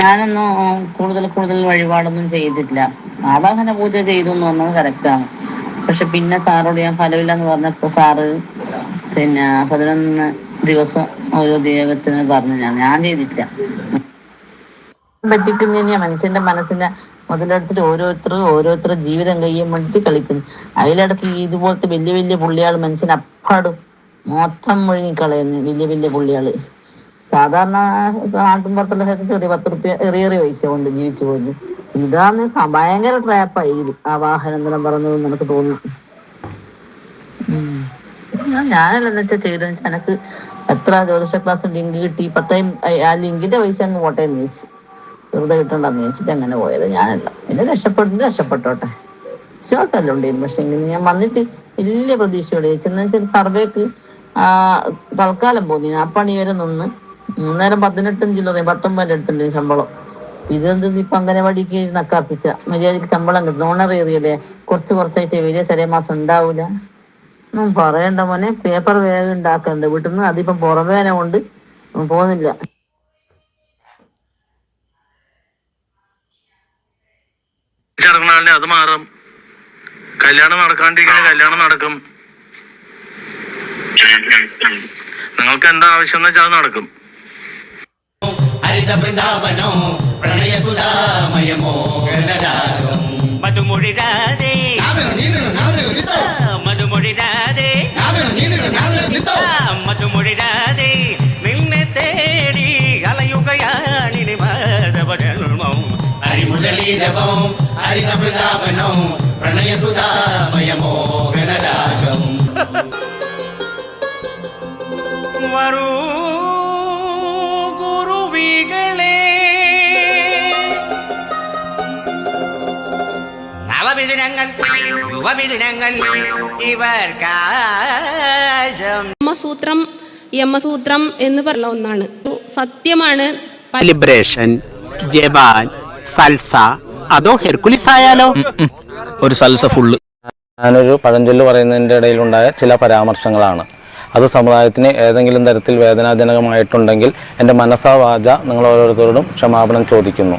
ഞാനൊന്നും കൂടുതൽ വഴിപാടൊന്നും ചെയ്തിട്ടില്ല. ആവാഹന പൂജ ചെയ്തു എന്ന് പറഞ്ഞത് കറക്റ്റാണ്. പക്ഷെ പിന്നെ സാറോട് ഞാൻ ഫലമില്ലെന്ന് പറഞ്ഞപ്പോ സാറ് 11 ദിവസം ഓരോ ദൈവത്തിന് പറഞ്ഞു. ഞാൻ ചെയ്തിട്ടില്ല. പറ്റിട്ട് തന്നെയാ മനുഷ്യന്റെ മനസ്സിനെ മുതലെടുത്തിട്ട് ഓരോരുത്തർ ജീവിതം കഴിയാൻ വേണ്ടിട്ട് കളിക്കുന്നു. അതിലിടക്ക് ഇതുപോലത്തെ വലിയ വലിയ പുള്ളികൾ മനുഷ്യനെ അപ്പാടും മൊത്തം മുഴുകിക്കളയുന്നു. വലിയ പുള്ളികള് സാധാരണ നാട്ടിൻപുറത്തുള്ള ചെറിയ 10 റുപ്യ ഏറിയ പൈസ കൊണ്ട് ജീവിച്ചു പോകുന്നു. ഇതാന്ന് ഭയങ്കര ട്രാപ്പായി ഇത്. ആ വാഹനം പറഞ്ഞത് എനിക്ക് തോന്നുന്നു. ഞാനല്ലെന്ന് വെച്ചാൽ ചെയ്തെന്ന് വെച്ചാൽ എനിക്ക് എത്ര ജ്യോതിഷ ക്ലാസ് ലിങ്ക് കിട്ടി 10 ആ ലിങ്കിന്റെ പൈസ അങ്ങ് പോട്ടെ എന്ന് വെച്ച് വെറുതെ കിട്ടണ്ടെന്ന് വെച്ചിട്ട് അങ്ങനെ പോയത്. ഞാനല്ല. പിന്നെ രക്ഷപ്പെട്ടോട്ടെ വിശ്വാസമല്ല ഉണ്ടായിരുന്നു. പക്ഷെ ഇങ്ങനെ ഞാൻ വന്നിട്ട് വലിയ പ്രതീക്ഷയോടെ ചെന്ന് വെച്ചാൽ സർവേക്ക് തൽക്കാലം പോന്നി ആ പണി വരെ നിന്ന് 18 ചില്ലറ 19 അടുത്തുണ്ട് ശമ്പളം. ഇതെന്തെന്ന് ഇപ്പൊ അംഗനവാടിക്ക് നക്കാപ്പിച്ച മര്യാദക്ക് ശമ്പളം കിട്ടും. ഓണറേറിയല്ലേ കുറച്ചായിട്ട് വലിയ ചെറിയ മാസം ഉണ്ടാവൂല. ഒന്നും പറയണ്ട മോനെ. പേപ്പർ വേഗം ഉണ്ടാക്കണ്ട് വീട്ടിൽ നിന്ന്. അതിപ്പം പുറമേനെ കൊണ്ട് പോകുന്നില്ല. അത് മാറും. കല്യാണം നടക്കാണ്ടിരിക്കുന്ന കല്യാണം നടക്കും. നിങ്ങൾക്ക് എന്താ ആവശ്യം എന്ന് വെച്ചാൽ അത് നടക്കും. ഹരിത വൃന്ദാവനോ പ്രണയസുധാമയമോ മധുമൊഴി രാധേ നിന്നെ തേടി അലയുകയാണിനി മാധവജന്മം ഹരിമുരളീരവം ഹരിത വൃന്ദാവനോ പ്രണയസുധാമയമോ ഗണരാഗം വരൂ ഗുരുവികളെ നവമിഥുനങ്ങൾ യുവമിഥുനങ്ങൾ ഇവർക്കാശം. യമസൂത്രം എന്ന് പറയുന്ന ഒന്നാണ്. സത്യമാണ്. ലിബറേഷൻ, ജബാൻ, സൽസ അതോ ഹെർക്കുലിസ് ആയാലോ? ഒരു സൽസ ഫുള്ള്. ഞാനൊരു പഴഞ്ചൊല്ല് പറയുന്നതിൻ്റെ ഇടയിലുണ്ടായ ചില പരാമർശങ്ങളാണ്. അത് സമുദായത്തിന് ഏതെങ്കിലും തരത്തിൽ വേദനാജനകമായിട്ടുണ്ടെങ്കിൽ എൻ്റെ മനസ്സാ വാച നിങ്ങൾ ഓരോരുത്തരോടും ക്ഷമാപണം ചോദിക്കുന്നു.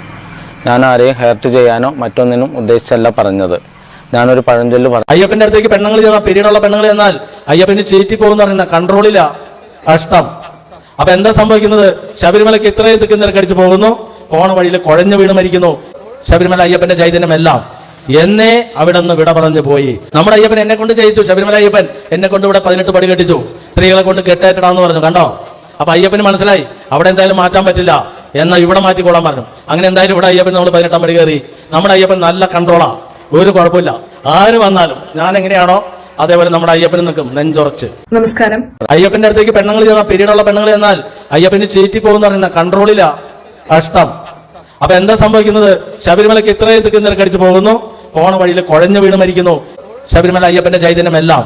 ഞാൻ ആരെയും ഹേർട്ട് ചെയ്യാനോ മറ്റൊന്നിനും ഉദ്ദേശിച്ചല്ല പറഞ്ഞത്. ഞാനൊരു പഴഞ്ചൊല്ല് പറഞ്ഞു. അയ്യപ്പന്റെ അടുത്തേക്ക് പെണ്ണുങ്ങൾ ചെന്നാൽ പിരീഡുള്ള പെണ്ണുങ്ങൾ ചെന്നാൽ അയ്യപ്പന് ചേറ്റി പോകുന്ന പറയുന്ന കൺട്രോളില്ല. കഷ്ടം. അപ്പൊ എന്താ സംഭവിക്കുന്നത്? ശബരിമലയ്ക്ക് ഇത്രയും തിരക്കടിച്ച് പോകുന്നു. പോണ വഴിയിൽ കുഴഞ്ഞു വീണ് മരിക്കുന്നു. ശബരിമല അയ്യപ്പന്റെ ചൈതന്യമെല്ലാം എന്നേ അവിടെ നിന്ന് വിട പറഞ്ഞു പോയി. നമ്മുടെ അയ്യപ്പൻ എന്നെ കൊണ്ട് ചെയ്യിച്ചു. ശബരിമല അയ്യപ്പൻ എന്നെ കൊണ്ട് ഇവിടെ 18 പടി കെട്ടിച്ചു. സ്ത്രീകളെ കൊണ്ട് കെട്ടേറ്റടാന്ന് പറഞ്ഞു. കണ്ടോ? അപ്പൊ അയ്യപ്പന് മനസ്സിലായി അവിടെ എന്തായാലും മാറ്റാൻ പറ്റില്ല, എന്നാൽ ഇവിടെ മാറ്റിക്കോളാൻ പറഞ്ഞു. അങ്ങനെ എന്തായാലും ഇവിടെ അയ്യപ്പൻ നമ്മൾ 18 പടി കയറി. നമ്മുടെ അയ്യപ്പൻ നല്ല കൺട്രോളാ, ഒരു കുഴപ്പമില്ല. ആര് വന്നാലും ഞാൻ എങ്ങനെയാണോ അതേപോലെ നമ്മുടെ അയ്യപ്പന് നിൽക്കും നെഞ്ചുറച്ച്. നമസ്കാരം. അയ്യപ്പന്റെ അടുത്തേക്ക് പെണ്ണുങ്ങൾ ചെന്നാൽ പിരീഡുള്ള പെണ്ണുങ്ങൾ ചെന്നാൽ അയ്യപ്പന് ചേറ്റി പോകുന്ന പറയുന്ന കൺട്രോളില്ല. കഷ്ടം. അപ്പൊ എന്താ സംഭവിക്കുന്നത്? ശബരിമലയ്ക്ക് ഇത്രയും തിരക്കടിച്ച് പോകുന്നു. പോണ വഴിയിൽ കുഴഞ്ഞു വീണ് മരിക്കുന്നു. ശബരിമല അയ്യപ്പന്റെ ചൈതന്യമെല്ലാം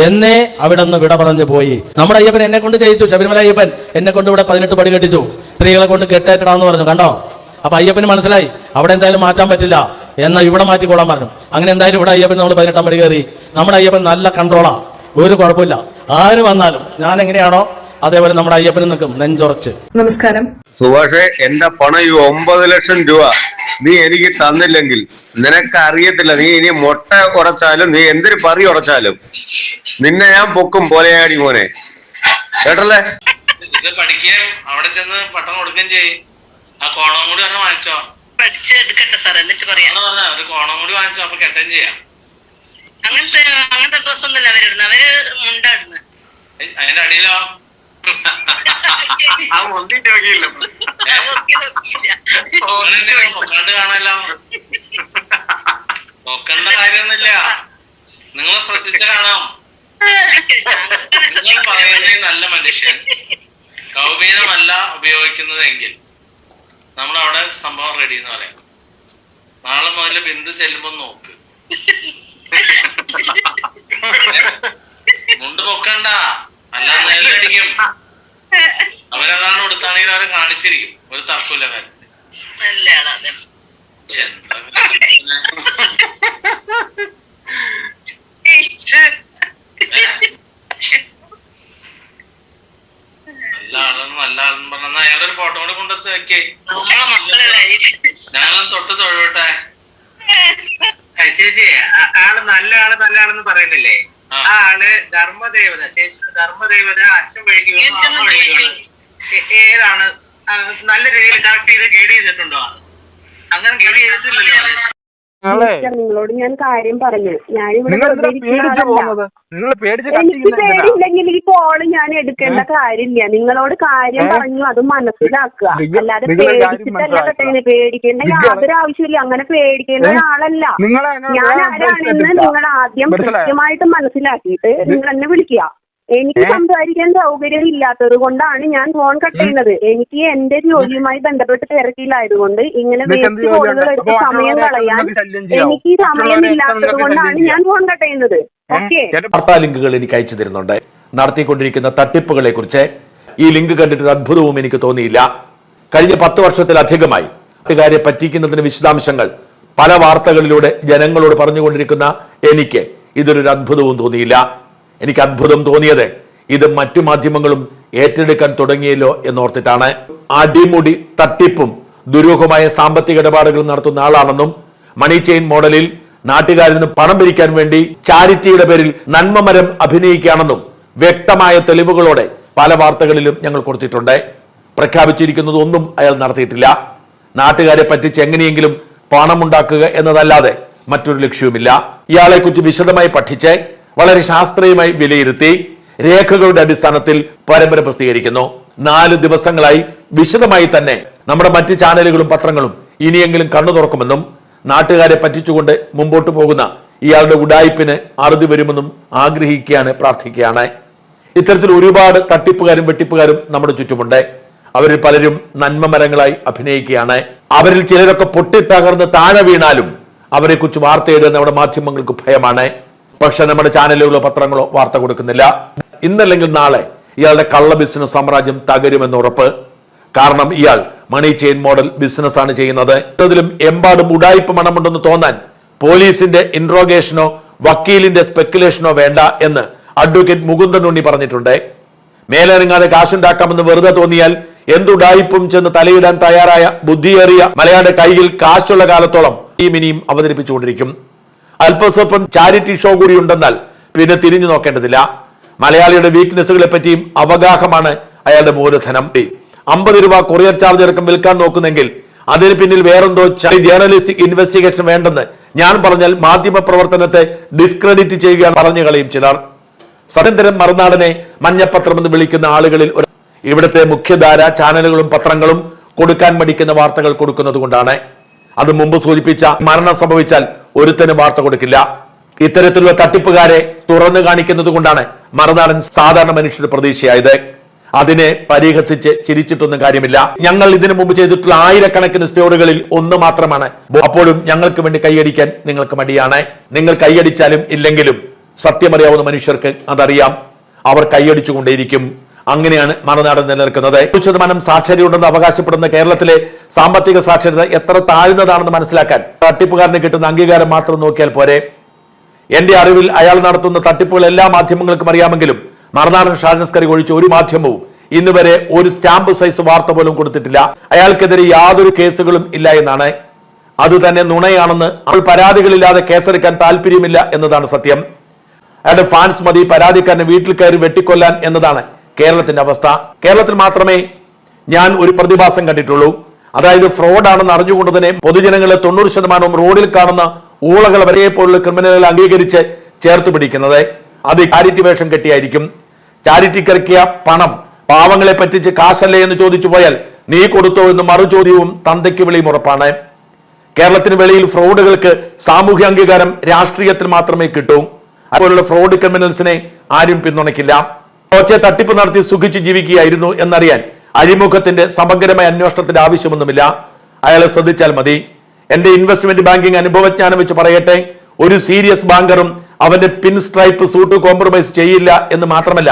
എന്നേ അവിടെ നിന്ന് വിട പറഞ്ഞു പോയി. നമ്മുടെ അയ്യപ്പൻ എന്നെ കൊണ്ട് ചെയ്യിച്ചു. ശബരിമല അയ്യപ്പൻ എന്നെ കൊണ്ട് ഇവിടെ 18 പടി കെട്ടിച്ചു. സ്ത്രീകളെ കൊണ്ട് കെട്ടേറ്റടാന്ന് പറഞ്ഞു. കണ്ടോ? അപ്പൊ അയ്യപ്പന് മനസ്സിലായി അവിടെ എന്തായാലും മാറ്റാൻ പറ്റില്ല, എന്നാൽ ഇവിടെ മാറ്റിക്കോളാൻ പറഞ്ഞു. അങ്ങനെ എന്തായാലും ഇവിടെ അയ്യപ്പൻ നമ്മൾ 18 പടി കയറി. നമ്മുടെ അയ്യപ്പൻ നല്ല കൺട്രോളാ, ഒരു കുഴപ്പമില്ല. ആര് വന്നാലും ഞാൻ എങ്ങനെയാണോ അതേപോലെ നമ്മുടെ അയ്യപ്പന് നിൽക്കും നെഞ്ചുറച്ച്. നമസ്കാരം. സുഭാഷേ, എന്റെ പണം ഈ 9 ലക്ഷം രൂപ നീ എനിക്ക് തന്നില്ലെങ്കിൽ നിനക്ക് അറിയത്തില്ല. നീ ഇനി മുട്ട ഉടച്ചാലും നീ എന്തൊരു പറി ഉടച്ചാലും നിന്നെ ഞാൻ പൊക്കും പോലെയാടി മോനെ. കേട്ടല്ലേ? ഇത് പഠിക്കുകയും അവിടെ ചെന്ന് പട്ടം കൊടുക്കുകയും ചെയ്യും. ആ കോണം കൂടി പറഞ്ഞ വാങ്ങിച്ചോ. പഠിച്ചെടുക്കട്ടെ സാർ, എന്നിട്ട് പറയാം. പറഞ്ഞ ഒരു കോണം കൂടി വാങ്ങിച്ചോ, അപ്പൊ കെട്ടും ചെയ്യാം. അങ്ങനത്തെ ഡ്രസ് ഒന്നുമില്ല അവരിടുന്നത്. അവര് മുണ്ടാടുന്നത്. അതിന്റെ അടിയിലോ കാണല്ലോ. നോക്കേണ്ട കാര്യമൊന്നുമില്ല. നിങ്ങൾ ശ്രദ്ധിച്ച കാണാം. നിങ്ങൾ പറയുന്നത് നല്ല മനുഷ്യൻ കൗപീനമല്ല ഉപയോഗിക്കുന്നതെങ്കിൽ നമ്മളവിടെ സംഭവം റെഡി എന്ന് പറയാം. നാളെ മുതൽ ബിന്ദു ചെല്ലുമ്പോ നോക്ക്. മുണ്ട് പൊക്കണ്ട, അല്ലാതെ നേരിടിക്കും. അവരതാണ് കൊടുത്താണെങ്കിൽ അവരെ കാണിച്ചിരിക്കും. ഒരു തർക്കമില്ല കാര്യത്തിൽ. നല്ല ആളെന്ന് പറഞ്ഞ അയാളുടെ ഒരു ഫോട്ടോ കൂടെ കൊണ്ടുവച്ച് വെക്കേ, ഞാനൊന്ന് തൊട്ട് തൊഴട്ടെ. ചേച്ചി ആള് നല്ല ആളെന്ന് പറയുന്നില്ലേ, ആ ആള് ധർമ്മദേവത, ചേച്ചി ധർമ്മദേവത അച്ഛൻ വഴിക്ക് അമ്മ വഴിക്ക് ഏതാണ് നല്ല രീതിയിൽ കറക്റ്റ് ചെയ്ത് ഗൈഡ് ചെയ്തിട്ടുണ്ടോ? അങ്ങനെ ഗൈഡ് ചെയ്തിട്ടില്ലല്ലോ. നിങ്ങളോട് ഞാൻ കാര്യം പറഞ്ഞു, ഞാനിവിടെ എനിക്ക് പേടില്ലെങ്കിൽ ഈ കോള് ഞാൻ എടുക്കേണ്ട കാര്യമില്ല. നിങ്ങളോട് കാര്യം പറഞ്ഞു, അത് മനസ്സിലാക്കുക. അല്ലാതെ പേടിച്ചിട്ടല്ല കെട്ടേന്, പേടിക്കേണ്ട യാതൊരു ആവശ്യമില്ല. അങ്ങനെ പേടിക്കേണ്ട ഒരാളല്ല ഞാൻ. ആരാണെന്ന് നിങ്ങൾ ആദ്യം കൃത്യമായിട്ട് മനസ്സിലാക്കിയിട്ട് നിങ്ങൾ എന്നെ വിളിക്കുക. എനിക്ക് സംസാരിക്കാൻ സൗകര്യം ഇല്ലാത്തത് കൊണ്ടാണ് ഞാൻ ഫോൺ കട്ട് ചെയ്യുന്നത്. എനിക്ക് എന്റെ ജോലിയുമായി ബന്ധപ്പെട്ട് തിരക്കിലായതുകൊണ്ട് ഇങ്ങനെ വേസ്റ്റ് കോളുകൾ എടുത്ത് സമയം കളയാൻ എനിക്ക് സമയമില്ലാത്തത് കൊണ്ടാണ് ഞാൻ ഫോൺ കട്ട് ചെയ്യുന്നത്. ഓക്കെ, വാർത്താ ലിങ്കുകൾ എനിക്ക് അയച്ചു തരുന്നുണ്ട് നടത്തിക്കൊണ്ടിരിക്കുന്ന തട്ടിപ്പുകളെ കുറിച്ച്. ഈ ലിങ്ക് കണ്ടിട്ട് അത്ഭുതവും എനിക്ക് തോന്നിയില്ല. കഴിഞ്ഞ 10 വർഷത്തിലധികമായി നാട്ടുകാരെ പറ്റിക്കുന്നതിന് വിശദാംശങ്ങൾ പല വാർത്തകളിലൂടെ ജനങ്ങളോട് പറഞ്ഞുകൊണ്ടിരിക്കുന്ന എനിക്ക് ഇതൊരു അത്ഭുതവും തോന്നിയില്ല. എനിക്ക് അത്ഭുതം തോന്നിയത് ഇത് മറ്റു മാധ്യമങ്ങളും ഏറ്റെടുക്കാൻ തുടങ്ങിയല്ലോ എന്നോർത്തിട്ടാണ്. അടിമുടി തട്ടിപ്പും ദുരൂഹമായ സാമ്പത്തിക ഇടപാടുകൾ നടത്തുന്ന ആളാണെന്നും മണി ചെയിൻ മോഡലിൽ നാട്ടുകാരിൽ നിന്ന് പണം പിരിക്കാൻ വേണ്ടി ചാരിറ്റിയുടെ പേരിൽ നന്മമരം അഭിനയിക്കുകയാണെന്നും വ്യക്തമായ തെളിവുകളോടെ പല വാർത്തകളിലും ഞങ്ങൾ കൊടുത്തിട്ടുണ്ട്. പ്രഖ്യാപിച്ചിരിക്കുന്നത് ഒന്നും അയാൾ നടത്തിയിട്ടില്ല. നാട്ടുകാരെ പറ്റിച്ച് എങ്ങനെയെങ്കിലും പണമുണ്ടാക്കുക എന്നതല്ലാതെ മറ്റൊരു ലക്ഷ്യവുമില്ല. ഇയാളെ കുറിച്ച് വിശദമായി പഠിച്ച് വളരെ ശാസ്ത്രീയമായി വിലയിരുത്തി രേഖകളുടെ അടിസ്ഥാനത്തിൽ പരമ്പര പ്രസിദ്ധീകരിക്കുന്നു. 4 ദിവസങ്ങളായി വിശദമായി തന്നെ നമ്മുടെ മറ്റ് ചാനലുകളും പത്രങ്ങളും ഇനിയെങ്കിലും കണ്ണു തുറക്കുമെന്നും നാട്ടുകാരെ പറ്റിച്ചുകൊണ്ട് മുമ്പോട്ട് പോകുന്ന ഇയാളുടെ ഉഡായിപ്പിന് അറുതി വരുമെന്നും ആഗ്രഹിക്കുകയാണ്, പ്രാർത്ഥിക്കുകയാണ്. ഇത്തരത്തിൽ ഒരുപാട് തട്ടിപ്പുകാരും വെട്ടിപ്പുകാരും നമ്മുടെ ചുറ്റുമുണ്ട്. അവരിൽ പലരും നന്മമരങ്ങളായി അഭിനയിക്കുകയാണ്. അവരിൽ ചിലരൊക്കെ പൊട്ടിത്തകർന്ന് താഴെ വീണാലും അവരെ കുറിച്ച് വാർത്തയിടുന്ന നമ്മുടെ മാധ്യമങ്ങൾക്ക് ഭയമാണ്. പക്ഷെ നമ്മുടെ ചാനലുകളോ പത്രങ്ങളോ വാർത്ത കൊടുക്കുന്നില്ല. ഇന്നല്ലെങ്കിൽ നാളെ ഇയാളുടെ കള്ള ബിസിനസ് സാമ്രാജ്യം തകരുമെന്ന് ഉറപ്പ്. കാരണം ഇയാൾ മണി ചെയിൻ മോഡൽ ബിസിനസ്സാണ് ചെയ്യുന്നത്. ഇതിലും എമ്പാടും ഉഡായിപ്പ് മണമുണ്ടെന്ന് തോന്നാൻ പോലീസിന്റെ ഇൻട്രോഗേഷനോ വക്കീലിന്റെ സ്പെക്കുലേഷനോ വേണ്ട എന്ന് അഡ്വക്കേറ്റ് മുകുന്ദൻ ഉണ്ണി പറഞ്ഞിട്ടുണ്ട്. മേലിറങ്ങാതെ കാശുണ്ടാക്കാമെന്ന് വെറുതെ തോന്നിയാൽ എന്തുഡായിപ്പും ചെന്ന് തലയിടാൻ തയ്യാറായ ബുദ്ധിയേറിയ മലയാളിയുടെ കയ്യിൽ കാശുള്ള കാലത്തോളം ഇനിയും അവതരിപ്പിച്ചുകൊണ്ടിരിക്കും. അല്പസ്വല്പം ചാരിറ്റി ഷോ കൂടി ഉണ്ടെന്നാൽ പിന്നെ തിരിഞ്ഞു നോക്കേണ്ടതില്ല. മലയാളിയുടെ വീക്ക്നെസ്സുകളെ പറ്റിയും അവഗാഹമാണ് അയാളുടെ മൂലധനം. 50 രൂപ കൊറിയർ ചാർജ് അടക്കം വിൽക്കാൻ നോക്കുന്നെങ്കിൽ അതിന് പിന്നിൽ വേറെന്തോ ജേർണലിസ്റ്റിക് ഇൻവെസ്റ്റിഗേഷൻ വേണ്ടെന്ന് ഞാൻ പറഞ്ഞാൽ മാധ്യമ പ്രവർത്തനത്തെ ഡിസ്ക്രെഡിറ്റ് ചെയ്യുകയാണ് പറഞ്ഞു കളയും ചിലർ. സത്യന്തരം മറുനാടനെ മഞ്ഞപ്പത്രം എന്ന് വിളിക്കുന്ന ആളുകളിൽ ഇവിടുത്തെ മുഖ്യധാര ചാനലുകളും പത്രങ്ങളും കൊടുക്കാൻ മടിക്കുന്ന വാർത്തകൾ കൊടുക്കുന്നത് കൊണ്ടാണ്. അത് മുമ്പ് സൂചിപ്പിച്ച മരണം സംഭവിച്ചാൽ ഒരുത്തനും വാർത്ത കൊടുക്കില്ല. ഇത്തരത്തിലുള്ള തട്ടിപ്പുകാരെ തുറന്നു കാണിക്കുന്നത് കൊണ്ടാണ് മറുനാടൻ സാധാരണ മനുഷ്യരുടെ പ്രതീക്ഷയായത്. അതിനെ പരിഹസിച്ച് ചിരിച്ചിട്ടൊന്നും കാര്യമില്ല. ഞങ്ങൾ ഇതിനു മുമ്പ് ചെയ്തിട്ടുള്ള ആയിരക്കണക്കിന് സ്റ്റോറികളിൽ ഒന്ന് മാത്രമാണ്. അപ്പോഴും ഞങ്ങൾക്ക് വേണ്ടി കൈയടിക്കാൻ നിങ്ങൾക്ക് മടിയാണ്. നിങ്ങൾ കൈയടിച്ചാലും ഇല്ലെങ്കിലും സത്യമറിയാവുന്ന മനുഷ്യർക്ക് അതറിയാം. അവർ കൈയടിച്ചുകൊണ്ടേയിരിക്കും. അങ്ങനെയാണ് മറുനാടൻ നിലനിൽക്കുന്നത്. 100% സാക്ഷരതയുണ്ടെന്ന് അവകാശപ്പെടുന്ന കേരളത്തിലെ സാമ്പത്തിക സാക്ഷരത എത്ര താഴ്ന്നതാണെന്ന് മനസ്സിലാക്കാൻ തട്ടിപ്പുകാരന് കിട്ടുന്ന അംഗീകാരം മാത്രം നോക്കിയാൽ പോരെ. എന്റെ അറിവിൽ അയാൾ നടത്തുന്ന തട്ടിപ്പുകൾ എല്ലാ മാധ്യമങ്ങൾക്കും അറിയാമെങ്കിലും മറുനാടൻ ഷാജൻസ്കറി ഒഴിച്ച് ഒരു മാധ്യമവും ഇന്ന് വരെ ഒരു സ്റ്റാമ്പ് സൈസ് വാർത്ത പോലും കൊടുത്തിട്ടില്ല. അയാൾക്കെതിരെ യാതൊരു കേസുകളും ഇല്ല എന്നാണ്. അത് തന്നെ നുണയാണെന്ന് അവൾ പരാതികളില്ലാതെ കേസെടുക്കാൻ താല്പര്യമില്ല എന്നതാണ് സത്യം. അയാളുടെ ഫാൻസ് മതി പരാതിക്കാരനെ വീട്ടിൽ കയറി വെട്ടിക്കൊല്ലാൻ എന്നതാണ് കേരളത്തിന്റെ അവസ്ഥ. കേരളത്തിൽ മാത്രമേ ഞാൻ ഒരു പ്രതിഭാസം കണ്ടിട്ടുള്ളൂ. അതായത് ഫ്രോഡാണെന്ന് അറിഞ്ഞുകൊണ്ട് തന്നെ പൊതുജനങ്ങളെ 90% റോഡിൽ കാണുന്ന ഊളകൾ വരെ പോലുള്ള ക്രിമിനലുകൾ അംഗീകരിച്ച് ചേർത്ത് പിടിക്കുന്നത്. അത് ചാരിറ്റി വേഷം കെട്ടിയായിരിക്കും. ചാരിറ്റിക്കിറക്കിയ പണം പാവങ്ങളെ പറ്റിച്ച് കാശല്ലേ എന്ന് ചോദിച്ചു പോയാൽ നീ കൊടുത്തോ എന്ന് മറുചോദ്യവും തന്തയ്ക്ക് വെളിയും ഉറപ്പാണ്. കേരളത്തിന് വെളിയിൽ ഫ്രോഡുകൾക്ക് സാമൂഹ്യ അംഗീകാരം രാഷ്ട്രീയത്തിൽ മാത്രമേ കിട്ടൂ. അതുപോലുള്ള ഫ്രോഡ് ക്രിമിനൽസിനെ ആരും പിന്തുണയ്ക്കില്ല. ഒച്ച തട്ടിപ്പ് നടത്തി സുഖിച്ച് ജീവിക്കുകയായിരുന്നു എന്നറിയാൻ അഴിമുഖത്തിന്റെ സമഗ്രമായ അന്വേഷണത്തിന്റെ ആവശ്യമൊന്നുമില്ല. അയാളെ ശ്രദ്ധിച്ചാൽ മതി. എന്റെ ഇൻവെസ്റ്റ്മെന്റ് ബാങ്കിങ് അനുഭവജ്ഞാനം വെച്ച് പറയട്ടെ, ഒരു സീരിയസ് ബാങ്കറും അവന്റെ പിൻ സ്ട്രൈപ്പ് സൂട്ട് കോംപ്രമൈസ് ചെയ്യില്ല എന്ന് മാത്രമല്ല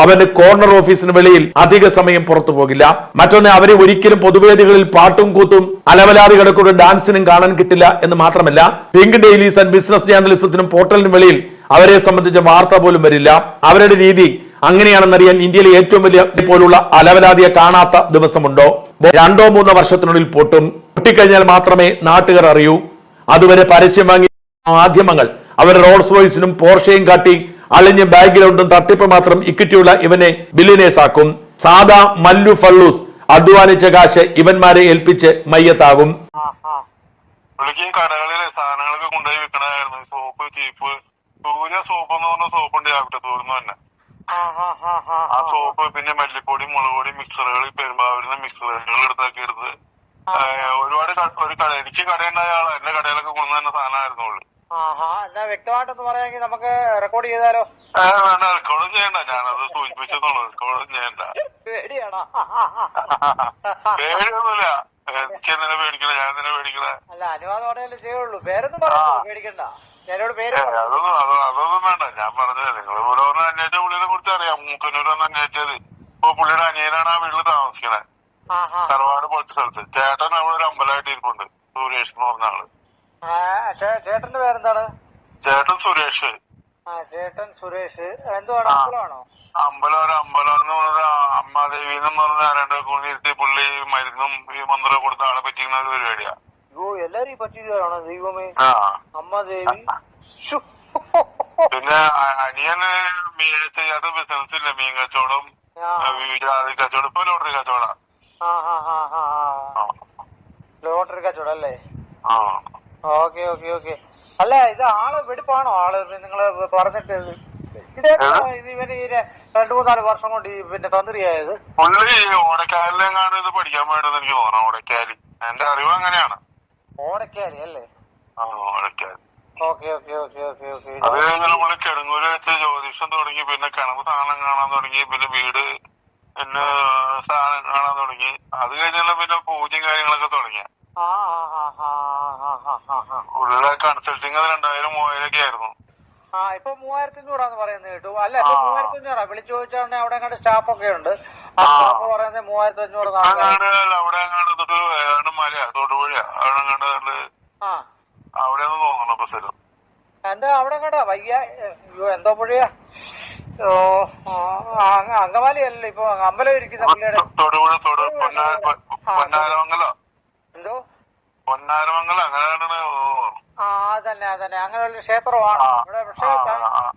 അവന്റെ കോർണർ ഓഫീസിന് വെളിയിൽ അധിക സമയം പുറത്തു പോകില്ല. മറ്റൊന്ന്, അവരെ ഒരിക്കലും പൊതുവേദികളിൽ പാട്ടും കൂത്തും അലവലാദികളുടെ ഡാൻസിനും കാണാൻ കിട്ടില്ല എന്ന് മാത്രമല്ല പിങ്ക് ഡെയിലീസ് ആൻഡ് ബിസിനസ് ജേർണലിസത്തിനും പോർട്ടലിനും വെളിയിൽ അവരെ സംബന്ധിച്ച വാർത്ത പോലും വരില്ല. അവരുടെ രീതി അങ്ങനെയാണെന്നറിയാൻ ഇന്ത്യയിലെ ഏറ്റവും വലിയ പോലുള്ള അലവലാതിയെ കാണാത്ത ദിവസമുണ്ടോ? 2-3 വർഷത്തിനുള്ളിൽ പൊട്ടിക്കഴിഞ്ഞാൽ മാത്രമേ നാട്ടുകാർ അറിയൂ. അതുവരെ പരസ്യം വാങ്ങി മാധ്യമങ്ങൾ അവരുടെ റോൾസ് റോയ്സിനും പോർഷയും കാട്ടി അളിഞ്ഞ് ബാഗിലുണ്ടും തട്ടിപ്പ് മാത്രം ഇക്വിറ്റിയുള്ള ഇവനെ ബില്ലിനേഴ്സ് ആക്കും. സാദാ മല്ലു ഫള്ളൂസ് അധ്വാനിച്ച കാശ് ഇവന്മാരെ ഏൽപ്പിച്ച് മയ്യത്താകും. കടകളിലെ സാധനങ്ങളൊക്കെ കൊണ്ടുപോയി വിൽക്കണമായിരുന്നു. സോപ്പ്, ചീപ്പ്, സൂര്യ സോപ്പ് എന്ന് പറഞ്ഞ സോപ്പുണ്ട് ആവിട്ടത്തൂർന്ന് തന്നെ. ആ സോപ്പ്, പിന്നെ മല്ലിപ്പൊടി, മുളക് പൊടി, മിക്സറുകൾ, പെരുമ്പാവൂരിന്ന് മിക്സറുകൾ എടുത്ത് ഒരുപാട് എനിക്ക് കടയുണ്ടായ ആളാ. എന്റെ കടയിലൊക്കെ കൊണ്ടു തന്നെ സാധനമായിരുന്നു ഉള്ളു. വ്യക്തമായിട്ടൊന്ന് പറയാമെങ്കിൽ നമുക്ക് റെക്കോർഡ് ചെയ്താലോ? വേണ്ട, റെക്കോർഡും ചെയ്യണ്ട. ഞാനത് സൂചിപ്പിച്ചെന്നുള്ളൂ. റെക്കോർഡും ചെയ്യണ്ട. പേടിയാണോ? പേടിയൊന്നുമില്ല. എനിക്ക് എന്തിനാ പേടിക്കണേ? ഞാൻ എന്തിനാ പേടിക്കണേ? അല്ല, അനുവാദം ചെയ്യുള്ളൂ. പേരൊന്നും പറഞ്ഞു പേടിക്കണ്ട. ഞാനോട് പേര് അതൊന്നും വേണ്ട. ഞാൻ പറഞ്ഞത് നിങ്ങൾ ഇവിടെ വന്ന് അന്വേഷിച്ച പുള്ളിനെ കുറിച്ച് അറിയാം. മൂക്കന്നൂർ വന്ന് അന്വേഷിച്ചത്. ഇപ്പൊ പുള്ളിയുടെ അനിയനാണ് ആ വീട്ടിൽ താമസിക്കണേ, തറവാട് പോലത്തെ സ്ഥലത്ത്. ചേട്ടൻ അവിടെ ഒരു അമ്പലമായിട്ട് ഇരിപ്പുണ്ട്, സുരേഷ് എന്ന് പറഞ്ഞ ആള്. ചേട്ടന്റെ പേരെന്താണ്? ചേട്ടൻ സുരേഷ്. ചേട്ടൻ സുരേഷ്. എന്തുവാണ്, അമ്പലമാണോ? അമ്പലം എന്ന് പറഞ്ഞ അമ്മാദേവി എന്ന് പറഞ്ഞ ആരാണ്ട് കുന്നിരുത്തി പുള്ളി മരുന്നും ഈ മന്ത്രം കൊടുത്ത ആളെ പറ്റിക്കുന്ന ഒരു പരിപാടിയാ. എല്ലാരും പറ്റിയതാണോ? ദൈവമേ. അമ്മാദേവി. പിന്നെ അനിയന് ചെയ്യാത്ത ബിസിനസ് ഇല്ല, മീൻ കച്ചവടം, ജാതി കച്ചവടം. ഇപ്പൊ ലോട്ടറി കച്ചവടം. ലോട്ടറി കച്ചവടം അല്ലേ? Okay okay okay. അല്ല, ഇത് ആള് വെടിപ്പാണോ? ആള് നിങ്ങള് പറഞ്ഞിട്ട് ഇവന് 2-3 വർഷം കൊണ്ട് പിന്നെ തന്ത്രിയായത്? പുള്ളി ഓടക്കാലിലെങ്ങാണ്ട് ഇത് പഠിക്കാൻ വേണ്ടത് എനിക്ക് തോന്നണം. ഓടക്കാലി, എന്റെ അറിവ് അങ്ങനെയാണ്. ഓടക്കാലി അല്ലേ? Odakkali. Okay okay okay okay okay. അത് കഴിഞ്ഞാൽ നമ്മള് കിടങ്ങൂര് വെച്ച് ജ്യോതിഷം തുടങ്ങി, പിന്നെ കിണറ് സാധനം കാണാൻ തുടങ്ങി, പിന്നെ വീട് പിന്നെ സാധനം കാണാൻ തുടങ്ങി. അത് കഴിഞ്ഞാൽ പിന്നെ പൂജയും കാര്യങ്ങളൊക്കെ തുടങ്ങിയ ഉള്ള കൺസൾട്ടിങ് 2000-3000 ഒക്കെ ആയിരുന്നു. ഇപ്പൊ 3500 പറയുന്നത് കേട്ടു. അല്ല, ഇപ്പൊ 3500 വിളിച്ചു ചോദിച്ചാൽ അവിടെ അങ്ങോട്ട് സ്റ്റാഫ് ഒക്കെ ഉണ്ട്. പറയുന്നത് 3500. അവിടെ അങ്ങാണ്ട് തൊട്ട് ഏതാണ്ട് മലയാ, തൊടുപുഴയാ, അവിടെ അങ്ങാണ്ട് അവിടെയാന്ന് തോന്നുന്നു ഇപ്പൊ സ്ഥലം. എന്താ അവിടെ അങ്ങോട്ടാ വയ്യ? എന്തോ പുഴയാ? അങ്കമാലി അല്ലല്ലോ ഇപ്പൊ അമ്പലം ഇരിക്കുന്ന പുള്ളിയുടെ? തൊടുപുഴ, പൊന്നാരമംഗലോ എന്തോ പൊന്നാരമംഗലം അങ്ങനെ അതന്നെ അതന്നെ, അങ്ങനെ ഒരു ക്ഷേത്രമാണ് ഇവിടെ. പക്ഷെ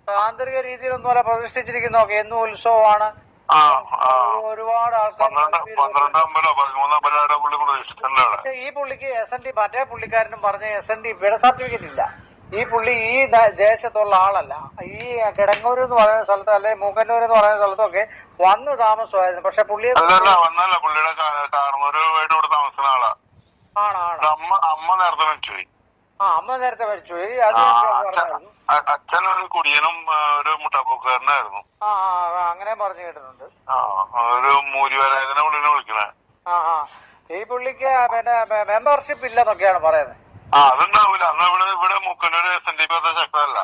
താന്ത്രിക രീതിയിലൊന്നും അല്ല പ്രതിഷ്ഠിച്ചിരിക്കുന്നൊക്കെ. എന്നും ഉത്സവമാണ്. ഒരുപാട് ആൾക്കാർ. ഈ പുള്ളിക്ക് SND, മറ്റേ പുള്ളിക്കാരനും പറഞ്ഞ SND സർട്ടിഫിക്കറ്റ് ഇല്ല. ഈ പുള്ളി ഈ ദേശത്തുള്ള ആളല്ല. ഈ കിടങ്ങൂർ എന്ന് പറയുന്ന സ്ഥലത്ത്, അല്ലെ മൂക്കന്നൂർ എന്ന് പറയുന്ന സ്ഥലത്തൊക്കെ വന്ന് താമസമായിരുന്നു. പക്ഷെ പുള്ളിയെ അമ്മ നേരത്തെ മരിച്ചുപോയി. അമ്മ നേരത്തെ മരിച്ചുപോയി. അച്ഛൻ ഒരു കുടിയനും ഒരു മുട്ടാപ്പൂക്കാരനായിരുന്നു. അങ്ങനെ പറഞ്ഞു കേട്ടിട്ടുണ്ട്. ഒരു മൂരിവരായതിനെ പുള്ളിനെ വിളിക്കണേ. ഈ പുള്ളിക്ക് പിന്നെ മെമ്പർഷിപ്പ് ഇല്ലെന്നൊക്കെയാണ് പറയുന്നത്. അതുണ്ടാവൂല. അന്ന് ഇവിടെ മുക്കനൊരു SNDP അത്ര ശക്തമല്ല.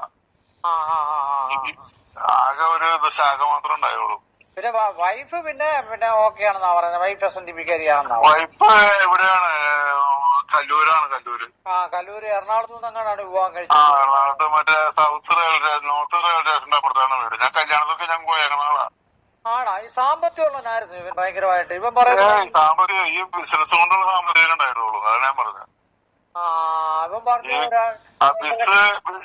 ആകെ ഒരു ശാഖ മാത്രമേ ഉണ്ടായുള്ളൂ. പിന്നെ വൈഫ് പിന്നെ ഓക്കെ ആണെന്നാ പറയുന്നത്. വൈഫ് SNDP-കാരിയാണെന്നാ. വൈഫ് എവിടെയാണ്? കല്ലൂരാണ്. കല്ലൂര് എറണാകുളത്ത് നിന്ന് അങ്ങനെയാണ് വിവാഹം കഴിച്ചത്. എറണാകുളത്ത് മറ്റേ നോർത്ത് റെയിൽവേ സ്റ്റേഷന്റെ അപ്പുറത്താണ് വീട്. ഞാൻ കല്യാണത്തൊക്കെ ഞാൻ പോയേക്കണ ആളാ. ആണോ? ഈ സാമ്പത്തികമുള്ളവനായിരുന്നു ഇവൻ ഭയങ്കരമായിട്ട്. ഇവൻ പറയുന്നത് സാമ്പത്തികം ഈ ബിസിനസ് കൊണ്ടുള്ള സാമ്പത്തികം ഉണ്ടായിട്ടുള്ളൂ. അതാണ് ഞാൻ പറഞ്ഞത്. ഇവൻ പറഞ്ഞു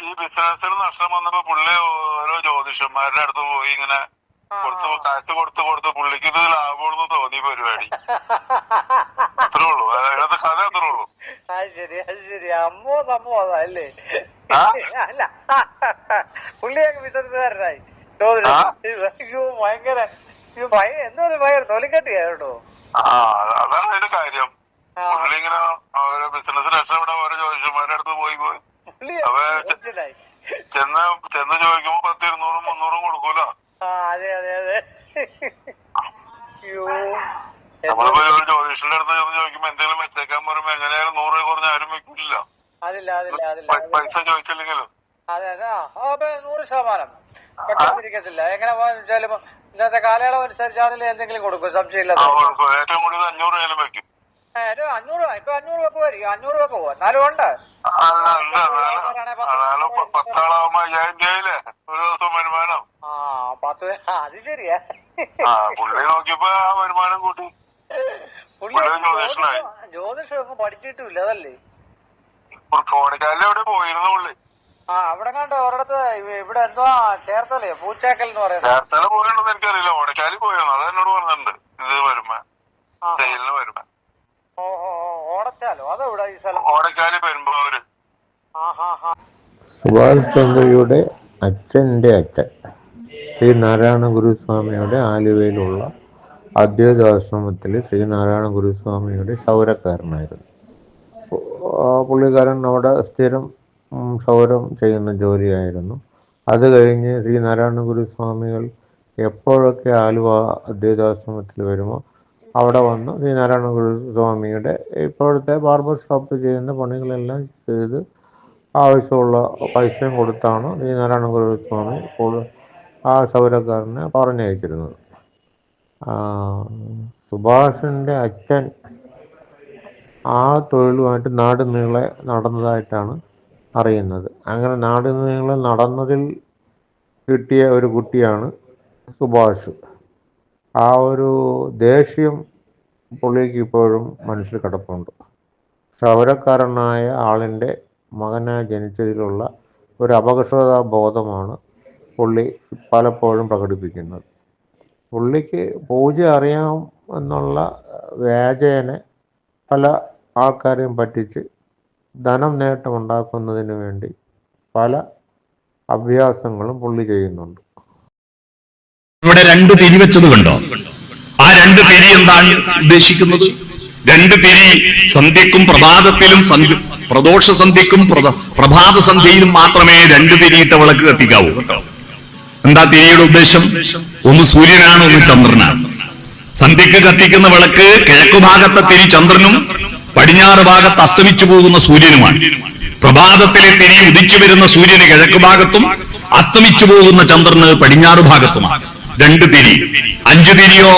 ഈ ബിസിനസ്സിൽ നഷ്ടം വന്നപ്പോ പുള്ളി ഓരോ ജ്യോതിഷന്മാരുടെ അടുത്ത് പോയി ഇങ്ങനെ കാശ് കൊടുത്ത് പുള്ളിക്ക് ഇത് ലാഭമെന്ന് തോന്നി പരിപാടി. അത്രേ ഉള്ളൂ. അതിനകത്ത് കഥ അത്രേ ഉള്ളൂ. ശരി. അമ്മോ സംഭവം അല്ലേ? അല്ല, പുള്ളിയൊക്കെ ബിസിനസ്സുകാരനായി. ഭയങ്കര എന്തോ ഭയങ്കര തൊലിക്കട്ടിയാ കേട്ടോ. അതാണ് അതിന്റെ കാര്യം. പുള്ളി ഇങ്ങനെ ഓരോ ബിസിനസ് രക്ഷപ്പെടാൻ ഓരോ ജ്യോതിഷന്മാരുടെ അടുത്ത് പോയി ചെന്ന് ചോദിക്കുമ്പോ 100-200-300 കൊടുക്കൂല. അതെ അതെ അതെ. നമ്മളിപ്പോ ഒരു ജ്യോതിഷന്റെ അടുത്ത് ചെന്ന് ചോദിക്കുമ്പോ എന്തെങ്കിലും വെച്ചേക്കാൻ പറയുമ്പോ എങ്ങനെയാലും 100 കുറഞ്ഞ ആരും വെക്കില്ല. പൈസ ചോദിച്ചില്ലെങ്കിലും. അതെ അതെ. 100% പെട്ടെന്നിരിക്കത്തില്ല. എങ്ങനെ വെച്ചാലും ഇന്നത്തെ കാലയളവ് അനുസരിച്ചാണെങ്കിലും എന്തെങ്കിലും കൊടുക്കും, സംശയമില്ല. ഏറ്റവും കൂടുതൽ 500 വെക്കും. 500 ഇപ്പൊ 500 രൂപ വരും, 500 രൂപ പോകും, എന്നാലും ഉണ്ട്. അതായത് 10 ആളാവുമ്പോ 5000 രൂപയില്ലേ ഒരു ദിവസം വരുമാനം. 10, അത് ശരിയാ. പുള്ളി നോക്കിയപ്പോ ആ വരുമാനം കൂട്ടി. ജ്യോതിഷമൊക്കെ പഠിച്ചിട്ടില്ല, അതല്ലേ? കോടക്കാലിൽ എവിടെ പോയിരുന്നു പുള്ളി? അവിടെ കണ്ടോ ഒരിടത്ത്, ഇവിടെ എന്തോ ചേർത്തലേ, പൂച്ചാക്കൽ എന്ന് പറയുന്നത്. ചേർത്തല പോയിട്ടുണ്ടെന്ന് എനിക്കറിയില്ല, ഓടക്കാലി പോയിരുന്നു. അത് എന്നോട് പറഞ്ഞിട്ടുണ്ട്. ഇത് വരുമ്പോ സെയിലിന് വരുമ്പോ. ഓടച്ചാലോ? അതെവിടെ ഈ സ്ഥലം? ഓടക്കാലി പെരുമ്പാവൂര്. സുഭാഷ് ചന്ദ്രയുടെ അച്ഛൻ്റെ അച്ഛൻ ശ്രീ നാരായണ ഗുരുസ്വാമിയുടെ ആലുവയിലുള്ള അദ്വൈതാശ്രമത്തിൽ ശ്രീനാരായണ ഗുരുസ്വാമിയുടെ ക്ഷൗരക്കാരനായിരുന്നു. പുള്ളിക്കാരൻ അവിടെ സ്ഥിരം ക്ഷൗരം ചെയ്യുന്ന ജോലിയായിരുന്നു. അത് കഴിഞ്ഞ് ശ്രീനാരായണ ഗുരുസ്വാമികൾ എപ്പോഴൊക്കെ ആലുവ അദ്വൈതാശ്രമത്തിൽ വരുമോ അവിടെ വന്ന് ശ്രീനാരായണ ഗുരുസ്വാമിയുടെ ഇപ്പോഴത്തെ ബാർബർ ഷോപ്പ് ചെയ്യുന്ന പണികളെല്ലാം ചെയ്ത് ആവശ്യമുള്ള പൈസയും കൊടുത്താണ് ശ്രീനാരായണ ഗുരുസ്വാമി ആ ക്ഷൗരക്കാരനെ പറഞ്ഞയച്ചിരുന്നത്. സുഭാഷിൻ്റെ അച്ഛൻ ആ തൊഴിലുമായിട്ട് നാട് നീളെ നടന്നതായിട്ടാണ് അറിയുന്നത്. അങ്ങനെ നാട് നീളെ നടന്നതിൽ കിട്ടിയ ഒരു കുട്ടിയാണ് സുഭാഷ്. ആ ഒരു ദേഷ്യം പുള്ളിക്ക് ഇപ്പോഴും മനസ്സിൽ കിടപ്പുണ്ട്. ക്ഷൗരക്കാരനായ ആളിൻ്റെ മകനായി ജനിച്ചതിലുള്ള ഒരു അപകർഷതാ ബോധമാണ് പുള്ളി പലപ്പോഴും പ്രകടിപ്പിക്കുന്നത്. പുള്ളിക്ക് പൂജ അറിയാം എന്നുള്ള വ്യാജേന പല ആൾക്കാരെയും പറ്റിച്ച് ധനം നേട്ടമുണ്ടാക്കുന്നതിന് വേണ്ടി പല അഭ്യാസങ്ങളും പുള്ളി ചെയ്യുന്നുണ്ട്. ഇവിടെ 2 തിരി വെച്ചത് കണ്ടോ? ആ 2 തിരി എന്താണ് ഉദ്ദേശിക്കുന്നത്? 2 തിരി സന്ധ്യക്കും പ്രഭാതത്തിലും പ്രദോഷ സന്ധ്യക്കും പ്രഭാത സന്ധ്യയിലും മാത്രമേ 2 തിരിയിട്ട വിളക്ക് കത്തിക്കാവൂ കേട്ടോ. എന്താ തിരിയുടെ ഉദ്ദേശം? ഒന്ന് സൂര്യനാണ്, ഒന്ന് ചന്ദ്രനാണ്. സന്ധ്യക്ക് കത്തിക്കുന്ന വിളക്ക് കിഴക്കുഭാഗത്തെ തിരി ചന്ദ്രനും പടിഞ്ഞാറ് ഭാഗത്ത് അസ്തമിച്ചു പോകുന്ന സൂര്യനുമാണ്. പ്രഭാതത്തിലെ തിരി ഉദിച്ചു വരുന്ന സൂര്യന് കിഴക്ക് ഭാഗത്തും അസ്തമിച്ചു പോകുന്ന ചന്ദ്രന് പടിഞ്ഞാറ് ഭാഗത്തുമാണ്. 2 തിരി. 5 തിരിയോ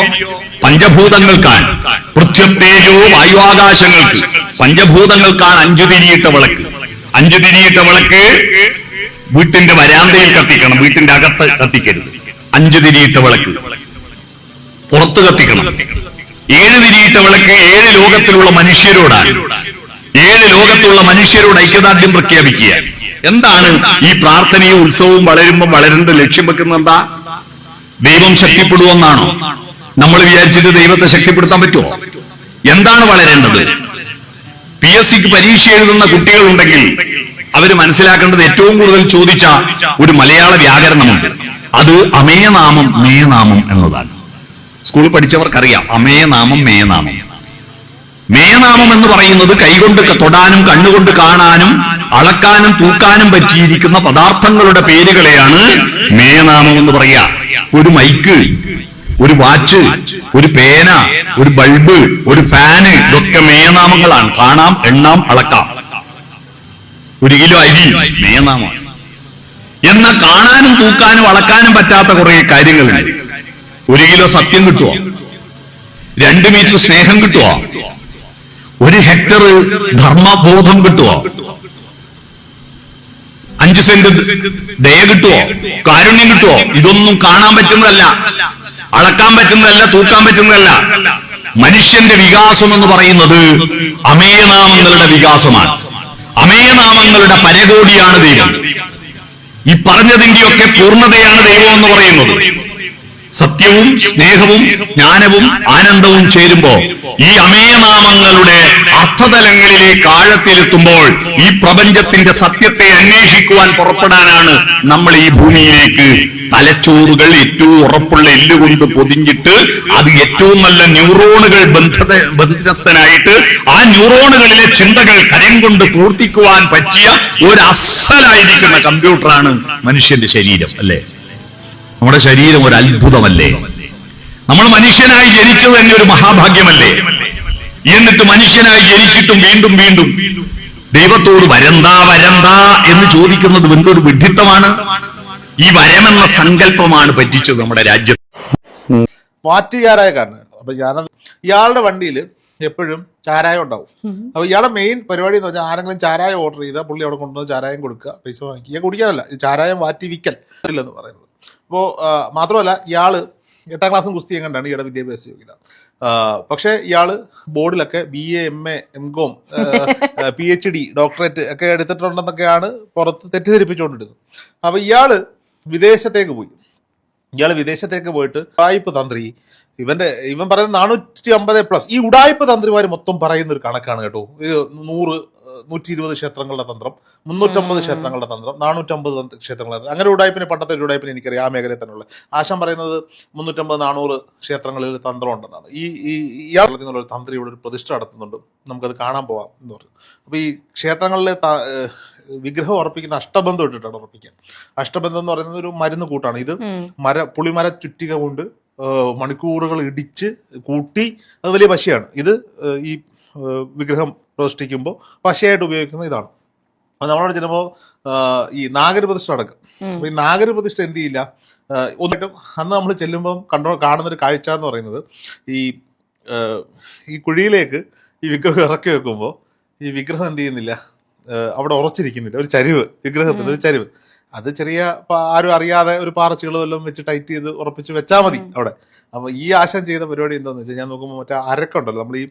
പഞ്ചഭൂതങ്ങൾക്കാണ്. പൃഥ്വത്തേജോ വായുവാകാശങ്ങൾക്ക്, പഞ്ചഭൂതങ്ങൾക്കാണ് 5 തിരിയിട്ട വിളക്ക്. 5 തിരിയിട്ട വിളക്ക് വീട്ടിന്റെ വരാന്തയിൽ കത്തിക്കണം, വീട്ടിന്റെ അകത്ത് കത്തിക്കരുത്. 5 തിരിയിട്ട വിളക്ക് പുറത്ത് കത്തിക്കണം. 7 തിരിയിട്ട വിളക്ക് 7 ലോകത്തിലുള്ള മനുഷ്യരോടാണ്. 7 ലോകത്തുള്ള മനുഷ്യരോട് ഐക്യദാർഢ്യം പ്രഖ്യാപിക്കുക. എന്താണ് ഈ പ്രാർത്ഥനയും ഉത്സവവും വളരുമ്പോൾ വളരേണ്ട ലക്ഷ്യം വെക്കുന്നത്? എന്താ? ദൈവം ശക്തിപ്പെടുമെന്നാണോ? നമ്മൾ വിചാരിച്ചിട്ട് ദൈവത്തെ ശക്തിപ്പെടുത്താൻ പറ്റുമോ? എന്താണ് വളരേണ്ടത്? PSCക്ക് പരീക്ഷ എഴുതുന്ന കുട്ടികളുണ്ടെങ്കിൽ അവര് മനസ്സിലാക്കേണ്ടത് ഏറ്റവും കൂടുതൽ ചോദിച്ച ഒരു മലയാള വ്യാകരണമുണ്ട്. അത് അമേയനാമം മേയനാമം എന്നതാണ്. സ്കൂളിൽ പഠിച്ചവർക്കറിയാം അമേയനാമം മേയനാമം. മേയനാമം എന്ന് പറയുന്നത് കൈകൊണ്ട് തൊടാനും കണ്ണുകൊണ്ട് കാണാനും അളക്കാനും തൂക്കാനും പറ്റിയിരിക്കുന്ന പദാർത്ഥങ്ങളുടെ പേരുകളെയാണ് മേയനാമം എന്ന് പറയാ. ഒരു മൈക്ക്, ഒരു വാച്ച്, ഒരു പേന, ഒരു ബൾബ്, ഒരു ഫാന്, ഇതൊക്കെ മേയനാമങ്ങളാണ്. കാണാം, എണ്ണാം, അളക്കാം. 1 കിലോ അരി മേയനാമമാണ്. എന്നാൽ കാണാനും തൂക്കാനും അളക്കാനും പറ്റാത്ത കുറെ കാര്യങ്ങളുണ്ട്. 1 കിലോ സത്യം കിട്ടുമോ? 2 മീറ്റർ സ്നേഹം കിട്ടുമോ? 1 ഹെക്ടർ ധർമ്മബോധം കിട്ടുമോ? 5 സെന്റ് ദയ കിട്ടുമോ? കാരുണ്യം കിട്ടുമോ? ഇതൊന്നും കാണാൻ പറ്റുന്നതല്ല, അളക്കാൻ പറ്റുന്നതല്ല, തൂക്കാൻ പറ്റുന്നതല്ല. മനുഷ്യന്റെ വികാസം എന്ന് പറയുന്നത് അമേയനാമങ്ങളുടെ വികാസമാണ്. അമേയനാമങ്ങളുടെ പരകോടിയാണ് ദൈവം. ഈ പറഞ്ഞതിന്റെയൊക്കെ പൂർണ്ണതയാണ് ദൈവം എന്ന് പറയുന്നത്. സത്യവും സ്നേഹവും ജ്ഞാനവും ആനന്ദവും ചേരുമ്പോ ഈ അമേയനാമങ്ങളുടെ അർത്ഥതലങ്ങളിലേക്ക് ആഴത്തിലെത്തുമ്പോൾ ഈ പ്രപഞ്ചത്തിന്റെ സത്യത്തെ അന്വേഷിക്കുവാൻ പുറപ്പെടാനാണ് നമ്മൾ ഈ ഭൂമിയിലേക്ക് തലച്ചോറുകൾ ഏറ്റവും ഉറപ്പുള്ള എല്ലുകൊണ്ട് പൊതിഞ്ഞിട്ട് അത് ഏറ്റവും നല്ല ന്യൂറോണുകൾ ബന്ധനസ്ഥനായിട്ട് ആ ന്യൂറോണുകളിലെ ചിന്തകൾ കരം കൊണ്ട് പൂർത്തിക്കുവാൻ പറ്റിയ ഒരു അസലായിരിക്കുന്ന കമ്പ്യൂട്ടറാണ് മനുഷ്യന്റെ ശരീരം, അല്ലേ? നമ്മുടെ ശരീരം ഒരു അത്ഭുതമല്ലേ? നമ്മൾ മനുഷ്യനായി ജനിച്ചത് തന്നെ ഒരു മഹാഭാഗ്യമല്ലേ? എന്നിട്ട് മനുഷ്യനായി ജനിച്ചിട്ടും വീണ്ടും വീണ്ടും ദൈവത്തോട് വരന്താ വരന്താ എന്ന് ചോദിക്കുന്നത് എന്തൊരു വിഡ്ഢിത്തമാണ്. ഈ വരമെന്ന സങ്കല്പമാണ് പറ്റിച്ചത് നമ്മുടെ രാജ്യത്ത്. മാറ്റുകാരായ കാരണം. അപ്പൊ ഞാൻ ഇയാളുടെ വണ്ടിയിൽ എപ്പോഴും ചാരായം ഉണ്ടാവും. അപ്പോൾ ഇയാളെ മെയിൻ പരിപാടി എന്ന് വെച്ചാൽ ആരെങ്കിലും ചാരായം ഓർഡർ ചെയ്താൽ പുള്ളി അവിടെ കൊണ്ടുവന്ന് ചാരായം കൊടുക്കുക, പൈസ വാങ്ങിക്കുക, കുടിക്കാനല്ല, ഈ ചാരായം വാറ്റി വിൽക്കൽ ഇല്ലെന്ന് പറയുന്നത്. അപ്പോൾ മാത്രമല്ല ഇയാൾ 8ാം ക്ലാസ്സും കുസ്തിയും കണ്ടാണ് ഇയാളുടെ വിദ്യാഭ്യാസ യോഗ്യത. പക്ഷേ ഇയാൾ ബോർഡിലൊക്കെ BA MA MCom PhD doctorate ഒക്കെ എടുത്തിട്ടുണ്ടെന്നൊക്കെയാണ് പുറത്ത് തെറ്റിദ്ധരിപ്പിച്ചുകൊണ്ടിരുന്നത്. അപ്പോൾ ഇയാൾ വിദേശത്തേക്ക് പോയിട്ട് ഉടായിപ്പ് തന്ത്രി, ഇവൻ പറയുന്നത് 450+. ഈ ഉടായിപ്പ് തന്ത്രിമാർ മൊത്തം പറയുന്ന ഒരു കണക്കാണ് കേട്ടോ. ഇത് 120 ക്ഷേത്രങ്ങളുടെ തന്ത്രം, 350 ക്ഷേത്രങ്ങളുടെ തന്ത്രം, 450 ക്ഷേത്രങ്ങളുടെ തന്ത്രം, അങ്ങനെ ഉടായ്പിന് പണ്ടത്തെ ഒരു ഉടായ്പിന് എനിക്കറിയാം, ആ മേഖലയിൽ തന്നെയുള്ള. ആശാൻ പറയുന്നത് 350-400 ക്ഷേത്രങ്ങളിൽ തന്ത്രം ഉണ്ടെന്നാണ്. ഇയാൾ ഒരു തന്ത്രി ഇവിടെ ഒരു പ്രതിഷ്ഠ നടത്തുന്നുണ്ട്, നമുക്കത് കാണാൻ പോവാം എന്ന് പറഞ്ഞു. അപ്പോൾ ഈ ക്ഷേത്രങ്ങളിലെ വിഗ്രഹം ഉറപ്പിക്കുന്ന അഷ്ടബന്ധം ഇട്ടിട്ടാണ് ഉറപ്പിക്കാൻ. അഷ്ടബന്ധം എന്ന് പറയുന്നത് ഒരു മരുന്ന് കൂട്ടാണ്. ഇത് പുളിമര ചുറ്റിക കൊണ്ട് മണിക്കൂറുകൾ ഇടിച്ച് കൂട്ടി, അത് വലിയ പശയാണ്. ഇത് ഈ വിഗ്രഹം പ്രതിഷ്ഠിക്കുമ്പോൾ പശയായിട്ട് ഉപയോഗിക്കുന്ന ഇതാണ്. അപ്പോൾ നമ്മളോട് ചിലപ്പോൾ ഈ നാഗരപ്രതിഷ്ഠ അടക്കം. അപ്പോൾ ഈ നാഗരപ്രതിഷ്ഠ എന്ത് ചെയ്യില്ല, ഒന്നിട്ടും അന്ന് നമ്മൾ ചെല്ലുമ്പം കാണുന്നൊരു കാഴ്ച എന്ന് പറയുന്നത് ഈ കുഴിയിലേക്ക് ഈ വിഗ്രഹം ഇറക്കി വെക്കുമ്പോൾ ഈ വിഗ്രഹം എന്ത് ചെയ്യുന്നില്ല, അവിടെ ഉറച്ചിരിക്കുന്നില്ല. ഒരു ചരിവ്, വിഗ്രഹത്തിന് ഒരു ചരിവ്. അത് ചെറിയ ആരും അറിയാതെ ഒരു പാറച്ചുകളും എല്ലാം വെച്ച് ടൈറ്റ് ചെയ്ത് ഉറപ്പിച്ച് വെച്ചാൽ മതി അവിടെ. അപ്പോൾ ഈ ആശാൻ ചെയ്ത പരിപാടി എന്താണെന്ന് വെച്ചാൽ, ഞാൻ നോക്കുമ്പോൾ മറ്റേ അരക്കുണ്ടല്ലോ, നമ്മൾ ഈ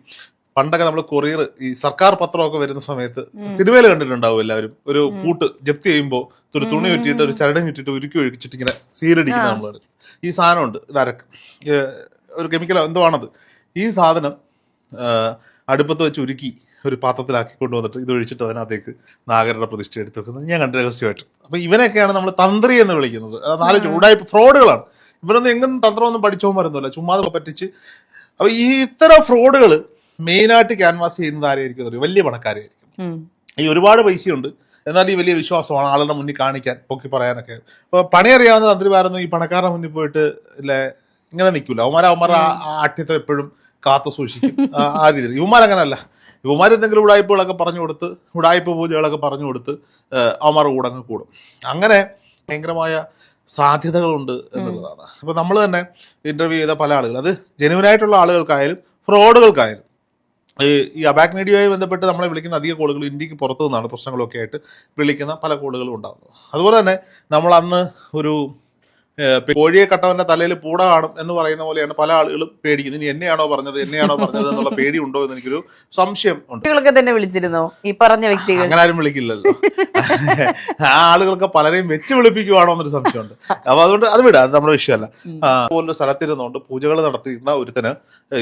പണ്ടൊക്കെ നമ്മൾ കൊറിയർ ഈ സർക്കാർ പത്രമൊക്കെ വരുന്ന സമയത്ത് സിനിമയിൽ കണ്ടിട്ടുണ്ടാവും എല്ലാവരും, ഒരു പൂട്ട് ജപ്തി ചെയ്യുമ്പോൾ ഒരു തുണി ചുറ്റിയിട്ട് ഒരു ചരട് ചുറ്റിട്ട് ഉരുക്കി ഒഴിച്ചിട്ട് ഇങ്ങനെ സീരടിക്കുന്ന നമ്മൾ കണ്ടു. ഈ സാധനമുണ്ട്, ഇത് അരക്ക്, ഒരു കെമിക്കൽ എന്തോ ആണത്. ഈ സാധനം അടുപ്പത്ത് വെച്ച് ഉരുക്കി ഒരു പാത്രത്തിലാക്കി കൊണ്ടുവന്നിട്ട് ഇത് ഒഴിച്ചിട്ട് അതിനകത്തേക്ക് നാഗരുടെ പ്രതിഷ്ഠ എടുത്ത് വെക്കുന്നത് ഞാൻ കണ്ട രഹസ്യമായിട്ട്. അപ്പോൾ ഇവനൊക്കെയാണ് നമ്മൾ തന്ത്രി എന്ന് വിളിക്കുന്നത്. അത് 4 ചൂടായ്പ ഫ്രോഡുകളാണ്. ഇവരൊന്നും എങ്ങും തന്ത്രമൊന്നും പഠിച്ചോമാരൊന്നുമല്ല, ചുമ്മാതെ പറ്റിച്ച്. അപ്പോൾ ഈ ഇത്തരം ഫ്രോഡുകൾ മെയിനായിട്ട് ക്യാൻവാസ് ചെയ്യുന്നത് ആരായിരിക്കും? വലിയ പണക്കാരായിരിക്കും. ഈ ഒരുപാട് പൈസയുണ്ട്, എന്നാൽ ഈ വലിയ വിശ്വാസമാണ് ആളുടെ മുന്നിൽ കാണിക്കാൻ, പൊക്കി പറയാനൊക്കെ. അപ്പോൾ പണി അറിയാവുന്ന തന്ത്രിമാരൊന്നും ഈ പണക്കാരുടെ മുന്നിൽ പോയിട്ട് ഇങ്ങനെ നിൽക്കില്ല. അവന്മാരെ ആഠ്യത്തെ എപ്പോഴും കാത്തു സൂക്ഷിക്കും. ആ രീതിയിൽ ഇവന്മാരങ്ങനല്ല. ഇവന്മാരെന്തെങ്കിലും ഉടായ്പകളൊക്കെ പറഞ്ഞു കൊടുത്ത്, ഉടായ്പ പൂജകളൊക്കെ പറഞ്ഞു കൊടുത്ത് അവന്മാരുടെ കൂടെ അങ്ങ് കൂടും. അങ്ങനെ ഭയങ്കരമായ സാധ്യതകളുണ്ട് എന്നുള്ളതാണ്. അപ്പോൾ നമ്മൾ തന്നെ ഇൻ്റർവ്യൂ ചെയ്ത പല ആളുകൾ, അത് ജെനുവിനായിട്ടുള്ള ആളുകൾക്കായാലും ഫ്രോഡുകൾക്കായാലും, ഈ അബാക് മീഡിയയുമായി ബന്ധപ്പെട്ട് നമ്മളെ വിളിക്കുന്ന അധിക കോളുകൾ ഇന്ത്യക്ക് പുറത്തു നിന്നാണ് പ്രശ്നങ്ങളൊക്കെ ആയിട്ട് വിളിക്കുന്ന പല കോളുകളും ഉണ്ടാകുന്നത്. അതുപോലെ തന്നെ നമ്മൾ അന്ന് ഒരു കോഴിയെ കട്ടവന്റെ തലയിൽ പൂട കാണും എന്ന് പറയുന്ന പോലെയാണ് പല ആളുകളും പേടിക്കുന്നത്. ഇനി എന്നെയാണോ പറഞ്ഞത് എന്നുള്ള പേടി ഉണ്ടോ എന്ന് എനിക്കൊരു സംശയം ഉണ്ട്. തന്നെ വിളിച്ചിരുന്നോ ഈ പറഞ്ഞ വ്യക്തികൾ? അങ്ങനെ ആരും വിളിക്കില്ലല്ലോ. ആ ആളുകൾക്ക് പലരെയും വെച്ച് വിളിപ്പിക്കുവാണോ എന്നൊരു സംശയമുണ്ട്. അപ്പൊ അതുകൊണ്ട് അത് വിടാം, അത് നമ്മുടെ വിഷയമല്ല. പോലൊരു സ്ഥലത്തിരുന്നുകൊണ്ട് പൂജകൾ നടത്തുന്ന ഒരുത്തന്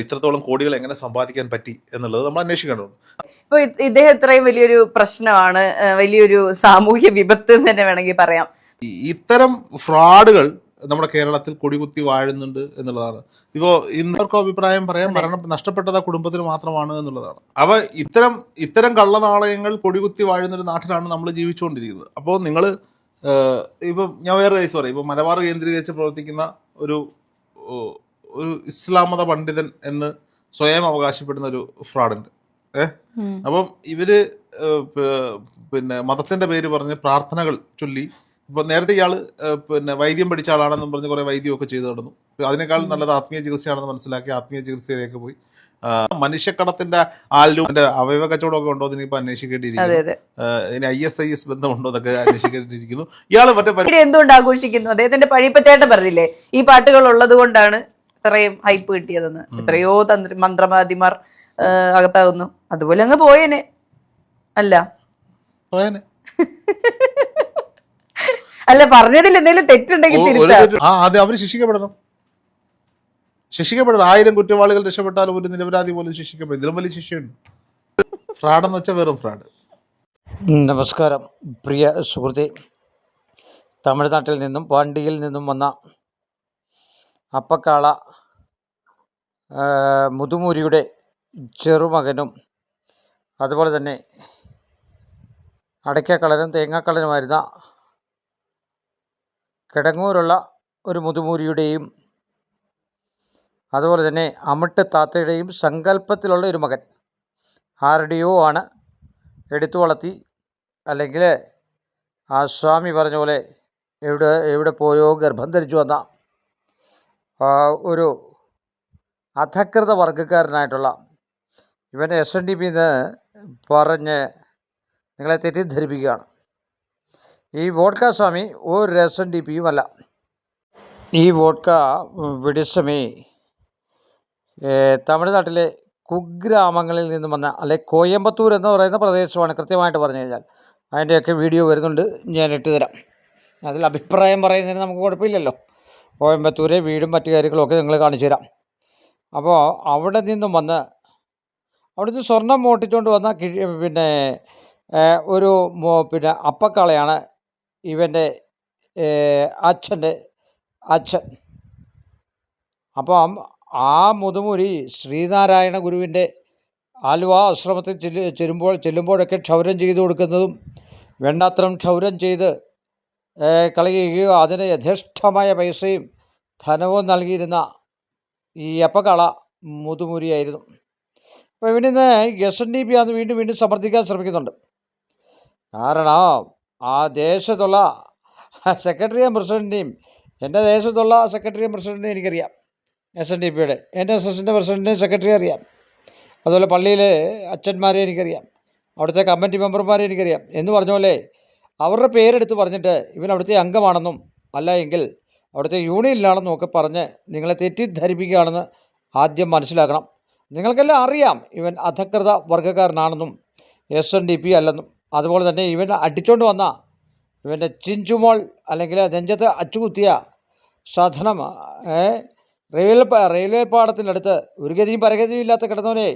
ഇത്രത്തോളം കോടികൾ എങ്ങനെ സമ്പാദിക്കാൻ പറ്റി എന്നുള്ളത് നമ്മൾ അന്വേഷിക്കേണ്ടതുണ്ട്. ഇപ്പൊ ഇദ്ദേഹം ഇത്രയും വലിയൊരു പ്രശ്നമാണ്, വലിയൊരു സാമൂഹ്യ വിപത്ത് എന്ന് തന്നെ വേണമെങ്കിൽ പറയാം. ഇത്തരം ഫ്രോഡുകൾ നമ്മുടെ കേരളത്തിൽ കൊടികുത്തി വാഴുന്നുണ്ട് എന്നുള്ളതാണ്. ഇപ്പോൾ ഇന്നർക്കും അഭിപ്രായം പറയാൻ, ഭരണം നഷ്ടപ്പെട്ടത് ആ കുടുംബത്തിന് മാത്രമാണ് എന്നുള്ളതാണ്. അപ്പോൾ ഇത്തരം കള്ളനാണയങ്ങൾ കൊടികുത്തി വാഴുന്നൊരു നാട്ടിലാണ് നമ്മൾ ജീവിച്ചുകൊണ്ടിരിക്കുന്നത്. അപ്പോൾ നിങ്ങൾ ഇപ്പം ഞാൻ വേറെ കേസ് പറയാം. ഇപ്പം മലബാർ കേന്ദ്രീകരിച്ച് പ്രവർത്തിക്കുന്ന ഒരു ഇസ്ലാം മത പണ്ഡിതൻ എന്ന് സ്വയം അവകാശപ്പെടുന്ന ഒരു ഫ്രോഡുണ്ട്. അപ്പം ഇവര് പിന്നെ മതത്തിന്റെ പേര് പറഞ്ഞ് പ്രാർത്ഥനകൾ ചൊല്ലി, ഇപ്പൊ നേരത്തെ ഇയാള് വൈദ്യം പഠിച്ച ആളാണെന്നും പറഞ്ഞ് കുറെ വൈദ്യമൊക്കെ ചെയ്തു നടന്നു. അതിനേക്കാൾ നല്ലത് ആത്മീയ ചികിത്സയാണെന്ന് മനസ്സിലാക്കി ആത്മീയ ചികിത്സയിലേക്ക് പോയി. മനുഷ്യക്കടത്തിന്റെ ആളിലും അവയവ കച്ചവടമൊക്കെ ഉണ്ടോ എന്ന് ഇപ്പൊ അന്വേഷിക്കേണ്ടിയിരിക്കുന്നു. ഇനി ISIS ബന്ധമുണ്ടോ എന്നൊക്കെ അന്വേഷിക്കേണ്ടിയിരിക്കുന്നു. ഇയാള് മറ്റേ എന്തുകൊണ്ട് ആഘോഷിക്കുന്നു? അദ്ദേഹത്തിന്റെ പഴിപ്പച്ചേട്ടൻ പറഞ്ഞില്ലേ ഈ പാട്ടുകൾ ഉള്ളത് കൊണ്ടാണ് ഇത്രയും ഹൈപ്പ് കിട്ടിയതെന്ന്. എത്രയോ മന്ത്രവാദിമാർ അകത്താകുന്നു. അതുപോലെ അങ്ങ് പോയേനെ അല്ല അല്ല പറഞ്ഞതിൽ എന്തെങ്കിലും തെറ്റുണ്ടെങ്കിൽ അവര് ശിക്ഷിക്കപ്പെടണം. 1000 കുറ്റവാളികൾ രക്ഷപ്പെട്ടാലും ഒരു നിരപരാധി പോലും ശിക്ഷിക്കപ്പെടും. ഇതിലും വലിയ ശിക്ഷയുണ്ട്. ഫ്രോഡെന്ന് വെച്ചാൽ വെറും ഫ്രോഡ്. നമസ്കാരം പ്രിയ സുഹൃത്തെ. തമിഴ്നാട്ടിൽ നിന്നും പാണ്ടിയിൽ നിന്നും വന്ന അപ്പക്കാള മുതുമൂരിയുടെ ചെറുമകനും അതുപോലെ തന്നെ അടയ്ക്കക്കള്ളനും തേങ്ങാക്കള്ളനുമായിരുന്ന കിടങ്ങൂരുള്ള ഒരു മുതുമൂരിയുടെയും അതുപോലെ തന്നെ അമിട്ട് താത്തയുടെയും സങ്കല്പത്തിലുള്ള ഒരു മകൻ ആരുടെയോ ആണ് എടുത്തു വളർത്തി, അല്ലെങ്കിൽ ആ സ്വാമി പറഞ്ഞ പോലെ എവിടെ പോയോ ഗർഭം ധരിച്ചു വന്ന ഒരു അധകൃത വർഗ്ഗക്കാരനായിട്ടുള്ള ഇവൻ SNDP പറഞ്ഞ് നിങ്ങളെ തെറ്റിദ്ധരിപ്പിക്കുകയാണ്. ഈ വോഡ്ക സ്വാമി ഒരു SNDPയും അല്ല. ഈ വോഡ്ക വിഡിസ്വാമി തമിഴ്നാട്ടിലെ കുഗ്രാമങ്ങളിൽ നിന്നും വന്ന, അല്ലെ കോയമ്പത്തൂർ എന്ന് പറയുന്ന പ്രദേശമാണ് കൃത്യമായിട്ട് പറഞ്ഞു കഴിഞ്ഞാൽ. അതിൻ്റെയൊക്കെ വീഡിയോ വരുന്നുണ്ട്, ഞാൻ ഇട്ട് തരാം. അതിൽ അഭിപ്രായം പറയുന്നതിന് നമുക്ക് കുഴപ്പമില്ലല്ലോ. കോയമ്പത്തൂരെ വീടും മറ്റു കാര്യങ്ങളൊക്കെ നിങ്ങൾ കാണിച്ചു തരാം. അപ്പോൾ അവിടെ നിന്നും വന്ന് അവിടുന്ന് സ്വർണം മോട്ടിച്ചുകൊണ്ട് വന്ന പിന്നെ ഒരു പിന്നെ അപ്പക്കാളയാണ് ഇവൻ്റെ അച്ഛൻ്റെ അച്ഛൻ. അപ്പം ആ മുതുമുരി ശ്രീനാരായണ ഗുരുവിൻ്റെ ആലുവ ആശ്രമത്തിൽ ചെല്ലുമ്പോഴൊക്കെ ക്ഷൗരം ചെയ്തു കൊടുക്കുന്നതും വേണ്ടാത്രം ക്ഷൗരം ചെയ്ത് കളയുകയോ അതിന് യഥേഷ്ടമായ പൈസയും ധനവും നൽകിയിരുന്ന ഈ അപ്പക്കാള മുതുമുരിയായിരുന്നു. അപ്പോൾ ഇവനിന്ന് SNDP ആണെന്ന് വീണ്ടും വീണ്ടും സമർത്ഥിക്കാൻ ശ്രമിക്കുന്നുണ്ട്. കാരണം ആ ദേശത്തുള്ള സെക്രട്ടറിയും പ്രസിഡൻറ്റിനെയും, എൻ്റെ ദേശത്തുള്ള സെക്രട്ടറിയും പ്രസിഡൻറ്റിനെയും എനിക്കറിയാം. SNDPയുടെ NSSൻ്റെ പ്രസിഡൻറ്റിനെയും സെക്രട്ടറി അറിയാം. അതുപോലെ പള്ളിയിലെ അച്ഛന്മാരെ എനിക്കറിയാം, അവിടുത്തെ കമ്മിറ്റി മെമ്പർമാരെ എനിക്കറിയാം. എന്ന് പറഞ്ഞ പോലെ അവരുടെ പേരെടുത്ത് പറഞ്ഞിട്ട് ഇവൻ അവിടുത്തെ അംഗമാണെന്നും അല്ല എങ്കിൽ അവിടുത്തെ യൂണിയനിലാണെന്നും ഒക്കെ പറഞ്ഞ് നിങ്ങളെ തെറ്റിദ്ധരിപ്പിക്കുകയാണെന്ന് ആദ്യം മനസ്സിലാക്കണം. നിങ്ങൾക്കെല്ലാം അറിയാം ഇവൻ അധകൃത വർഗ്ഗക്കാരനാണെന്നും SNDP അല്ലെന്നും. അതുപോലെ തന്നെ ഇവൻ അടിച്ചുകൊണ്ട് വന്ന ഇവൻ്റെ ചിഞ്ചുമോൾ അല്ലെങ്കിൽ നെഞ്ചത്ത് അച്ചുകുത്തിയ സാധനം റെയിൽവേ പാളത്തിനടുത്ത് ഒരു ഗതിയും പരഗതിയും ഇല്ലാത്ത കിടന്നവനെ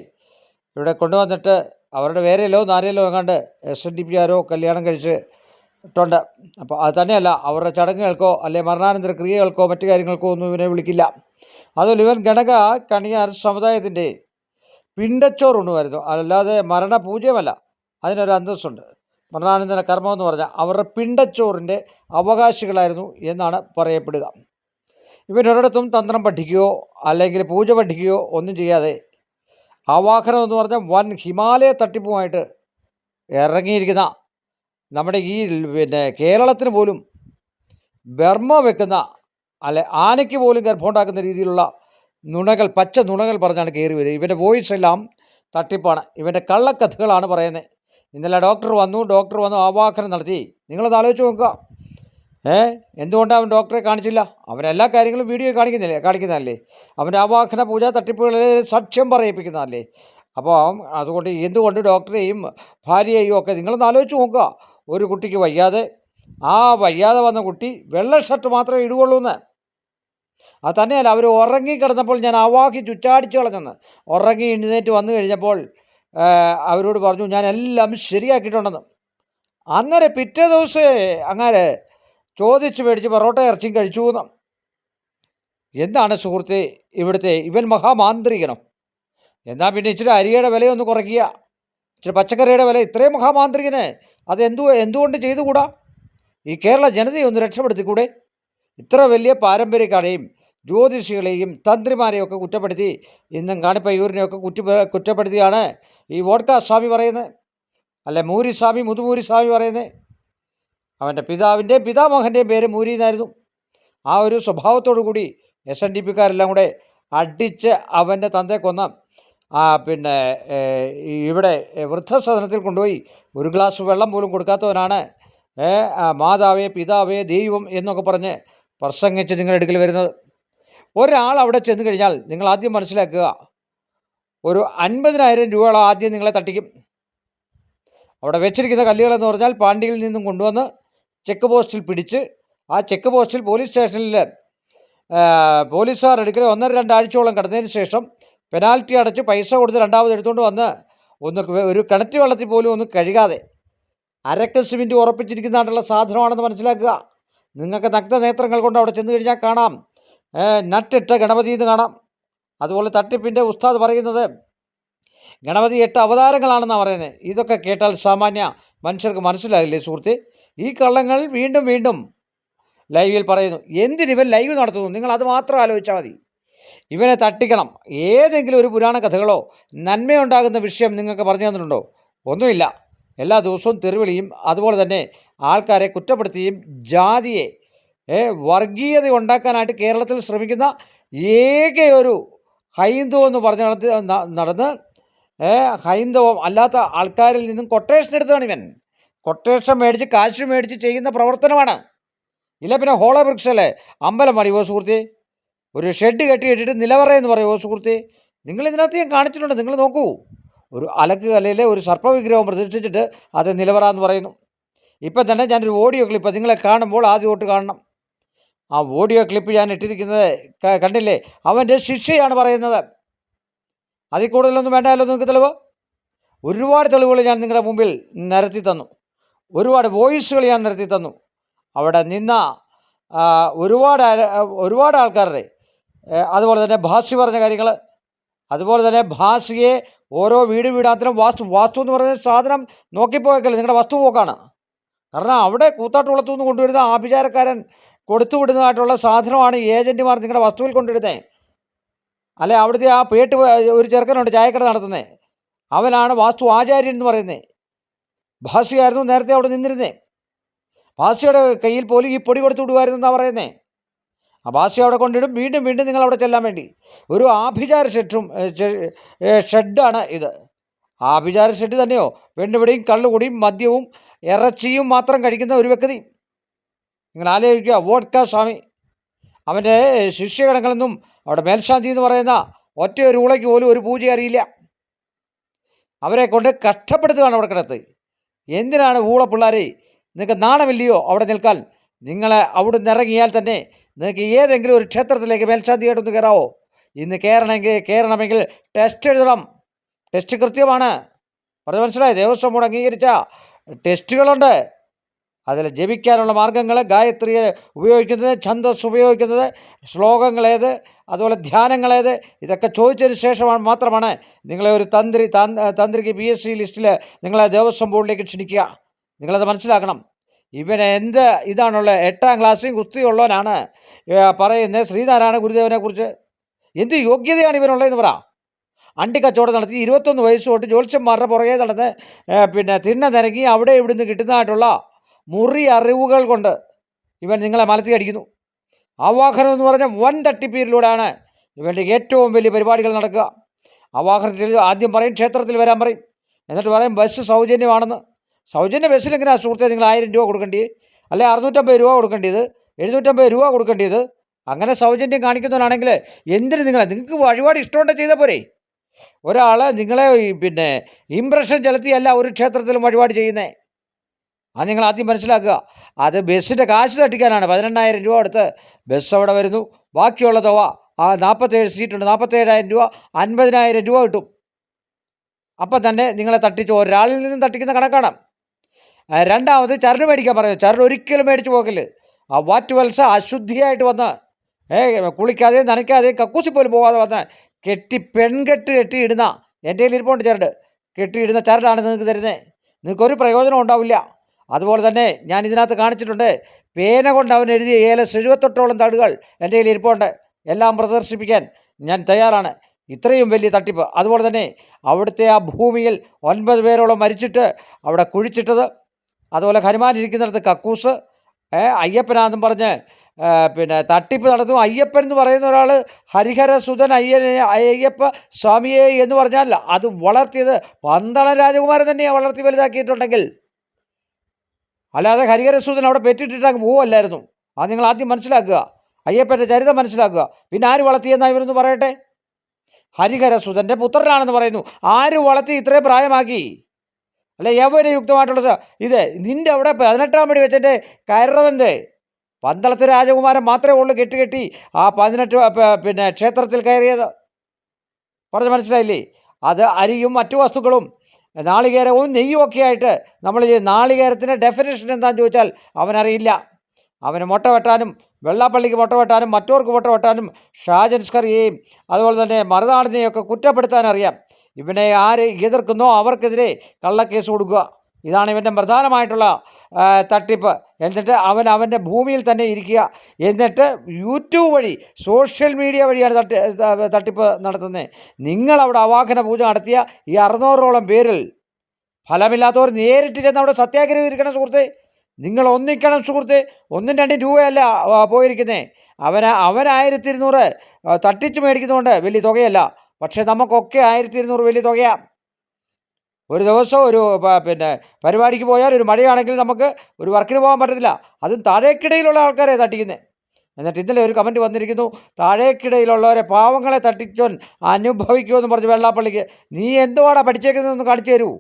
ഇവിടെ കൊണ്ടുവന്നിട്ട് അവരുടെ വേരെയല്ലോ നാരയല്ലോ എങ്ങാണ്ട് SNDP ആരോ കല്യാണം കഴിച്ചിട്ടുണ്ട്. അപ്പോൾ അത് തന്നെയല്ല, അവരുടെ ചടങ്ങുകൾക്കോ അല്ലെ മരണാനന്തര ക്രിയകൾക്കോ മറ്റു കാര്യങ്ങൾക്കോ ഒന്നും ഇവനെ വിളിക്കില്ല. അതുപോലെ ഇവൻ ഗണക കണിയാർ സമുദായത്തിൻ്റെ പിണ്ടച്ചോറുണ്ടുമായിരുന്നു, അല്ലാതെ മരണപൂജ്യമല്ല. അതിനൊരു അന്തസ്സുണ്ട്. മരണാനന്തര കർമ്മം എന്ന് പറഞ്ഞാൽ അവരുടെ പിണ്ടച്ചോറിൻ്റെ അവകാശികളായിരുന്നു എന്നാണ് പറയപ്പെടുക. ഇവരൊരിടത്തും തന്ത്രം പഠിക്കുകയോ അല്ലെങ്കിൽ പൂജ പഠിക്കുകയോ ഒന്നും ചെയ്യാതെ ആവാഹനം എന്ന് പറഞ്ഞാൽ വൻ ഹിമാലയ തട്ടിപ്പുമായിട്ട് ഇറങ്ങിയിരിക്കുന്ന നമ്മുടെ ഈ പിന്നെ കേരളത്തിന് പോലും ബർമ്മ വെക്കുന്ന, അല്ലെ ആനയ്ക്ക് പോലും ഗർഭമുണ്ടാക്കുന്ന രീതിയിലുള്ള നുണകൾ, പച്ച നുണകൾ പറഞ്ഞാണ് കയറി വരിക. ഇവൻ്റെ വോയിസ് എല്ലാം തട്ടിപ്പാണ്, ഇവൻ്റെ കള്ളക്കഥകളാണ് പറയുന്നത്. ഇന്നലെ ഡോക്ടർ വന്നു ആവാഹനം നടത്തി. നിങ്ങളത് ആലോചിച്ച് നോക്കുക. എന്തുകൊണ്ടാണ് അവൻ ഡോക്ടറെ കാണിച്ചില്ല? അവൻ എല്ലാ കാര്യങ്ങളും വീഡിയോ കാണിക്കുന്നതല്ലേ. അവൻ്റെ ആവാഹന പൂജ തട്ടിപ്പുകളിൽ സാക്ഷ്യം പറയിപ്പിക്കുന്നതല്ലേ. അപ്പോൾ അതുകൊണ്ട് എന്തുകൊണ്ട് ഡോക്ടറെയും ഭാര്യയെയും ഒക്കെ നിങ്ങളൊന്ന് ആലോചിച്ച് നോക്കുക. ഒരു കുട്ടിക്ക് വയ്യാതെ വന്ന കുട്ടി വെള്ള ഷർട്ട് മാത്രമേ ഇടുകയുള്ളൂ എന്ന്. അത് തന്നെയല്ല, അവർ ഉറങ്ങിക്കിടന്നപ്പോൾ ഞാൻ ആവാഹിച്ച് ഉച്ചാടിച്ച് കളഞ്ഞെന്ന്. ഉറങ്ങി എഴുന്നേറ്റ് വന്നു കഴിഞ്ഞപ്പോൾ അവരോട് പറഞ്ഞു ഞാൻ എല്ലാം ശരിയാക്കിയിട്ടുണ്ടെന്ന്. അന്നേരം പിറ്റേ ദിവസം അങ്ങനെ ചോദിച്ച് മേടിച്ച് പൊറോട്ട ഇറച്ചിയും കഴിച്ചു എന്ന്. എന്താണ് സുഹൃത്തെ ഇവിടുത്തെ ഇവൻ മഹാമാന്ത്രികനോ? എന്നാൽ പിന്നെ ഇച്ചിരി അരിയുടെ വിലയൊന്ന് കുറയ്ക്കുക, ഇച്ചിരി പച്ചക്കറിയുടെ വില. ഇത്രയും മഹാമാന്ത്രികന് അത് എന്തുകൊണ്ട് ചെയ്തുകൂടാ? ഈ കേരള ജനതയെ ഒന്ന് രക്ഷപ്പെടുത്തിക്കൂടെ? ഇത്ര വലിയ പാരമ്പര്യക്കാരെയും ജ്യോതിഷികളെയും തന്ത്രിമാരെയും ഒക്കെ കുറ്റപ്പെടുത്തി, ഇന്നും കാണിപ്പയ്യൂരിനെയൊക്കെ കുറ്റപ്പെടുത്തിയാണ് ഈ വോഡ്ക സ്വാമി പറയുന്നത്, അല്ലെ മൂരി സ്വാമി, മുതുമൂരി സ്വാമി പറയുന്നത്. അവൻ്റെ പിതാവിൻ്റെയും പിതാമഹൻ്റെയും പേര് മൂരി എന്നായിരുന്നു. ആ ഒരു സ്വഭാവത്തോടു കൂടി SNDPക്കാരെല്ലാം കൂടെ അടിച്ച് അവൻ്റെ തന്തയെ കൊന്ന പിന്നെ ഇവിടെ വൃദ്ധസദനത്തിൽ കൊണ്ടുപോയി ഒരു ഗ്ലാസ് വെള്ളം പോലും കൊടുക്കാത്തവനാണ് മാതാവേ പിതാവേ ദൈവം എന്നൊക്കെ പറഞ്ഞ് പ്രസംഗിച്ച് നിങ്ങളുടെ അടുക്കൽ വരുന്നത്. ഒരാൾ അവിടെ ചെന്ന് കഴിഞ്ഞാൽ നിങ്ങൾ ആദ്യം മനസ്സിലാക്കുക, ഒരു 50,000 രൂപയോളം ആദ്യം നിങ്ങളെ തട്ടിക്കും. അവിടെ വെച്ചിരിക്കുന്ന കല്ലുകളെന്ന് പറഞ്ഞാൽ പാണ്ടിയിൽ നിന്നും കൊണ്ടുവന്ന് ചെക്ക് പോസ്റ്റിൽ പിടിച്ച്, ആ ചെക്ക് പോസ്റ്റിൽ പോലീസ് സ്റ്റേഷനിൽ പോലീസുകാർ എടുക്കൽ 1-2 ആഴ്ചയോളം കിടന്നതിന് ശേഷം പെനാൽറ്റി അടച്ച് പൈസ കൊടുത്ത് രണ്ടാമത് എടുത്തുകൊണ്ട് വന്ന് ഒരു കിണറ്റ് വെള്ളത്തിൽ പോലും ഒന്ന് കഴുകാതെ അരക്ക് സിമെൻറ്റ് ഉറപ്പിച്ചിരിക്കുന്നതായിട്ടുള്ള സാധനമാണെന്ന് മനസ്സിലാക്കുക. നിങ്ങൾക്ക് നഗ്നനേത്രങ്ങൾ കൊണ്ട് അവിടെ ചെന്ന് കഴിഞ്ഞാൽ കാണാം, നട്ടിട്ട ഗണപതി എന്ന് കാണാം. അതുപോലെ തട്ടിപ്പിൻ്റെ ഉസ്താദ് പറയുന്നത് ഗണപതി 8 അവതാരങ്ങളാണെന്നാണ് പറയുന്നത്. ഇതൊക്കെ കേട്ടാൽ സാമാന്യ മനുഷ്യർക്ക് മനസ്സിലാകില്ലേ സുഹൃത്തെ? ഈ കള്ളങ്ങൾ വീണ്ടും വീണ്ടും ലൈവിൽ പറയുന്നു. എന്തിനിവൻ ലൈവ് നടത്തുന്നു? നിങ്ങൾ അത് മാത്രം ആലോചിച്ചാൽ മതി. ഇവനെ തട്ടിക്കണം. ഏതെങ്കിലും ഒരു പുരാണ കഥകളോ നന്മയുണ്ടാകുന്ന വിഷയം നിങ്ങൾക്ക് പറഞ്ഞു തന്നിട്ടുണ്ടോ? ഒന്നുമില്ല. എല്ലാ ദിവസവും തെറിവിളിയും അതുപോലെ തന്നെ ആൾക്കാരെ കുറ്റപ്പെടുത്തിയും ജാതിയെ വർഗീയത ഉണ്ടാക്കാനായിട്ട് കേരളത്തിൽ ശ്രമിക്കുന്ന ഏക ഒരു ഹൈന്ദവ എന്ന് പറഞ്ഞ് നടന്ന് ഹൈന്ദവം അല്ലാത്ത ആൾക്കാരിൽ നിന്നും കൊട്ടേഷൻ എടുത്തതാണ് ഇവൻ. കൊട്ടേഷൻ മേടിച്ച് കാശ് മേടിച്ച് ചെയ്യുന്ന പ്രവർത്തനമാണ്. ഇല്ല പിന്നെ ഹോളോ ബ്രിക്സല്ലേ അമ്പലം പറയുമോ സുഹൃത്തെ? ഒരു ഷെഡ് കെട്ടിയിട്ടിട്ട് നിലവറയെന്ന് പറയുമോ സുഹൃത്തെ? നിങ്ങൾ ഇതിനകത്ത് ഞാൻ കാണിച്ചിട്ടുണ്ട്, നിങ്ങൾ നോക്കൂ. ഒരു അലക്ക് കലയിലെ ഒരു സർപ്പവിഗ്രഹം പ്രതിഷ്ഠിച്ചിട്ട് അത് നിലവറ എന്ന് പറയുന്നു. ഇപ്പം തന്നെ ഞാനൊരു ഓഡിയോ ക്ലിപ്പ് നിങ്ങളെ കാണുമ്പോൾ ആദ്യമായിട്ട് കാണണം. ആ ഓഡിയോ ക്ലിപ്പ് ഞാൻ ഇട്ടിരിക്കുന്നത് കണ്ടില്ലേ? അവൻ്റെ ശിക്ഷയാണ് പറയുന്നത്. അതിൽ കൂടുതലൊന്നും വേണ്ടല്ലോ നിങ്ങൾക്ക് തെളിവ്. ഒരുപാട് തെളിവുകൾ ഞാൻ നിങ്ങളുടെ മുമ്പിൽ നിരത്തി തന്നു. ഒരുപാട് വോയിസുകൾ ഞാൻ നിരത്തി തന്നു. അവിടെ നിന്ന ഒരുപാട് ആൾക്കാരുടെ, അതുപോലെ തന്നെ ഭാഷി പറഞ്ഞ കാര്യങ്ങൾ, അതുപോലെ തന്നെ ഭാഷയെ ഓരോ വീടാന്തരം വാസ്തു എന്ന് പറയുന്ന സാധനം നോക്കിപ്പോയക്കല്ലേ, നിങ്ങളുടെ വസ്തു പോക്കാണ്. കാരണം അവിടെ കൂത്താട്ടുകുളത്തു നിന്ന് കൊണ്ടുവരുന്ന ആഭിചാരക്കാരൻ കൊടുത്തുവിടുന്നതായിട്ടുള്ള സാധനമാണ് ഏജൻറ്റുമാർ നിങ്ങളുടെ വസ്തുവിൽ കൊണ്ടിടുന്നത്. അല്ലെ അവിടുത്തെ ആ പേട്ട് ഒരു ചെറുക്കനുണ്ട് ചായക്കട നടത്തുന്നത്, അവനാണ് വാസ്തു ആചാര്യൻ എന്ന് പറയുന്നത്. ഭാഷയായിരുന്നു നേരത്തെ അവിടെ നിന്നിരുന്നേ. ഭാഷയുടെ കയ്യിൽ പോലും ഈ പൊടി കൊടുത്തു വിടുമായിരുന്നെന്നാണ് പറയുന്നത്. ആ ഭാഷ അവിടെ കൊണ്ടിടും, വീണ്ടും വീണ്ടും നിങ്ങൾ അവിടെ ചെല്ലാൻ വേണ്ടി. ഒരു ആഭിചാര ഷെഡാണ് ഇത്. ആഭിചാര ഷെഡ് തന്നെയോ? പെണ്ണുപിടിയും കള്ളുകുടിയും മദ്യവും ഇറച്ചിയും മാത്രം കഴിക്കുന്ന ഒരു വ്യക്തി. നിങ്ങൾ ആലോചിക്കുക. വോഡ്ക സ്വാമി, അവൻ്റെ ശിഷ്യഗണങ്ങളെന്നും അവിടെ മേൽശാന്തി എന്ന് പറയുന്ന ഒറ്റ ഒരു ഉളയ്ക്ക് പോലും ഒരു പൂജ അറിയില്ല. അവരെ കൊണ്ട് കഷ്ടപ്പെടുത്തുകയാണ് അവിടെ കിടത്ത്. എന്തിനാണ് ഊള പിള്ളേരെ? നിങ്ങൾക്ക് നാണമില്ലയോ അവിടെ നിൽക്കാൻ? നിങ്ങളെ അവിടെ നിന്ന് ഇറങ്ങിയാൽ തന്നെ നിങ്ങൾക്ക് ഏതെങ്കിലും ഒരു ക്ഷേത്രത്തിലേക്ക് മേൽശാന്തിയായിട്ടൊന്ന് കയറാവോ? ഇന്ന് കയറണമെങ്കിൽ ടെസ്റ്റ് എഴുതണം. ടെസ്റ്റ് കൃത്യമാണ്. പറഞ്ഞ് മനസ്സിലായി? ദേവസ്വം ബോർഡ് അംഗീകരിച്ച ടെസ്റ്റുകളുണ്ട്. അതിൽ ജപിക്കാനുള്ള മാർഗങ്ങൾ, ഗായത്രി ഉപയോഗിക്കുന്നത്, ഛന്ദസ് ഉപയോഗിക്കുന്നത്, ശ്ലോകങ്ങളേത്, അതുപോലെ ധ്യാനങ്ങളേത്, ഇതൊക്കെ ചോദിച്ചതിന് ശേഷമാണ് മാത്രമാണ് നിങ്ങളെ ഒരു തന്ത്രിക്ക് PSC ലിസ്റ്റിൽ നിങ്ങളെ ദേവസ്വം ബോർഡിലേക്ക് ക്ഷണിക്കുക. നിങ്ങളത് മനസ്സിലാക്കണം. ഇവന് എന്ത് ഇതാണുള്ളത്? 8ാം ക്ലാസ്സിൽ കുസ്തിയുള്ളവനാണ് പറയുന്നത് ശ്രീനാരായണ ഗുരുദേവനെ കുറിച്ച്. എന്ത് യോഗ്യതയാണ് ഇവനുള്ളതെന്ന് പറ. അണ്ടിക്കച്ചവടം നടത്തി 21 വയസ്സ് തൊട്ട് ജ്യോത്സ്യന്മാരുടെ പുറകെ നടന്ന് പിന്നെ തിണ്ണനിരങ്ങി അവിടെ ഇവിടുന്ന് കിട്ടുന്നതായിട്ടുള്ള മുറി അറിവുകൾ കൊണ്ട് ഇവൻ നിങ്ങളെ മലത്തി അടിക്കുന്നു. ആവാഹനം എന്ന് പറഞ്ഞ വൻ തട്ടിപ്പീരിലൂടെയാണ് ഇവൻ്റെ ഏറ്റവും വലിയ പരിപാടികൾ നടക്കുക. ആവാഹനത്തിൽ ആദ്യം പറയും ക്ഷേത്രത്തിൽ വരാൻ പറയും, എന്നിട്ട് പറയും ബസ് സൗജന്യമാണെന്ന്. സൗജന്യ ബസ്സിൽ എങ്ങനെയാണ് സുഹൃത്തെ നിങ്ങൾ 1000 രൂപ കൊടുക്കേണ്ടത്? അല്ലെ 650 രൂപ കൊടുക്കേണ്ടത്, 750 രൂപ കൊടുക്കേണ്ടത്? അങ്ങനെ സൗജന്യം കാണിക്കുന്നവനാണെങ്കിൽ എന്തിന് നിങ്ങൾക്ക് വഴിപാട് ഇഷ്ടമുണ്ടെ ചെയ്താൽ പോരെ? ഒരാൾ നിങ്ങളെ പിന്നെ ഇംപ്രഷൻ ചെലുത്തിയല്ല ഒരു ക്ഷേത്രത്തിലും വഴിപാട് ചെയ്യുന്നത്. അത് നിങ്ങൾ ആദ്യം മനസ്സിലാക്കുക. അത് ബസ്സിൻ്റെ കാശ് തട്ടിക്കാനാണ്. 18,000 രൂപ കൊടുത്ത് ബസ് അവിടെ വരുന്നു. ബാക്കിയുള്ള തുക, ആ 47 സീറ്റുണ്ട്, 47,000 രൂപ, 50,000 രൂപ കിട്ടും. അപ്പം തന്നെ നിങ്ങളെ തട്ടിച്ച് ഒരാളിൽ നിന്നും തട്ടിക്കുന്ന കണക്കാണ്. രണ്ടാമത് ചരട് മേടിക്കാൻ പറയുന്നത്. ചരട് ഒരിക്കലും മേടിച്ച് പോകല്. ആ വാറ്റുവത്സ അശുദ്ധിയായിട്ട് വന്ന് കുളിക്കാതെയും നനയ്ക്കാതെയും കക്കൂസി പോലും പോകാതെ വന്ന് പെൺകെട്ട് കെട്ടിയിടുന്ന, എൻ്റെ കയ്യിൽ ഇരിപ്പുണ്ട് ചരട്, കെട്ടിയിടുന്ന ചരടാണ് നിങ്ങൾക്ക് തരുന്നത്. നിങ്ങൾക്കൊരു പ്രയോജനം ഉണ്ടാവില്ല. അതുപോലെ തന്നെ ഞാൻ ഇതിനകത്ത് കാണിച്ചിട്ടുണ്ട്, പേന കൊണ്ട് അവൻ എഴുതിയ 78ഓളം തടുകൾ എൻ്റെ കയ്യിൽ ഇരിപ്പുണ്ട്. എല്ലാം പ്രദർശിപ്പിക്കാൻ ഞാൻ തയ്യാറാണ്. ഇത്രയും വലിയ തട്ടിപ്പ്. അതുപോലെ തന്നെ അവിടുത്തെ ആ ഭൂമിയിൽ 9 പേരോളം മരിച്ചിട്ട് അവിടെ കുഴിച്ചിട്ടത്, അതുപോലെ ഹനുമാൻ ഇരിക്കുന്നിടത്ത് കക്കൂസ്, അയ്യപ്പനാണെന്നും പറഞ്ഞ് പിന്നെ തട്ടിപ്പ് നടത്തും. അയ്യപ്പൻ എന്ന് പറയുന്ന ഒരാൾ ഹരിഹരസുതൻ അയ്യപ്പ സ്വാമിയെ എന്ന് പറഞ്ഞാൽ അത് വളർത്തിയത് പന്തളം രാജകുമാരൻ തന്നെയാണ് വളർത്തി വലുതാക്കിയിട്ടുണ്ടെങ്കിൽ, അല്ലാതെ ഹരിഹരസുതൻ അവിടെ പെറ്റിട്ടിട്ട് അങ്ങ് പോവല്ലായിരുന്നു. അത് നിങ്ങൾ ആദ്യം മനസ്സിലാക്കുക. അയ്യപ്പൻ്റെ ചരിതം മനസ്സിലാക്കുക. പിന്നെ ആര് വളർത്തിയെന്നാണ് ഇവരൊന്ന് പറയട്ടെ. ഹരിഹരസുതൻ്റെ പുത്രനാണെന്ന് പറയുന്നു. ആര് വളർത്തി ഇത്രയും പ്രായമാക്കി? അല്ലെ യൗവനയുക്തമായിട്ടുള്ള ഇത് നിൻ്റെ അവിടെ 18-ാം പടി വെച്ചെൻ്റെ കയറവെന്ത്? പന്തളത്തെ രാജകുമാരൻ മാത്രമേ ഉള്ളൂ കെട്ടി ആ 18 പിന്നെ ക്ഷേത്രത്തിൽ കയറിയത്. പറഞ്ഞ് മനസ്സിലായില്ലേ? അത് അരിയും മറ്റു വസ്തുക്കളും നാളികേരവും നെയ്യും ഒക്കെ ആയിട്ട് നമ്മൾ നാളികേരത്തിൻ്റെ ഡെഫിനേഷൻ എന്താണെന്ന് ചോദിച്ചാൽ അവനറിയില്ല. അവന് മുട്ട വെട്ടാനും, വെള്ളാപ്പള്ളിക്ക് മുട്ട വെട്ടാനും, മറ്റവർക്ക് മുട്ട വെട്ടാനും, ഷാജൻസ്കറിയെയും അതുപോലെ തന്നെ മറുനാടിനെയൊക്കെ കുറ്റപ്പെടുത്താൻ അറിയാം. ഇവനെ ആര് എതിർക്കുന്നോ അവർക്കെതിരെ കള്ളക്കേസ് കൊടുക്കുക. ഇതാണ് ഇവൻ്റെ പ്രധാനമായിട്ടുള്ള തട്ടിപ്പ്. എന്നിട്ട് അവൻ്റെ ഭൂമിയിൽ തന്നെ ഇരിക്കുക. എന്നിട്ട് യൂട്യൂബ് വഴി, സോഷ്യൽ മീഡിയ വഴിയാണ് തട്ടിപ്പ് നടത്തുന്നത്. നിങ്ങളവിടെ അവാഹന പൂജ നടത്തിയ ഈ 600ഓളം പേരിൽ ഫലമില്ലാത്തവർ നേരിട്ട് ചെന്ന് അവിടെ സത്യാഗ്രഹം ഇരിക്കണം സുഹൃത്തെ. നിങ്ങൾ ഒന്നിക്കണം സുഹൃത്തെ. 1-2 രൂപയല്ല പോയിരിക്കുന്നത്. അവൻ 1200 തട്ടിച്ച് മേടിക്കുന്നതുകൊണ്ട് വലിയ തുകയല്ല. പക്ഷേ നമുക്കൊക്കെ 1200 വലിയ തുകയാണ്. ഒരു ദിവസം ഒരു പിന്നെ പരിപാടിക്ക് പോയാൽ ഒരു മഴയാണെങ്കിൽ നമുക്ക് ഒരു വർക്കിന് പോകാൻ പറ്റത്തില്ല. അതും താഴേക്കിടയിലുള്ള ആൾക്കാരെ തട്ടിക്കുന്നത്. എന്നിട്ട് ഇന്നലെ ഒരു കമൻറ്റ് വന്നിരിക്കുന്നു, താഴേക്കിടയിലുള്ളവരെ പാവങ്ങളെ തട്ടിച്ചോൻ അനുഭവിക്കുമെന്ന് പറഞ്ഞ് വെള്ളാപ്പള്ളിക്ക്. നീ എന്തുവാടാ പഠിച്ചേക്കുന്നതെന്ന് കാണിച്ചു തരൂ.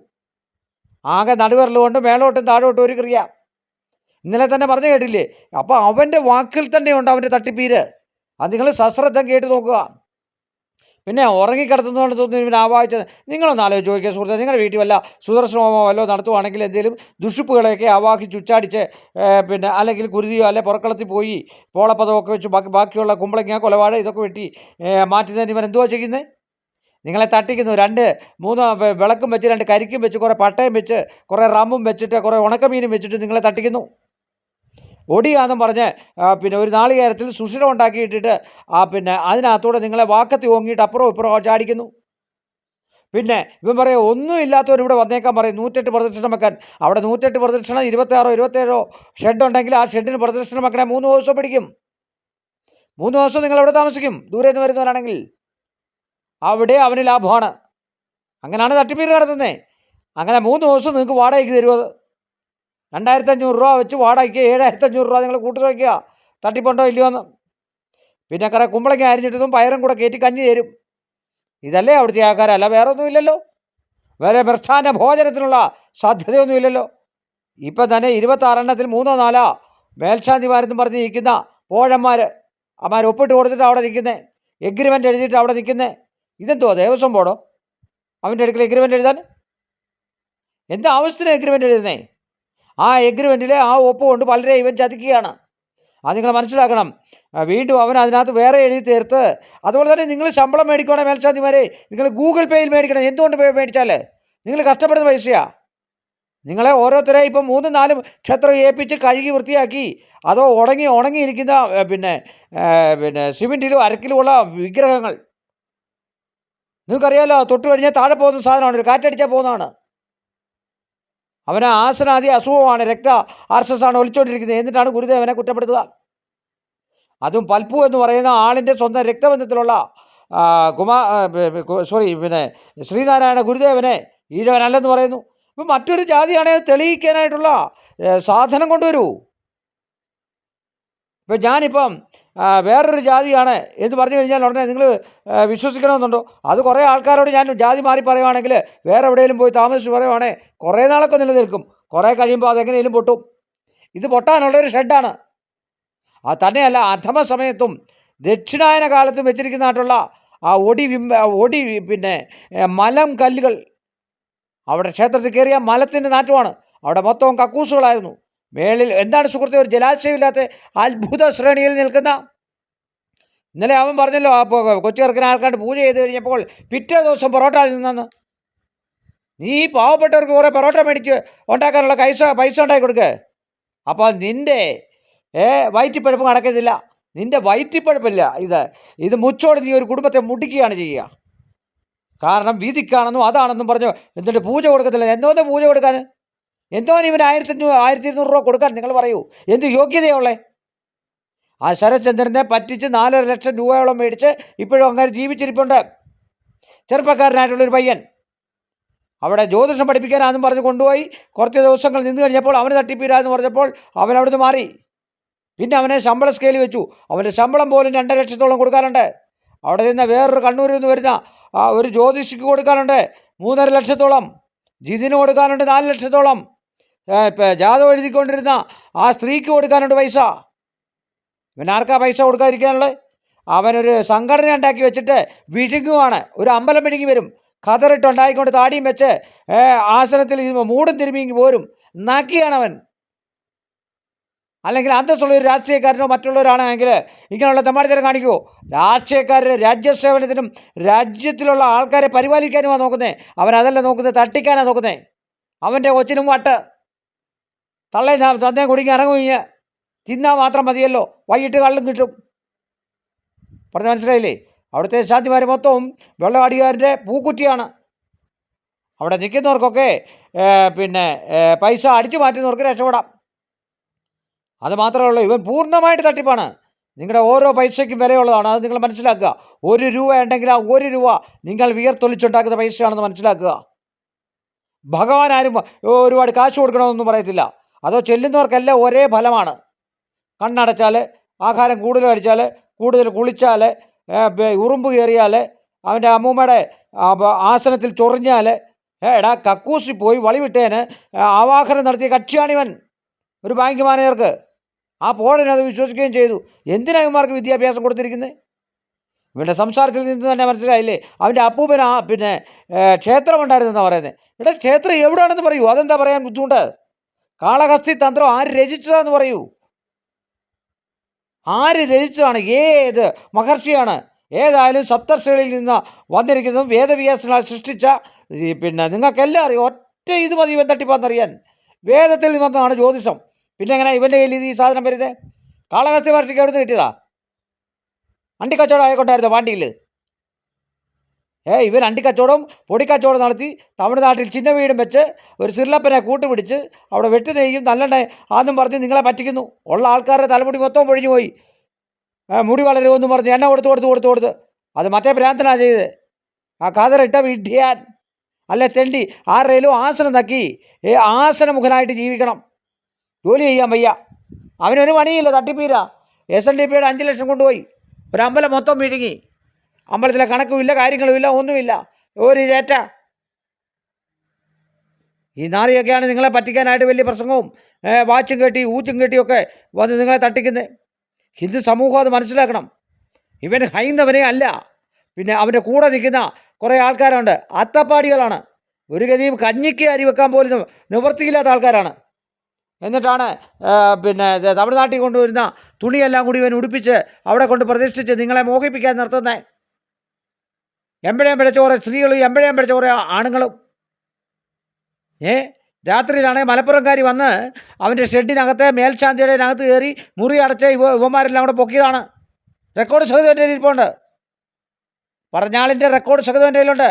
ആകെ നടുവിരലുകൊണ്ട് മേലോട്ടും താഴോട്ടും ഒരു ക്രിയ. ഇന്നലെ തന്നെ പറഞ്ഞു കേട്ടില്ലേ? അപ്പോൾ അവൻ്റെ വാക്കിൽ തന്നെയുണ്ട് അവൻ്റെ തട്ടിപ്പീര്. അത് നിങ്ങൾ സശ്രദ്ധം കേട്ട് നോക്കുക. പിന്നെ ഉറങ്ങിക്കിടത്തുന്നതുകൊണ്ട് തോന്നുന്നു ഇവൻ ആവാഹിച്ചത്. നിങ്ങളൊന്ന് ആലോചിച്ച് നോക്കിയ സുഹൃത്തെ, നിങ്ങളുടെ വീട്ടിൽ വല്ല സുദർശനമോ വല്ലോ നടത്തുവാണെങ്കിൽ എന്തെങ്കിലും ദുഷിപ്പുകളെയൊക്കെ ആവാഹിച്ച് ഉച്ചാടിച്ച് പിന്നെ അല്ലെങ്കിൽ കുരുതിയോ അല്ലെ പുറക്കളത്തിൽ പോയി പോളപ്പതമൊക്കെ വെച്ച് ബാക്കിയുള്ള കുമ്പളങ്ങ കൊലവാഴ ഇതൊക്കെ വെട്ടി മാറ്റുന്നതിന് ഇവൻ എന്തുവാ ചെയ്യുന്നത്? നിങ്ങളെ തട്ടിക്കുന്നു. 2-3 വിളക്കും വെച്ച് 2 കരിക്കും വെച്ച് കുറേ പട്ടയം വെച്ച് കുറേ റമ്മും വെച്ചിട്ട് കുറേ ഉണക്കമീനും വെച്ചിട്ട് നിങ്ങളെ തട്ടിക്കുന്നു. ഒടിയാന്നും പറഞ്ഞ് പിന്നെ ഒരു നാളികേരത്തിൽ സുഷിരം ഉണ്ടാക്കിയിട്ടിട്ട് പിന്നെ അതിനകത്തൂടെ നിങ്ങളെ വാക്കത്തി ഓങ്ങിയിട്ട് അപ്പുറവും ഇപ്പുറവും ചാടിക്കുന്നു. പിന്നെ ഇവൻ പറയും ഒന്നുമില്ലാത്തവർ ഇവിടെ വന്നേക്കാൻ പറയും 108 പ്രദക്ഷിണം വെക്കാൻ. അവിടെ 108 പ്രദക്ഷിണം 26-27 ഷെഡ് ഉണ്ടെങ്കിൽ ആ ഷെഡിന് പ്രദക്ഷിണം വെക്കണേ 3 ദിവസം പിടിക്കും. 3 ദിവസം നിങ്ങൾ എവിടെ താമസിക്കും? ദൂരെ നിന്ന് വരുന്നവരാണെങ്കിൽ അവിടെ അവന് ലാഭമാണ്. അങ്ങനെയാണ് തട്ടിപ്പീര് നടത്തുന്നത്. അങ്ങനെ 3 ദിവസം നിങ്ങൾക്ക് വാടകയ്ക്ക് തരുമോ? 2500 രൂപ വെച്ച് വാടകയ്ക്ക് 7500 രൂപ നിങ്ങൾ കൂട്ടി വയ്ക്കുക. തട്ടിപ്പുണ്ടോ ഇല്ലയോ എന്ന്. പിന്നെ കുറേ കുമ്പളങ്ങ അരിഞ്ഞിട്ടതും പയറും കൂടെ കയറ്റി കഞ്ഞി തരും. ഇതല്ലേ അവിടുത്തെ ആൾക്കാരല്ല, വേറെ ഒന്നുമില്ലല്ലോ. വേറെ മൃഷ്ടാന്ന ഭോജനത്തിനുള്ള സാധ്യതയൊന്നുമില്ലല്ലോ. ഇപ്പം തന്നെ 26 എണ്ണത്തിൽ 3-4 മേൽശാന്തിമാരെന്നും പറഞ്ഞ് നിൽക്കുന്ന പോഴന്മാർ ഒപ്പിട്ട് കൊടുത്തിട്ട് അവിടെ നിൽക്കുന്നത്, എഗ്രിമെൻ്റ് എഴുതിയിട്ട് അവിടെ നിൽക്കുന്നത്. ഇതെന്തോ ദേവസ്വം ബോർഡോ അവൻ്റെ അടുക്കൽ എഗ്രിമെൻ്റ് എഴുതാൻ? എന്താ ആവശ്യത്തിന് എഗ്രിമെൻ്റ് എഴുതുന്നേ? ആ എഗ്രിമെൻറ്റിലെ ആ ഒപ്പ് കൊണ്ട് പലരെ ഇവൻ ചതിക്കുകയാണ്. അത് നിങ്ങൾ മനസ്സിലാക്കണം. വീണ്ടും അവൻ അതിനകത്ത് വേറെ എഴുതി തീർത്ത്. അതുപോലെ തന്നെ നിങ്ങൾ ശമ്പളം മേടിക്കണേ മേൽശാന്തിമാരെ, നിങ്ങൾ ഗൂഗിൾ പേയിൽ മേടിക്കണം. എന്തുകൊണ്ട് മേടിച്ചാൽ നിങ്ങൾ കഷ്ടപ്പെടുന്ന പൈസയാണ്. നിങ്ങളെ ഓരോരുത്തരെ ഇപ്പം 3-4 ക്ഷേത്രം ഏൽപ്പിച്ച് കഴുകി വൃത്തിയാക്കി അതോ ഉണങ്ങിയിരിക്കുന്ന പിന്നെ സിമെൻറ്റിലും അരക്കിലുമുള്ള വിഗ്രഹങ്ങൾ നിങ്ങൾക്കറിയാമല്ലോ. തൊട്ട് കഴിഞ്ഞാൽ താഴെ പോകുന്ന സാധനമാണ്, ഒരു കാറ്റടിച്ചാൽ പോകുന്നതാണ്. അവന് ആസനാദി അസുഖമാണ്, ആർസസാണ് ഒലിച്ചുകൊണ്ടിരിക്കുന്നത്. എന്നിട്ടാണ് ഗുരുദേവനെ കുറ്റപ്പെടുത്തുക. അതും പൽപ്പു എന്ന് പറയുന്ന ആളിൻ്റെ സ്വന്തം രക്തബന്ധത്തിലുള്ള ശ്രീനാരായണ ഗുരുദേവനെ ഈഴവനല്ലെന്ന് പറയുന്നു. ഇപ്പം മറ്റൊരു ജാതിയാണെ തെളിയിക്കാനായിട്ടുള്ള സാധനം കൊണ്ടുവരൂ. ഇപ്പം ഞാനിപ്പം വേറൊരു ജാതിയാണ് എന്ന് പറഞ്ഞു കഴിഞ്ഞാൽ ഉടനെ നിങ്ങൾ വിശ്വസിക്കണമെന്നുണ്ടോ? അത് കുറേ ആൾക്കാരോട് ഞാൻ ജാതി മാറി പറയുവാണെങ്കിൽ വേറെ എവിടെയെങ്കിലും പോയി താമസിച്ച് പറയുവാണെങ്കിൽ കുറേ നാളൊക്കെ നിലനിൽക്കും. കുറേ കഴിയുമ്പോൾ അതെങ്ങനെയും പൊട്ടും. ഇത് പൊട്ടാനുള്ളൊരു ഷെഡാണ്. അത് തന്നെയല്ല, അധമ സമയത്തും ദക്ഷിണായന കാലത്തും വെച്ചിരിക്കുന്നതായിട്ടുള്ള ആ ഒടി പിന്നെ മലം കല്ലുകൾ. അവിടെ ക്ഷേത്രത്തിൽ കയറിയ മലത്തിൻ്റെ നാറ്റമാണ്. അവിടെ മൊത്തം കക്കൂസുകളായിരുന്നു. മേളിൽ എന്താണ് സുഹൃത്തെ ഒരു ജലാശയമില്ലാത്ത അത്ഭുത ശ്രേണിയിൽ നിൽക്കുന്ന. ഇന്നലെ അവൻ പറഞ്ഞല്ലോ, അപ്പോൾ കൊച്ചു ചെറുക്കനെ ആർക്കാണ്ട് പൂജ ചെയ്ത് കഴിഞ്ഞപ്പോൾ പിറ്റേ ദിവസം പൊറോട്ട തിന്നു. നീ പാവപ്പെട്ടവർക്ക് കുറേ പൊറോട്ട മേടിച്ച് ഉണ്ടാക്കാനുള്ള പൈസ ഉണ്ടാക്കി കൊടുക്കുക. അപ്പോൾ നിൻ്റെ വയറ്റിപ്പഴപ്പ് നടക്കത്തില്ല. നിൻ്റെ വയറ്റിപ്പഴപ്പില്ല, ഇത് മുച്ചോട് നീ ഒരു കുടുംബത്തെ മുടിക്കുകയാണ് ചെയ്യുക. കാരണം വീതിക്കാണെന്നും അതാണെന്നും പറഞ്ഞു എന്നിട്ട് പൂജ കൊടുക്കത്തില്ല. എന്തോന്ന് പൂജ കൊടുക്കാൻ? എന്തോന്ന് ഇവന് 1500-1200 രൂപ കൊടുക്കാൻ നിങ്ങൾ പറയൂ? എന്ത് യോഗ്യതയുള്ളേ? ആ ശരത്ചന്ദ്രനെ പറ്റിച്ച് 4.5 ലക്ഷം രൂപയോളം മേടിച്ച് ഇപ്പോഴും അങ്ങനെ ജീവിച്ചിരിപ്പുണ്ട്. ചെറുപ്പക്കാരനായിട്ടുള്ളൊരു പയ്യൻ അവിടെ ജ്യോതിഷം പഠിപ്പിക്കാനാണെന്നും പറഞ്ഞ് കൊണ്ടുപോയി. കുറച്ച് ദിവസങ്ങൾ നിന്ന് കഴിഞ്ഞപ്പോൾ അവന് തട്ടിപ്പീരാന്ന് പറഞ്ഞപ്പോൾ അവൻ അവിടുന്ന് മാറി. പിന്നെ അവനെ ശമ്പള സ്കെയിൽ വെച്ചു. അവൻ്റെ ശമ്പളം പോലും 2 ലക്ഷത്തോളം കൊടുക്കാനുണ്ട്. അവിടെ നിന്ന് വേറൊരു കണ്ണൂരിൽ നിന്ന് വരുന്ന ഒരു ജ്യോതിഷിക്ക് കൊടുക്കാനുണ്ട് 3.5 ലക്ഷത്തോളം. ജിതിന് കൊടുക്കാനുണ്ട് 4 ലക്ഷത്തോളം. ജാതകം എഴുതിക്കൊണ്ടിരുന്ന ആ സ്ത്രീക്ക് കൊടുക്കാനുണ്ട് പൈസ. ഇവനാർക്കാ പൈസ കൊടുക്കാതിരിക്കാനുള്ളത്? അവനൊരു സംഘടന ഉണ്ടാക്കി വെച്ചിട്ട് വിഴുങ്ങുവാണ്. ഒരു അമ്പലം വിഴുങ്ങി വരും, ഖദറിട്ടുണ്ടായിക്കൊണ്ട് താടിയും വെച്ച് ആസനത്തിൽ മൂടും തിരുമ്മിങ്ങി പോരും. നക്കിയാണവൻ. അല്ലെങ്കിൽ അന്തസ്സുള്ളൊരു രാഷ്ട്രീയക്കാരനോ മറ്റുള്ളവരാണെങ്കിൽ ഇങ്ങനെയുള്ള തെമ്മാടിത്തരം കാണിക്കുമോ? രാഷ്ട്രീയക്കാരുടെ രാജ്യസേവനത്തിനും രാജ്യത്തിലുള്ള ആൾക്കാരെ പരിപാലിക്കാനുമാണ് നോക്കുന്നത്. അവനതല്ല നോക്കുന്നത്, തട്ടിക്കാനാണ് നോക്കുന്നത്. അവൻ്റെ കൊച്ചിനും വട്ട് തള്ളേ തന്നെ കുടുങ്ങി ഇറങ്ങുകഴിഞ്ഞ് തിന്നാൽ മാത്രം മതിയല്ലോ, വൈകിട്ട് കള്ളും കിട്ടും. പറഞ്ഞ് മനസ്സിലായില്ലേ? അവിടുത്തെ ശാന്തിമാർ മൊത്തവും വെള്ളവാടികാരൻ്റെ പൂക്കുറ്റിയാണ്. അവിടെ നിൽക്കുന്നവർക്കൊക്കെ പിന്നെ പൈസ അടിച്ചു മാറ്റുന്നവർക്ക് രക്ഷപ്പെടാം. അത് മാത്രമേ ഉള്ളൂ. ഇവൻ പൂർണ്ണമായിട്ട് തട്ടിപ്പാണ്. നിങ്ങളുടെ ഓരോ പൈസയ്ക്കും വിലയുള്ളതാണ്. അത് നിങ്ങൾ മനസ്സിലാക്കുക. 1 രൂപ ഉണ്ടെങ്കിൽ ആ 1 രൂപ നിങ്ങൾ വിയർത്തൊലിച്ചുണ്ടാക്കുന്ന പൈസയാണെന്ന് മനസ്സിലാക്കുക. ഭഗവാൻ ആരും ഒരുപാട് കാശ് കൊടുക്കണമെന്നൊന്നും പറയത്തില്ല. അതോ ചെല്ലുന്നവർക്കെല്ലാം ഒരേ ഫലമാണ്. കണ്ണടച്ചാൽ, ആഹാരം കൂടുതൽ കഴിച്ചാൽ, കൂടുതൽ കുളിച്ചാൽ, ഉറുമ്പ് കയറിയാൽ, അവൻ്റെ അമ്മൂമ്മയുടെ ആസനത്തിൽ ചൊറിഞ്ഞാൽ, എടാ കക്കൂസിൽ പോയി വളിവിട്ടേന് ആവാഹനം നടത്തിയ കക്ഷിയാണിവൻ, ഒരു ബാങ്ക് മാനേജർക്ക്. ആ പോളിനത് വിശ്വസിക്കുകയും ചെയ്തു. എന്തിനാ ഇവന്മാർക്ക് വിദ്യാഭ്യാസം കൊടുത്തിരിക്കുന്നത്? ഇവൻ്റെ സംസാരത്തിൽ നിന്ന് തന്നെ മനസ്സിലായില്ലേ. അവൻ്റെ അപ്പൂപ്പന് പിന്നെ ക്ഷേത്രമുണ്ടായിരുന്നെന്നാണ് പറയുന്നത്. ഇവിടെ ക്ഷേത്രം എവിടെയാണെന്ന് പറയൂ. അതെന്താ പറയാൻ ബുദ്ധിമുട്ട്? കാളഹസ്തി തന്ത്രം ആര് രചിച്ചതാണെന്ന് പറയൂ. ആര് രചിച്ചതാണ്? ഏത് മഹർഷിയാണ്? ഏതായാലും സപ്തർഷികളിൽ നിന്ന് വന്നിരിക്കുന്നതും വേദവ്യാസനാൽ സൃഷ്ടിച്ച പിന്നെ നിങ്ങൾക്കെല്ലാം അറിയാം. ഒറ്റ ഇത് മതി ഇവൻ തട്ടിപ്പാന്നറിയാൻ. വേദത്തിൽ വന്നതാണ് ജ്യോതിഷം. പിന്നെ എങ്ങനെ ഇവൻ്റെ കയ്യിൽ ഈ സാധനം വരുന്നത്? കാളഹസ്തി മഹർഷിക്ക് എവിടുന്ന് കിട്ടിയതാ? അണ്ടിക്കച്ചവടം ആയിക്കൊണ്ടായിരുന്നു പാണ്ടിയിൽ. ഇവൻ അണ്ടിക്കച്ചവടം പൊടിക്കച്ചവടം നടത്തി തമിഴ്നാട്ടിൽ ചിന്ന വീടും വെച്ച് ഒരു സിർലപ്പനെ കൂട്ടുപിടിച്ച് അവിടെ വെട്ടി നെയ്യും നല്ലെണ്ണ ആദ്യം പറഞ്ഞ് നിങ്ങളെ പറ്റിക്കുന്നു. ഉള്ള ആൾക്കാരുടെ തലമുടി മൊത്തം പൊഴിഞ്ഞു പോയി. മുടി വളരുമെന്ന് പറഞ്ഞ് എണ്ണ കൊടുത്ത് അത് മറ്റേ ഭ്രാന്തനാ ചെയ്ത്. ആ കതറിട്ട വിഡ്ഢിയാൻ അല്ലെ തെണ്ടി. ആരുടെയും ആസനം നക്കി ആസനമുഖനായിട്ട് ജീവിക്കണം. ജോലി ചെയ്യാൻ വയ്യ. അവനൊരു പണിയില്ല, തട്ടിപ്പീരാ. SNDPയുടെ 5 ലക്ഷം കൊണ്ടുപോയി ഒരു അമ്പലം മൊത്തം വിഴുങ്ങി. അമ്പലത്തിലെ കണക്കുമില്ല, കാര്യങ്ങളുമില്ല, ഒന്നുമില്ല. ഒരു ചേറ്റ. ഈ നാറിയൊക്കെയാണ് നിങ്ങളെ പറ്റിക്കാനായിട്ട് വലിയ പ്രസംഗവും വാച്ചും കെട്ടി ഊച്ചും കെട്ടിയൊക്കെ വന്ന് നിങ്ങളെ തട്ടിക്കുന്നത്. ഹിന്ദു സമൂഹം അത് മനസ്സിലാക്കണം. ഇവൻ ഹൈന്ദവനെ അല്ല, പിന്നെ അവൻ്റെ കൂടെ നിൽക്കുന്ന കുറേ ആൾക്കാരുണ്ട്, അത്തപ്പാടികളാണ്. ഒരു ഗതിയും കഞ്ഞിക്ക് അരി വെക്കാൻ പോലും നിവൃത്തിയില്ലാത്ത ആൾക്കാരാണ്. എന്നിട്ടാണ് പിന്നെ തമിഴ്നാട്ടിൽ കൊണ്ടുവരുന്ന തുണിയെല്ലാം കൂടി ഇവൻ ഉടുപ്പിച്ച് അവിടെ കൊണ്ട് പ്രതിഷ്ഠിച്ച് നിങ്ങളെ മോഹിപ്പിക്കാൻ നിർത്തുന്നത്. എമ്പഴേം പിഴച്ചോറ് സ്ത്രീകളും എമ്പഴേം പിഴച്ചോറ് ആണുങ്ങളും. രാത്രിയിലാണെങ്കിൽ മലപ്പുറംകാരി വന്ന് അവൻ്റെ ഷെഡിനകത്ത് മേൽശാന്തിയുടെ അകത്ത് കയറി മുറി അടച്ച് ഇവന്മാരെല്ലാം കൂടെ പൊക്കിയതാണ്. റെക്കോർഡ് സഹിതം എൻ്റെ ഇരിപ്പുണ്ട്. പറഞ്ഞാളിൻ്റെ റെക്കോർഡ് സഹിതം എൻ്റെ കയ്യിലുണ്ട്.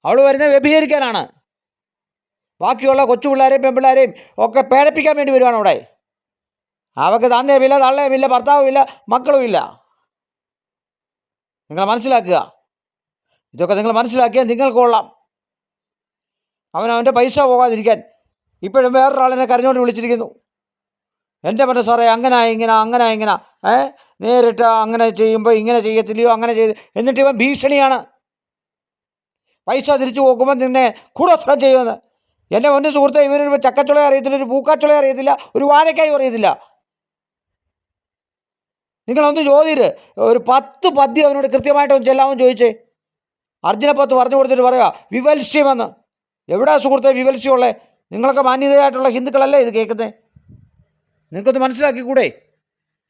അവൾ വരുന്നത് വ്യഭിചരിക്കാനാണ്. ബാക്കിയുള്ള കൊച്ചു പിള്ളേരെയും പെൺപിള്ളേരെയും ഒക്കെ പേടിപ്പിക്കാൻ വേണ്ടി വരുവാണ് അവിടെ. അവർക്ക് തന്തയുമില്ല, തള്ളയുമില്ല, ഭർത്താവുമില്ല, മക്കളുമില്ല. നിങ്ങൾ മനസ്സിലാക്കുക. ഇതൊക്കെ നിങ്ങൾ മനസ്സിലാക്കിയാൽ നിങ്ങൾക്ക് കൊള്ളാം. അവൻ്റെ പൈസ പോകാതിരിക്കാൻ ഇപ്പോഴും വേറൊരാളിനെ കരഞ്ഞുകൊണ്ട് വിളിച്ചിരിക്കുന്നു. എൻ്റെ പറഞ്ഞ സാറേ അങ്ങനെ ഇങ്ങനെ നേരിട്ട് അങ്ങനെ ചെയ്യുമ്പോൾ ഇങ്ങനെ ചെയ്യത്തില്ലയോ, അങ്ങനെ ചെയ്ത് എന്നിട്ട് ഇവൻ ഭീഷണിയാണ്. പൈസ തിരിച്ചു പോകുമ്പോൾ നിന്നെ കൂടോത്രം ചെയ്യുമെന്ന്. എൻ്റെ ഒന്നും സുഹൃത്തെ, ഇവനൊരു ചക്കച്ചുള അറിയത്തില്ല, ഒരു പൂക്കാച്ചുള അറിയത്തില്ല, ഒരു വാഴക്കായും അറിയത്തില്ല. നിങ്ങളൊന്ന് ചോദിര്, ഒരു 10 പദ്യം അവനോട് കൃത്യമായിട്ടൊന്ന് ചെല്ലാമെന്ന് ചോദിച്ചേ. അർജുനപ്പത്ത് പറഞ്ഞു കൊടുത്തിട്ട് പറയുക വിവത്സ്യമെന്ന്. എവിടെയാ സുഹൃത്തെ വിവത്സ്യമുള്ളത്? നിങ്ങളൊക്കെ മാന്യതയായിട്ടുള്ള ഹിന്ദുക്കളല്ലേ ഇത് കേൾക്കുന്നത്? നിങ്ങൾക്കൊന്ന് മനസ്സിലാക്കിക്കൂടെ?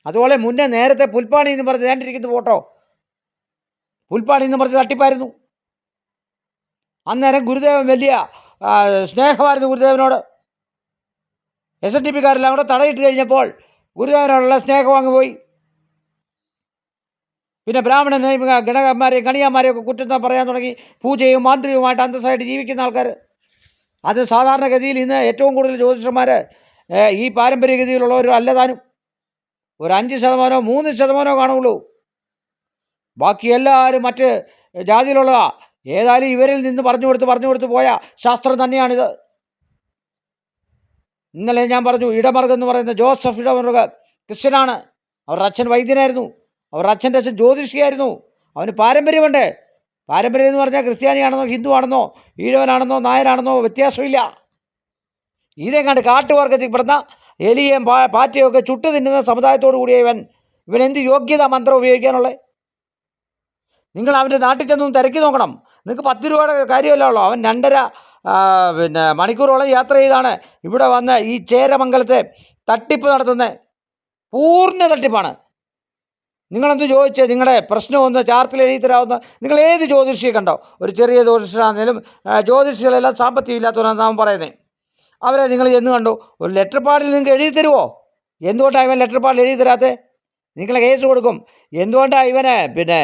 അതുപോലെ മുന്നേ നേരത്തെ പുൽപ്പാണി എന്ന് പറഞ്ഞ് വേണ്ടിയിരിക്കുന്ന ഫോട്ടോ, പുൽപ്പാണി എന്ന് പറഞ്ഞ് തട്ടിപ്പായിരുന്നു. അന്നേരം ഗുരുദേവൻ വലിയ സ്നേഹമായിരുന്നു ഗുരുദേവനോട്. SNDPക്കാരെല്ലാം കൂടെ തടയിട്ട് കഴിഞ്ഞപ്പോൾ ഗുരുദേവനോടുള്ള സ്നേഹം അങ്ങ് പോയി. പിന്നെ ബ്രാഹ്മണ ഗണകന്മാരെയും കണിയാന്മാരെയും ഒക്കെ കുറ്റം പറയാൻ തുടങ്ങി. പൂജയും മാന്ത്രികവുമായിട്ട് അന്തസ്സായിട്ട് ജീവിക്കുന്ന ആൾക്കാർ. അത് സാധാരണഗതിയിൽ ഇന്ന് ഏറ്റവും കൂടുതൽ ജ്യോതിഷന്മാർ ഈ പാരമ്പര്യഗതിയിലുള്ളവർ അല്ലതാനും. ഒരു 5%, 3% കാണുള്ളൂ. ബാക്കി എല്ലാവരും മറ്റ് ജാതിയിലുള്ളതാ. ഏതായാലും ഇവരിൽ നിന്ന് പറഞ്ഞു കൊടുത്ത് പോയ ശാസ്ത്രം തന്നെയാണിത്. ഇന്നലെ ഞാൻ പറഞ്ഞു, ഇടമറുക് എന്ന് പറയുന്ന ജോസഫ് ഇടമറുക് ക്രിസ്ത്യനാണ്. അവരുടെ അച്ഛൻ വൈദ്യനായിരുന്നു. അവരുടെ അച്ഛൻ്റെ അച്ഛൻ ജ്യോതിഷിയായിരുന്നു. അവന് പാരമ്പര്യമുണ്ട്. പാരമ്പര്യം എന്ന് പറഞ്ഞാൽ ക്രിസ്ത്യാനിയാണെന്നോ ഹിന്ദു ആണെന്നോ ഈഴവനാണെന്നോ നായരാണെന്നോ വ്യത്യാസമില്ല. ഇതെങ്ങാണ്ട് കാട്ടുവർഗത്തിൽപ്പെടുന്ന എലിയേയും പാറ്റയും ഒക്കെ ചുട്ടു തിന്നുന്ന സമുദായത്തോടു കൂടിയ ഇവൻ എന്ത് യോഗ്യത മന്ത്രം ഉപയോഗിക്കാനുള്ളത്? നിങ്ങൾ അവൻ്റെ നാട്ടിൽ ചെന്നൊന്ന് തിരക്കി നോക്കണം. നിങ്ങൾക്ക് 10 രൂപയുടെ കാര്യമല്ല ഉള്ളൂ. അവൻ 2.5 മണിക്കൂറോളം യാത്ര ചെയ്താണ് ഇവിടെ വന്ന് ഈ ചേരമംഗലത്തെ തട്ടിപ്പ് നടത്തുന്നത്. പൂർണ്ണ തട്ടിപ്പാണ്. നിങ്ങളെന്ത് ചോദിച്ചേ? നിങ്ങളുടെ പ്രശ്നമൊന്ന് ചാർത്തിൽ എഴുതി തരാവുന്ന നിങ്ങൾ ഏത് ജ്യോതിഷിയെ കണ്ടോ? ഒരു ചെറിയ ജ്യോതിഷനാണെങ്കിലും ജ്യോതിഷികളെല്ലാം സാമ്പത്തികം ഇല്ലാത്തവരാണെന്നാണ് പറയുന്നത്. അവരെ നിങ്ങൾ ചെന്ന് കണ്ടു. ഒരു ലെറ്റർ പാഡിൽ നിങ്ങൾക്ക് എഴുതി തരുമോ? എന്തുകൊണ്ടാണ് ഇവൻ ലെറ്റർ പാഡിൽ എഴുതി തരാത്തത്? നിങ്ങളെ കേസ് കൊടുക്കും. എന്തുകൊണ്ടാണ് ഇവന് പിന്നെ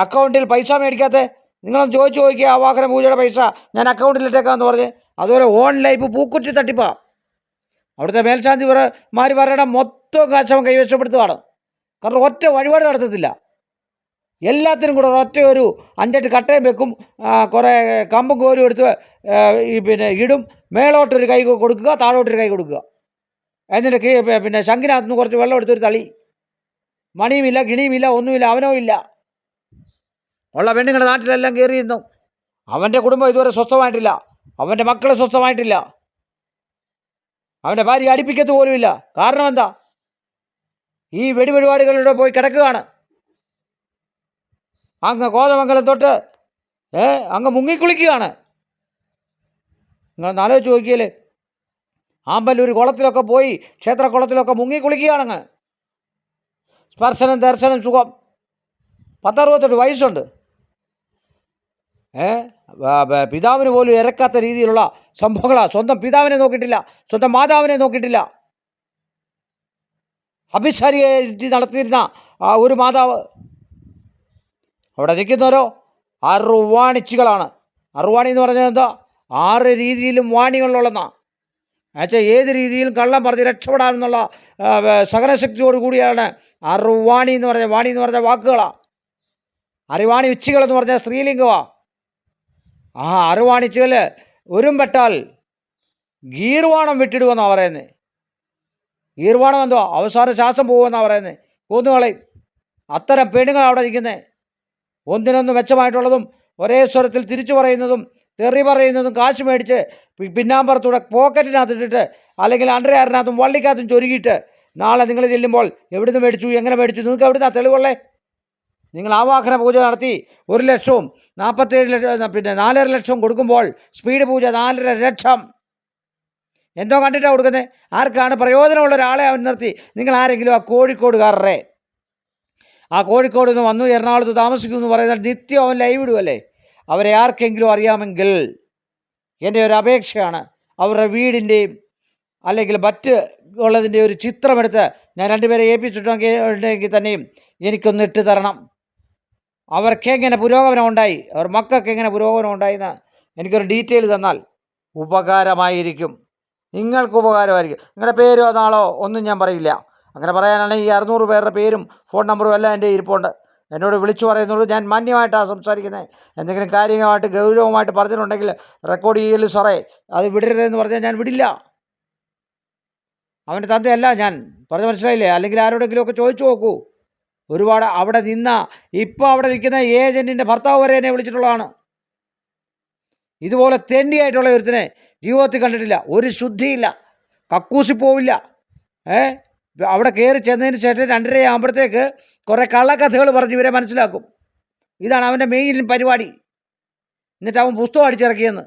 അക്കൗണ്ടിൽ പൈസ മേടിക്കാത്തത്? നിങ്ങളൊന്ന് ചോദിച്ചു നോക്കിയാൽ ആവാഹന പൂജയുടെ പൈസ ഞാൻ അക്കൗണ്ടിലിട്ടേക്കാന്ന് പറഞ്ഞ്. അതുപോലെ ഓൺലൈൻ പൂക്കുറ്റി തട്ടിപ്പാണ്. അവിടുത്തെ മേൽശാന്തി മാരി പറയണം മൊത്തം കാശവൻ കൈവശപ്പെടുത്തുകയാണ്. കാരണം ഒറ്റ വഴിപാട് നടത്തത്തില്ല. എല്ലാത്തിനും കൂടെ ഒറ്റ ഒരു 5-8 കട്ടയും വെക്കും, കുറേ കമ്പും കോലും എടുത്ത് പിന്നെ ഇടും. മേളോട്ടൊരു കൈ കൊടുക്കുക, താഴോട്ടൊരു കൈ കൊടുക്കുക. എന്നിട്ട് പിന്നെ ശംഖിനകത്ത് നിന്ന് കുറച്ച് വെള്ളം എടുത്തൊരു തളി. മണിയുമില്ല, ഗിണിയുമില്ല, ഒന്നുമില്ല, അവനോ ഇല്ല. ഉള്ള പെണ്ണുങ്ങളുടെ നാട്ടിലെല്ലാം കയറി നിന്നു. അവൻ്റെ കുടുംബം ഇതുവരെ സ്വസ്ഥമായിട്ടില്ല, അവൻ്റെ മക്കൾ സ്വസ്ഥമായിട്ടില്ല, അവൻ്റെ ഭാര്യ അടുപ്പിക്കത്ത് പോലുമില്ല. കാരണം എന്താ? ഈ വെടിപരിപാടികളിലൂടെ പോയി കിടക്കുകയാണ്. അങ്ങ് കോതമംഗലം തൊട്ട് അങ്ങ് മുങ്ങിക്കുളിക്കുകയാണ്. നിങ്ങൾ ആലോചിച്ച് നോക്കിയാലേ, ആമ്പല്ലൂർ കുളത്തിലൊക്കെ പോയി, ക്ഷേത്രക്കുളത്തിലൊക്കെ മുങ്ങിക്കുളിക്കുകയാണങ്ങ്. സ്പർശനം ദർശനം സുഖം. 10-68 വയസ്സുണ്ട്. പിതാവിന് പോലും ഇറക്കാത്ത രീതിയിലുള്ള സംഭവങ്ങളാണ്. സ്വന്തം പിതാവിനെ നോക്കിയിട്ടില്ല, സ്വന്തം മാതാവിനെ നോക്കിയിട്ടില്ല. അഭിസാരിയായിട്ട് നടത്തിയിരുന്ന ഒരു മാതാവ്. അവിടെ നിൽക്കുന്നവരോ അറുവാണിച്ചികളാണ്. അറുവാണി എന്ന് പറഞ്ഞാൽ എന്താ? 6 രീതിയിലും വാണികളുള്ളതെന്നാണ്. എന്നുവെച്ചാൽ ഏത് രീതിയിലും കള്ളം പറഞ്ഞ് രക്ഷപ്പെടാമെന്നുള്ള സഹനശക്തിയോട് കൂടിയാണ് അറുവാണി എന്ന് പറഞ്ഞ, വാണി എന്ന് പറഞ്ഞ വാക്കുകളാണ്. അറിവാണി ഉച്ചികളെന്ന് പറഞ്ഞാൽ സ്ത്രീലിംഗമാണ്. അറുവാണിച്ചുകൾ ഒരുമ്പെട്ടാൽ ഗീർവാണം വിട്ടിടുമെന്നാണ് പറയുന്നത്. ഗീർവാണം എന്തോ അവസാന ശ്വാസം പോകുമെന്നാണ് പറയുന്നത്. കൊന്നുകളയും. അത്തരം പെണ്ണുങ്ങൾ അവിടെ നിൽക്കുന്നത്. ഒന്നിനൊന്ന് മെച്ചമായിട്ടുള്ളതും ഒരേ സ്വരത്തിൽ തിരിച്ചു പറയുന്നതും തെറി പറയുന്നതും കാശ് മേടിച്ച് പിന്നാമ്പുറത്തൂടെ പോക്കറ്റിനകത്തിട്ടിട്ട് അല്ലെങ്കിൽ അണ്ടർവെയറിനകത്തും വള്ളിക്കകത്തും ചൊരുക്കിയിട്ട് നാളെ നിങ്ങൾ ചെല്ലുമ്പോൾ എവിടുന്ന് മേടിച്ചു, എങ്ങനെ മേടിച്ചു, നിങ്ങൾക്ക് എവിടുന്നാണ് തെളിവുള്ളേ? നിങ്ങൾ ആവാഹന പൂജ നടത്തി 1 ലക്ഷവും 47 ലക്ഷം പിന്നെ 4.5 ലക്ഷം കൊടുക്കുമ്പോൾ സ്പീഡ് പൂജ 4.5 ലക്ഷം എന്തോ കണ്ടിട്ടാണ് കൊടുക്കുന്നത്. ആർക്കാണ് പ്രയോജനമുള്ള ഒരാളെ അവൻ നിർത്തി. നിങ്ങൾ ആരെങ്കിലും ആ കോഴിക്കോടുകാരറെ, ആ കോഴിക്കോട് നിന്ന് വന്നു എറണാകുളത്ത് താമസിക്കുമെന്ന് പറയുന്നത് നിത്യം അവൻ ലൈവ് ഇടുമല്ലേ? അവരെ ആർക്കെങ്കിലും അറിയാമെങ്കിൽ എൻ്റെ ഒരു അപേക്ഷയാണ്, അവരുടെ വീടിൻ്റെയും അല്ലെങ്കിൽ മറ്റ് ഉള്ളതിൻ്റെ ഒരു ചിത്രമെടുത്ത് ഞാൻ 2 പേരെ ഏൽപ്പിച്ചിട്ടുണ്ടെങ്കിൽ തന്നെയും എനിക്കൊന്ന് ഇട്ട് തരണം. അവർക്കെങ്ങനെ പുരോഗമനം ഉണ്ടായി, അവർ മക്കൾക്ക് എങ്ങനെ പുരോഗമനം ഉണ്ടായിന്ന് എനിക്കൊരു ഡീറ്റെയിൽ തന്നാൽ ഉപകാരമായിരിക്കും. നിങ്ങൾക്ക് ഉപകാരമായിരിക്കും. നിങ്ങളുടെ പേരോ നാളോ ഒന്നും ഞാൻ പറയില്ല. അങ്ങനെ പറയാനാണെങ്കിൽ ഈ 600 പേരുടെ പേരും ഫോൺ നമ്പറും എല്ലാം എൻ്റെ ഇരിപ്പുണ്ട്. എന്നോട് വിളിച്ചു പറയുന്നുള്ളൂ. ഞാൻ മാന്യമായിട്ടാണ് സംസാരിക്കുന്നത്. എന്തെങ്കിലും കാര്യമായിട്ട് ഗൗരവമായിട്ട് പറഞ്ഞിട്ടുണ്ടെങ്കിൽ റെക്കോർഡ് ചെയ്യൽ സാറേ, അത് വിടരുതെന്ന് പറഞ്ഞാൽ ഞാൻ വിടില്ല. അവൻ്റെ തന്തയല്ല ഞാൻ, പറഞ്ഞ് മനസ്സിലായില്ലേ? അല്ലെങ്കിൽ ആരോടെങ്കിലുമൊക്കെ ചോദിച്ചു നോക്കൂ. ഒരുപാട് അവിടെ നിന്ന ഇപ്പോൾ അവിടെ നിൽക്കുന്ന ഏജൻറ്റിൻ്റെ ഭർത്താവ് വരെ എന്നെ വിളിച്ചിട്ടുള്ളതാണ്. ഇതുപോലെ തെണ്ടിയായിട്ടുള്ള ഒരുത്തിനെ ജീവിതത്തിൽ കണ്ടിട്ടില്ല. ഒരു ശുദ്ധിയില്ല, കക്കൂസി പോവില്ല. അവിടെ കയറി ചെന്നതിന് ശേഷം 2:30 ആകുമ്പോഴത്തേക്ക് കുറേ കള്ളക്കഥകൾ പറഞ്ഞ് ഇവരെ മനസ്സിലാക്കും. ഇതാണ് അവൻ്റെ മെയിൻ പരിപാടി. എന്നിട്ട് അവൻ പുസ്തകം അടിച്ചിറക്കിയെന്ന്.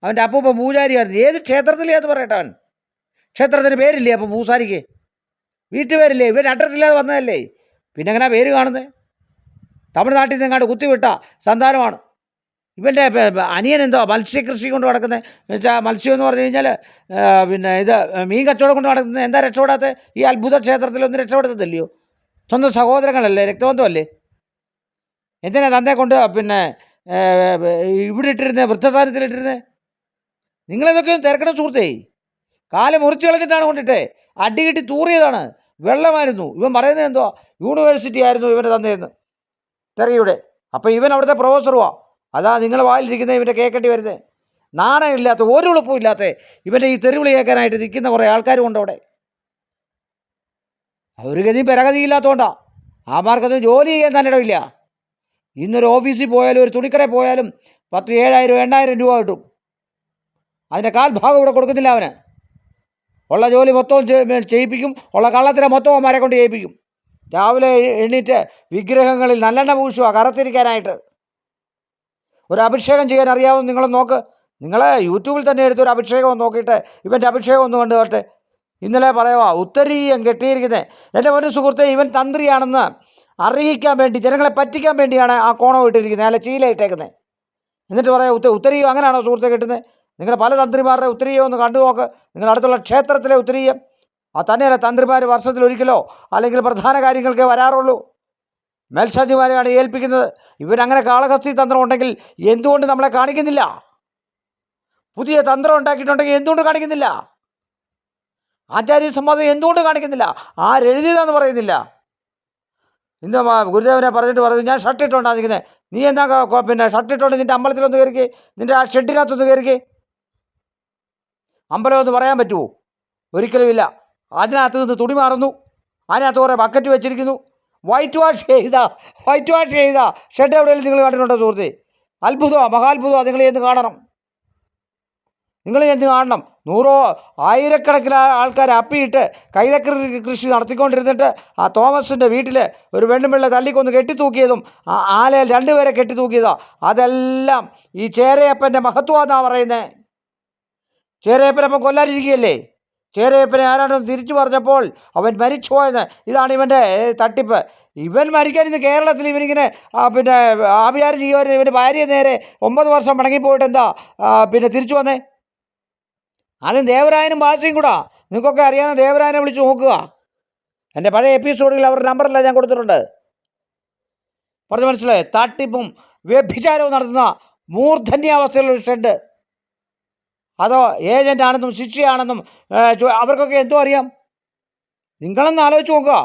അവൻ്റെ അപ്പൂപ്പ പൂജാരിയായിരുന്നു. ഏത് ക്ഷേത്രത്തിലേ അത് പറയട്ടെ. അവൻ ക്ഷേത്രത്തിന് പേരില്ലേ? അപ്പോൾ പൂസാരിക്ക് വീട്ടുപേരില്ലേ? ഇവൻ അഡ്രസ്സില്ലാതെ വന്നതല്ലേ? പിന്നെ എങ്ങനെ പേര് കാണുന്നത്? തമിഴ്നാട്ടിൽ നിന്ന് എങ്ങാണ്ട് കുത്തിവിട്ട സന്താനമാണ്. ഇവൻ്റെ അനിയൻ എന്തോ മത്സ്യകൃഷി കൊണ്ട് നടക്കുന്നത്. എന്നുവെച്ചാൽ മത്സ്യം എന്ന് പറഞ്ഞു കഴിഞ്ഞാൽ പിന്നെ ഇത് മീൻ കച്ചവടം കൊണ്ട് നടക്കുന്നത്. എന്താ രക്ഷപ്പെടാത്ത? ഈ അത്ഭുത ക്ഷേത്രത്തിലൊന്നും രക്ഷപ്പെടുത്തത്തില്ലയോ? സ്വന്തം സഹോദരങ്ങളല്ലേ, രക്തബന്ധമല്ലേ? എന്തിനാ തന്നെ കൊണ്ട് പിന്നെ ഇവിടെ ഇട്ടിരുന്നത്, വൃദ്ധസാനത്തിലിട്ടിരുന്നത്? നിങ്ങളെന്തൊക്കെയൊന്നും തിരക്കണം സുഹൃത്തേ. കാല് മുറിച്ച് കളഞ്ഞിട്ടാണ് കൊണ്ടിട്ടേ. അടി കിട്ടി തൂറിയതാണ്. വെള്ളമായിരുന്നു. ഇവൻ പറയുന്നത് എന്തോ യൂണിവേഴ്സിറ്റി ആയിരുന്നു ഇവൻ്റെ തന്നെയെന്ന്, തെറിയുടെ. അപ്പം ഇവൻ അവിടുത്തെ പ്രൊഫസറുമാണ്. അതാ നിങ്ങൾ വായിലിരിക്കുന്നത് ഇവൻ്റെ കേൾക്കേണ്ടി വരുന്നത്. നാണയമില്ലാത്ത, ഒരു എളുപ്പവും ഇല്ലാത്ത ഇവൻ്റെ ഈ തെരുവിളി കേൾക്കാനായിട്ട് നിൽക്കുന്ന കുറേ ആൾക്കാരുമുണ്ട് അവിടെ. ഒരു ഗതിയും പരഗതിയില്ലാത്തതുകൊണ്ടാണ്. ആ മാർക്കത്തിന് ജോലി ചെയ്യാൻ തന്നെ ഇടമില്ല. ഇന്നൊരു ഓഫീസിൽ പോയാലും ഒരു തുണിക്കടയിൽ പോയാലും 10, 7,000, 8,000 രൂപ കിട്ടും. അതിൻ്റെ കാൽഭാഗം ഇവിടെ കൊടുക്കുന്നില്ല അവന്. ഉള്ള ജോലി മൊത്തവും ചെയ്യിപ്പിക്കും. ഉള്ള കള്ളത്തിനെ മൊത്തവും അവന്മാരെ കൊണ്ട് ചെയ്യിപ്പിക്കും. രാവിലെ എണ്ണീറ്റ് വിഗ്രഹങ്ങളിൽ നല്ലെണ്ണ പൂശുക കറുത്തിരിക്കാനായിട്ട്. ഒരു അഭിഷേകം ചെയ്യാൻ അറിയാവുന്ന നിങ്ങൾ നോക്ക്. നിങ്ങളെ യൂട്യൂബിൽ തന്നെ എടുത്തൊരു അഭിഷേകം നോക്കിയിട്ട് ഇവൻ്റെ അഭിഷേകം ഒന്ന് കണ്ടുകൊട്ടെ. ഇന്നലെ പറയുക ഉത്തരീയം കെട്ടിയിരിക്കുന്നത്. എൻ്റെ ഒരു സുഹൃത്തെ, ഇവൻ തന്ത്രിയാണെന്ന് അറിയിക്കാൻ വേണ്ടി, ജനങ്ങളെ പറ്റിക്കാൻ വേണ്ടിയാണ് ആ കോണം ഇട്ടിരിക്കുന്നത്, അല്ല ചീല ഇട്ടേക്കുന്നത്. എന്നിട്ട് പറയാം ഉത്തരീയം അങ്ങനെയാണോ സുഹൃത്തെ കിട്ടുന്നത്? നിങ്ങൾ പല തന്ത്രിമാരുടെ ഉത്തരീയം ഒന്ന് കണ്ടു നോക്ക്. നിങ്ങളുടെ അടുത്തുള്ള ക്ഷേത്രത്തിലെ ഉത്തരീയം. ആ തന്നെയല്ല തന്ത്രിമാർ വർഷത്തിലൊരിക്കലോ അല്ലെങ്കിൽ പ്രധാന കാര്യങ്ങൾക്കേ വരാറുള്ളൂ. മേൽശാന്തിമാരെയാണ് ഏൽപ്പിക്കുന്നത്. ഇവരങ്ങനെ കാളഹസ്തി തന്ത്രം ഉണ്ടെങ്കിൽ എന്തുകൊണ്ട് നമ്മളെ കാണിക്കുന്നില്ല? പുതിയ തന്ത്രം ഉണ്ടാക്കിയിട്ടുണ്ടെങ്കിൽ എന്തുകൊണ്ട് കാണിക്കുന്നില്ല? ആചാര്യ സംവാദം എന്തുകൊണ്ട് കാണിക്കുന്നില്ല? ആരെഴുതിയതാന്ന് പറയുന്നില്ല. ഇന്ന് ഗുരുദേവനെ പറഞ്ഞിട്ട് പറഞ്ഞു ഞാൻ ഷർട്ട് ഇട്ടുകൊണ്ടാണ് നിൽക്കുന്നത്. നീ എന്താ പിന്നെ ഷർട്ട് ഇട്ടുകൊണ്ട് നിൻ്റെ അമ്പലത്തിലൊന്ന് കയറിക്കേ, നിൻ്റെ ആ ഷെഡിനകത്തൊന്ന് കയറിക്കേ. അമ്പലം എന്ന് പറയാൻ പറ്റുമോ? ഒരിക്കലുമില്ല. അതിനകത്ത് നിന്ന് തുണി മാറുന്നു, അതിനകത്ത് കുറേ ബക്കറ്റ് വെച്ചിരിക്കുന്നു. വൈറ്റ് വാഷ് ചെയ്ത ഷെഡ് എവിടെയെങ്കിലും നിങ്ങൾ കണ്ടിട്ടുണ്ടോ സുഹൃത്തെ? അത്ഭുതമാണ്, മഹാത്ഭുതമാണ്. നിങ്ങൾ ചെന്ന് കാണണം, ആയിരക്കണക്കിന് ആൾക്കാർ അപ്പിയിട്ട് കൈതക്കൃഷി നടത്തിക്കൊണ്ടിരുന്നിട്ട് ആ തോമസിൻ്റെ വീട്ടിൽ ഒരു പെണ്ണുപിള്ള തല്ലിക്കൊന്ന് കെട്ടിത്തൂക്കിയതും ആ ആലയിൽ 2 പേരെ കെട്ടിത്തൂക്കിയതോ അതെല്ലാം ഈ ചേരയപ്പൻ്റെ മഹത്വമെന്നാണ് പറയുന്നത്. ചേരയപ്പനപ്പം കൊല്ലാനിരിക്കുകയല്ലേ? ചേരയപ്പനെ ആരാണ്ടൊന്ന് തിരിച്ചു പറഞ്ഞപ്പോൾ അവൻ മരിച്ചുപോയെന്ന്. ഇതാണ് ഇവൻ്റെ തട്ടിപ്പ്. ഇവൻ മരിക്കാൻ ഇന്ന് കേരളത്തിൽ ഇവനിങ്ങനെ പിന്നെ ആഭിചാരം ചെയ്യുമായിരുന്നു. ഇവൻ്റെ ഭാര്യ നേരെ 9 വർഷം മടങ്ങിപ്പോയിട്ട് എന്താ പിന്നെ തിരിച്ചു വന്നേ? അതും ദേവരായനും ഭാഷയും കൂടാ. നിങ്ങൾക്കൊക്കെ അറിയാവുന്ന ദേവരായനെ വിളിച്ച് നോക്കുക. എൻ്റെ പഴയ എപ്പിസോഡുകളിൽ അവരുടെ നമ്പറെല്ലാം ഞാൻ കൊടുത്തിട്ടുണ്ട്. പറഞ്ഞു മനസ്സിലായേ? തട്ടിപ്പും വ്യഭിചാരവും നടത്തുന്ന മൂർധന്യാവസ്ഥയിലുള്ള ഷെഡ്. അതോ ഏജൻ്റാണെന്നും ശിക്ഷയാണെന്നും അവർക്കൊക്കെ എന്തോ അറിയാം? നിങ്ങളൊന്ന് ആലോചിച്ച് നോക്കുക.